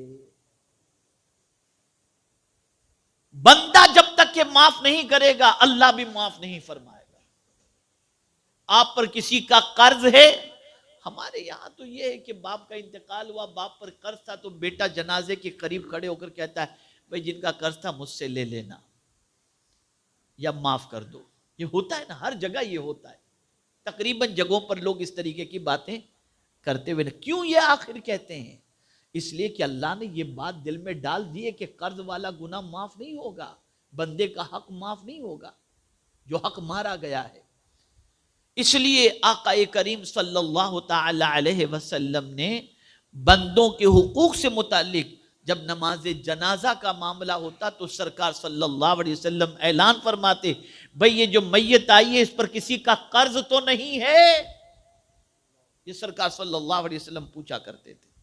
بندہ جب تک کہ معاف نہیں کرے گا اللہ بھی معاف نہیں فرمائے گا۔ آپ پر کسی کا قرض ہے، ہمارے یہاں تو یہ ہے کہ باپ کا انتقال ہوا، باپ پر قرض تھا تو بیٹا جنازے کے قریب کھڑے ہو کر کہتا ہے بھئی جن کا قرض تھا مجھ سے لے لینا یا معاف کر دو۔ یہ ہوتا ہے نا، ہر جگہ یہ ہوتا ہے، تقریباً جگہوں پر لوگ اس طریقے کی باتیں کرتے ہوئے کیوں یہ آخر کہتے ہیں؟ اس لیے کہ اللہ نے یہ بات دل میں ڈال دی ہے کہ قرض والا گناہ معاف نہیں ہوگا، بندے کا حق معاف نہیں ہوگا جو حق مارا گیا ہے۔ اس لیے آقا کریم صلی اللہ تعالی علیہ وسلم نے بندوں کے حقوق سے متعلق جب نماز جنازہ کا معاملہ ہوتا تو سرکار صلی اللہ علیہ وسلم اعلان فرماتے بھئی یہ جو میت آئی ہے اس پر کسی کا قرض تو نہیں ہے؟ یہ سرکار صلی اللہ علیہ وسلم پوچھا کرتے تھے۔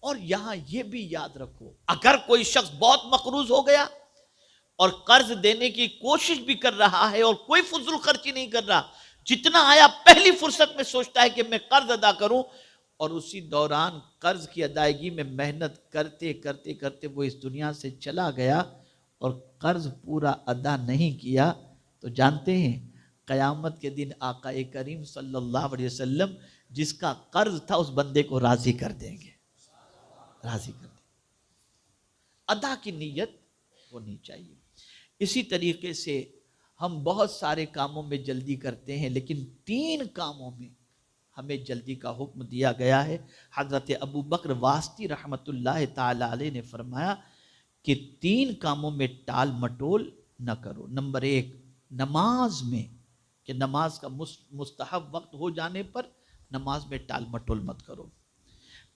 اور یہاں یہ بھی یاد رکھو اگر کوئی شخص بہت مقروض ہو گیا اور قرض دینے کی کوشش بھی کر رہا ہے اور کوئی فضول خرچی نہیں کر رہا، جتنا آیا پہلی فرصت میں سوچتا ہے کہ میں قرض ادا کروں، اور اسی دوران قرض کی ادائیگی میں محنت کرتے کرتے کرتے وہ اس دنیا سے چلا گیا اور قرض پورا ادا نہیں کیا، تو جانتے ہیں قیامت کے دن آقا کریم صلی اللہ علیہ وسلم جس کا قرض تھا اس بندے کو راضی کر دیں گے، راضی کر دیں۔ ادا کی نیت ہونی چاہیے۔ اسی طریقے سے ہم بہت سارے کاموں میں جلدی کرتے ہیں لیکن 3 کاموں میں ہمیں جلدی کا حکم دیا گیا ہے۔ حضرت ابو بکر واسطی رحمت اللہ تعالی علیہ نے فرمایا کہ 3 کاموں میں ٹال مٹول نہ کرو۔ نمبر 1 نماز میں، کہ نماز کا مستحب وقت ہو جانے پر نماز میں ٹال مٹول مت کرو۔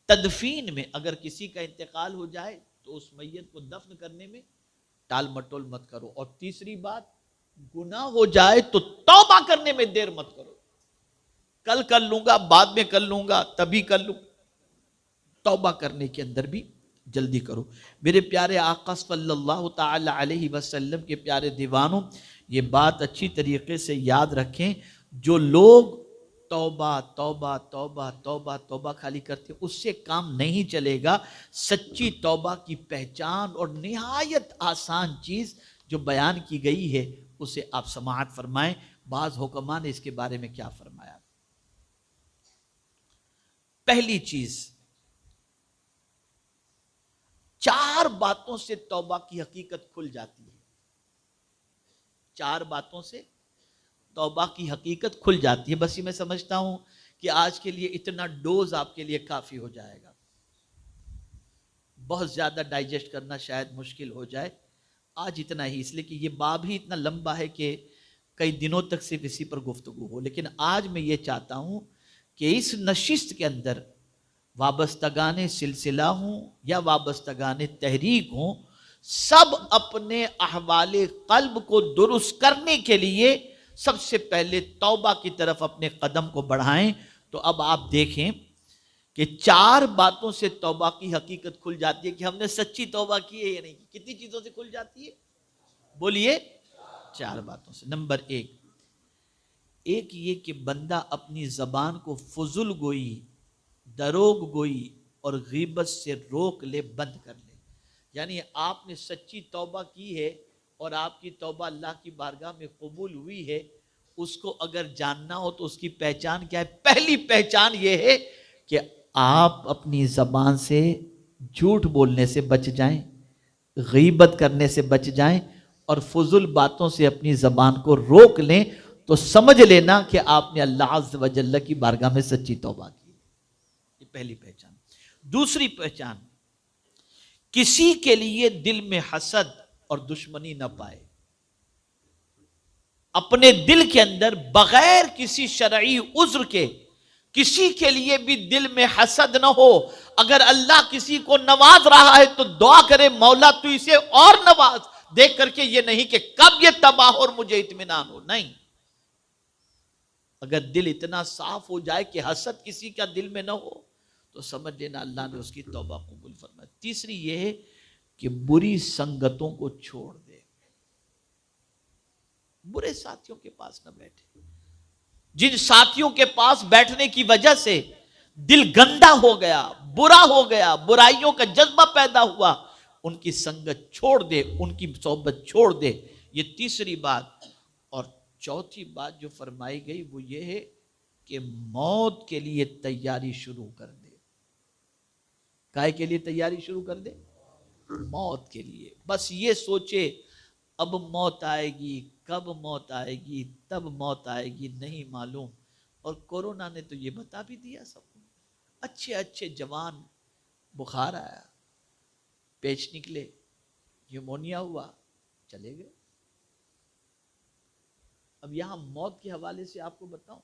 تدفین میں اگر کسی کا انتقال ہو جائے تو اس میت کو دفن کرنے میں ٹال مٹول مت کرو۔ اور تیسری بات، گناہ ہو جائے تو توبہ کرنے میں دیر مت کرو، کل کر لوں گا، بعد میں کر لوں گا، تبھی کر لوں، توبہ کرنے کے اندر بھی جلدی کرو۔ میرے پیارے آقا صلی اللہ تعالی علیہ وسلم کے پیارے دیوانوں، یہ بات اچھی طریقے سے یاد رکھیں، جو لوگ توبہ توبہ توبہ توبہ توبہ خالی کرتے اس سے کام نہیں چلے گا. سچی توبہ کی پہچان اور نہایت آسان چیز جو بیان کی گئی ہے اسے آپ سماعت فرمائیں. بعض حکماء نے اس کے بارے میں کیا فرمایا. پہلی چیز، 4 باتوں سے توبہ کی حقیقت کھل جاتی ہے. 4 باتوں سے توبہ کی حقیقت کھل جاتی ہے. بس یہ میں سمجھتا ہوں کہ آج کے لیے اتنا ڈوز آپ کے لیے کافی ہو جائے گا. بہت زیادہ ڈائجسٹ کرنا شاید مشکل ہو جائے. آج اتنا ہی، اس لیے کہ یہ باب ہی اتنا لمبا ہے کہ کئی دنوں تک صرف اسی پر گفتگو ہو. لیکن آج میں یہ چاہتا ہوں کہ اس نشست کے اندر وابستگان سلسلہ ہوں یا وابستگان تحریک ہوں، سب اپنے احوال قلب کو درست کرنے کے لیے سب سے پہلے توبہ کی طرف اپنے قدم کو بڑھائیں. تو اب آپ دیکھیں کہ 4 باتوں سے توبہ کی حقیقت کھل جاتی ہے کہ ہم نے سچی توبہ کی ہے یا نہیں. کتنی چیزوں سے کھل جاتی ہے؟ بولیے. 4 باتوں سے. نمبر 1 یہ کہ بندہ اپنی زبان کو فضول گوئی، دروغ گوئی اور غیبت سے روک لے، بند کر لے. یعنی آپ نے سچی توبہ کی ہے اور آپ کی توبہ اللہ کی بارگاہ میں قبول ہوئی ہے، اس کو اگر جاننا ہو تو اس کی پہچان کیا ہے؟ پہلی پہچان یہ ہے کہ آپ اپنی زبان سے جھوٹ بولنے سے بچ جائیں، غیبت کرنے سے بچ جائیں اور فضول باتوں سے اپنی زبان کو روک لیں. تو سمجھ لینا کہ آپ نے اللہ عز و جل کی بارگاہ میں سچی توبہ کی. یہ پہلی پہچان. دوسری پہچان، کسی کے لیے دل میں حسد اور دشمنی نہ پائے. اپنے دل کے اندر بغیر کسی شرعی عذر کے کسی کے لیے بھی دل میں حسد نہ ہو. اگر اللہ کسی کو نواز رہا ہے تو دعا کرے مولا تو اسے اور نواز، دیکھ کر کے یہ نہیں کہ کب یہ تباہ اور مجھے اطمینان ہو. نہیں، اگر دل اتنا صاف ہو جائے کہ حسد کسی کا دل میں نہ ہو تو سمجھ لینا اللہ نے اس کی توبہ قبول فرمائی. تیسری یہ ہے کہ بری سنگتوں کو چھوڑ دے. برے ساتھیوں کے پاس نہ بیٹھے. جن ساتھیوں کے پاس بیٹھنے کی وجہ سے دل گندا ہو گیا، برا ہو گیا، برائیوں کا جذبہ پیدا ہوا، ان کی سنگت چھوڑ دے، ان کی صحبت چھوڑ دے. یہ تیسری بات. اور چوتھی بات جو فرمائی گئی وہ یہ ہے کہ موت کے لیے تیاری شروع کر دے. کائے کے لیے تیاری شروع کر دے؟ موت کے لیے. بس یہ سوچے اب موت آئے گی، کب موت آئے گی، تب موت آئے گی نہیں معلوم. اور کورونا نے تو یہ بتا بھی دیا سب کو. اچھے اچھے جوان بخار آیا، پیچ نکلے، نیمونیا ہوا، چلے گئے. اب یہاں موت کے حوالے سے آپ کو بتاؤں،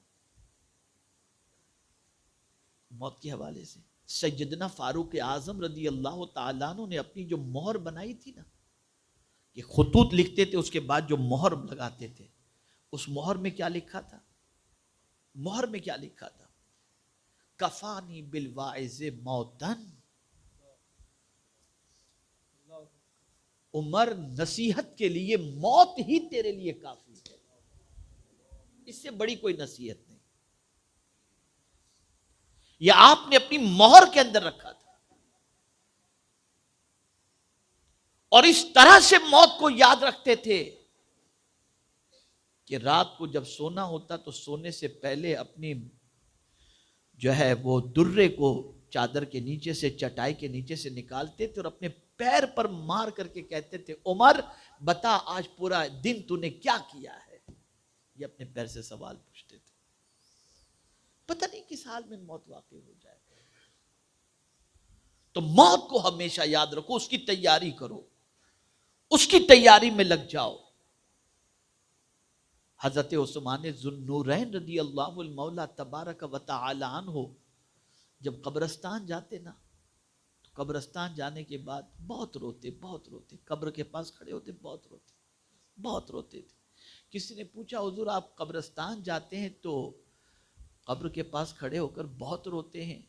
موت کے حوالے سے سیدنا فاروق اعظم رضی اللہ تعالیٰ عنہ نے اپنی جو مہر بنائی تھی نا، کہ خطوط لکھتے تھے اس کے بعد جو مہر لگاتے تھے، اس مہر میں کیا لکھا تھا؟ مہر میں کیا لکھا تھا؟ کفانی بالواعظ موتن. عمر، نصیحت کے لیے موت ہی تیرے لیے کافی ہے، اس سے بڑی کوئی نصیحت نہیں. یہ آپ نے اپنی مہر کے اندر رکھا تھا. اور اس طرح سے موت کو یاد رکھتے تھے کہ رات کو جب سونا ہوتا تو سونے سے پہلے اپنی جو ہے وہ درے کو چادر کے نیچے سے، چٹائی کے نیچے سے نکالتے تھے اور اپنے پیر پر مار کر کے کہتے تھے عمر بتا آج پورا دن تو نے کیا کیا ہے. یہ اپنے پیر سے سوال پوچھتے تھے. پتہ نہیں کس حال میں موت واقع ہو جائے. تو موت کو ہمیشہ یاد رکھو، اس کی تیاری کرو، اس کی تیاری میں لگ جاؤ. حضرت عثمان ذو النورین رضی اللہ المولا تبارک و تعالی عنہ جب قبرستان جاتے نا، تو قبرستان جانے کے بعد بہت روتے، بہت روتے. قبر کے پاس کھڑے ہوتے، بہت روتے، بہت روتے تھے. کسی نے پوچھا حضور آپ قبرستان جاتے ہیں تو قبر کے پاس کھڑے ہو کر بہت روتے ہیں،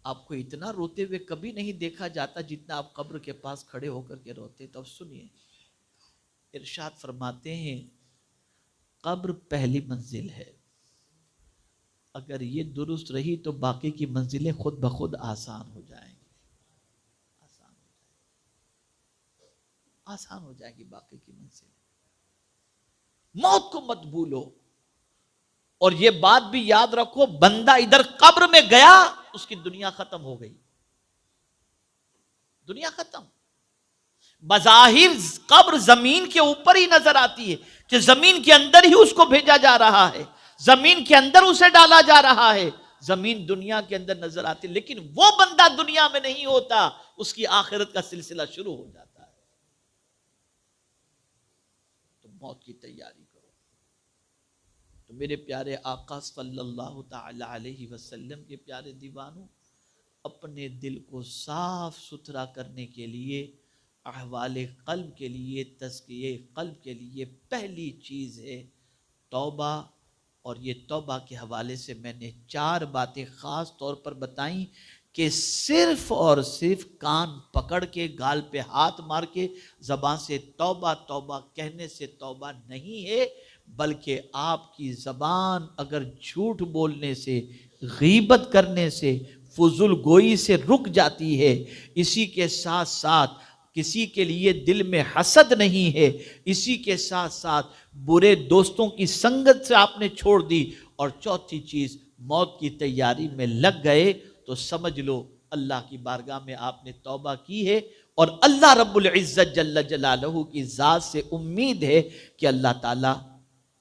آپ کو اتنا روتے ہوئے کبھی نہیں دیکھا جاتا جتنا آپ قبر کے پاس کھڑے ہو کر کے روتے. تو اب سنیے، ارشاد فرماتے ہیں قبر پہلی منزل ہے، اگر یہ درست رہی تو باقی کی منزلیں خود بخود آسان ہو جائیں گی، آسان ہو جائے گی باقی کی منزلیں۔ موت کو مت بھولو، اور یہ بات بھی یاد رکھو، بندہ ادھر قبر میں گیا اس کی دنیا ختم ہو گئی، دنیا ختم۔ بظاہر قبر زمین کے اوپر ہی نظر آتی ہے کہ زمین کے اندر ہی اس کو بھیجا جا رہا ہے، زمین کے اندر اسے ڈالا جا رہا ہے، زمین دنیا کے اندر نظر آتی ہے، لیکن وہ بندہ دنیا میں نہیں ہوتا، اس کی آخرت کا سلسلہ شروع ہو جاتا ہے۔ تو موت کی تیاری کرو۔ تو میرے پیارے آقا صلی اللہ تعالی علیہ وسلم کے پیارے دیوانوں، اپنے دل کو صاف ستھرا کرنے کے لیے، احوال قلب کے لیے، تزکیہ قلب کے لیے پہلی چیز ہے توبہ۔ اور یہ توبہ کے حوالے سے میں نے 4 باتیں خاص طور پر بتائیں کہ صرف اور صرف کان پکڑ کے، گال پہ ہاتھ مار کے زبان سے توبہ توبہ کہنے سے توبہ نہیں ہے، بلکہ آپ کی زبان اگر جھوٹ بولنے سے، غیبت کرنے سے، فضول گوئی سے رک جاتی ہے، اسی کے ساتھ ساتھ کسی کے لیے دل میں حسد نہیں ہے، اسی کے ساتھ ساتھ برے دوستوں کی سنگت سے آپ نے چھوڑ دی، اور چوتھی چیز موت کی تیاری میں لگ گئے، تو سمجھ لو اللہ کی بارگاہ میں آپ نے توبہ کی ہے، اور اللہ رب العزت جل جلالہ کی ذات سے امید ہے کہ اللہ تعالیٰ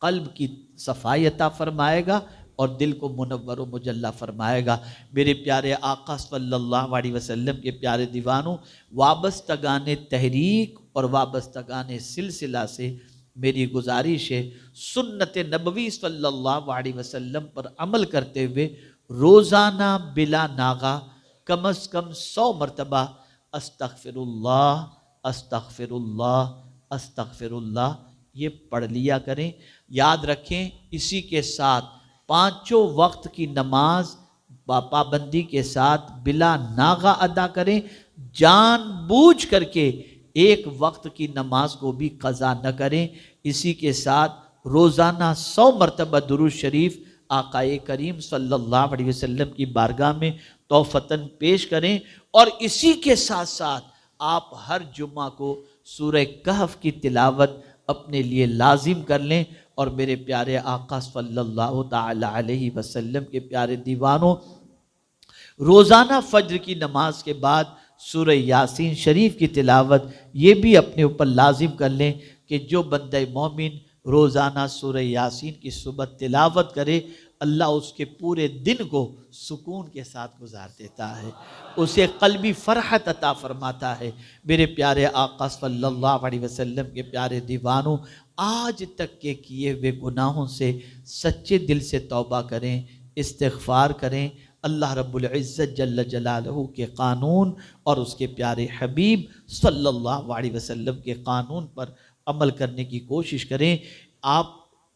قلب کی صفائی عطا فرمائے گا اور دل کو منور و مجلہ فرمائے گا۔ میرے پیارے آقا صلی اللہ علیہ وسلم کے پیارے دیوانوں، وابستگان تحریک اور وابستگان سلسلہ سے میری گزارش ہے، سنت نبوی صلی اللہ علیہ وسلم پر عمل کرتے ہوئے روزانہ بلا ناغہ کم از کم 100 مرتبہ استغفر اللہ استغفر اللہ استغفر اللہ یہ پڑھ لیا کریں۔ یاد رکھیں، اسی کے ساتھ 5 وقت کی نماز پابندی کے ساتھ بلا ناغہ ادا کریں، جان بوجھ کر کے 1 وقت کی نماز کو بھی قضا نہ کریں۔ اسی کے ساتھ روزانہ 100 مرتبہ درود شریف آقا کریم صلی اللہ علیہ وسلم کی بارگاہ میں توفتاً پیش کریں، اور اسی کے ساتھ ساتھ آپ ہر جمعہ کو سورہ کہف کی تلاوت اپنے لیے لازم کر لیں۔ اور میرے پیارے آقا صلی اللہ تعالی علیہ وسلم کے پیارے دیوانوں، روزانہ فجر کی نماز کے بعد سورہ یاسین شریف کی تلاوت یہ بھی اپنے اوپر لازم کر لیں کہ جو بندہ مومن روزانہ سورہ یاسین کی صبح تلاوت کرے، اللہ اس کے پورے دن کو سکون کے ساتھ گزار دیتا ہے، اسے قلبی فرحت عطا فرماتا ہے۔ میرے پیارے آقا صلی اللہ علیہ وسلم کے پیارے دیوانوں، آج تک کے کیے ہوئے گناہوں سے سچے دل سے توبہ کریں، استغفار کریں، اللہ رب العزت جل جلالہ کے قانون اور اس کے پیارے حبیب صلی اللہ علیہ وسلم کے قانون پر عمل کرنے کی کوشش کریں۔ آپ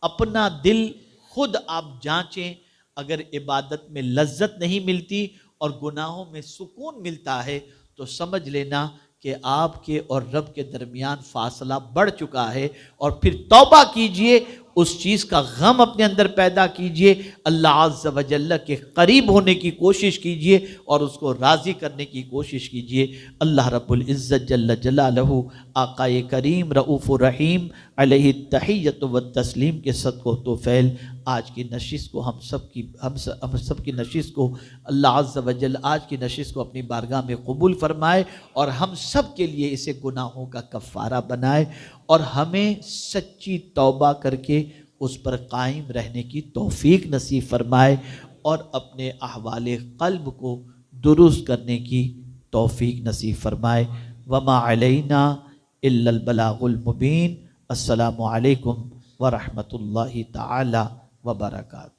اپنا دل خود آپ جانچیں، اگر عبادت میں لذت نہیں ملتی اور گناہوں میں سکون ملتا ہے تو سمجھ لینا کہ آپ کے اور رب کے درمیان فاصلہ بڑھ چکا ہے، اور پھر توبہ کیجئے، اس چیز کا غم اپنے اندر پیدا کیجئے، اللہ عز و جل کے قریب ہونے کی کوشش کیجئے اور اس کو راضی کرنے کی کوشش کیجئے۔ اللہ رب العزت جل جلالہ آقا کریم رؤوف الرحیم علیہ التحیۃ والتسلیم کے صدقہ و توفیل آج کی نشست کو ہم سب کی نشست کو اللہ عز و جل آج کی نشست کو اپنی بارگاہ میں قبول فرمائے، اور ہم سب کے لیے اسے گناہوں کا کفارہ بنائے، اور ہمیں سچی توبہ کر کے اس پر قائم رہنے کی توفیق نصیب فرمائے، اور اپنے احوال قلب کو درست کرنے کی توفیق نصیب فرمائے۔ وما علینا الا البلاغ المبین۔ السلام علیکم ورحمۃ اللہ تعالی وبرکاتہ۔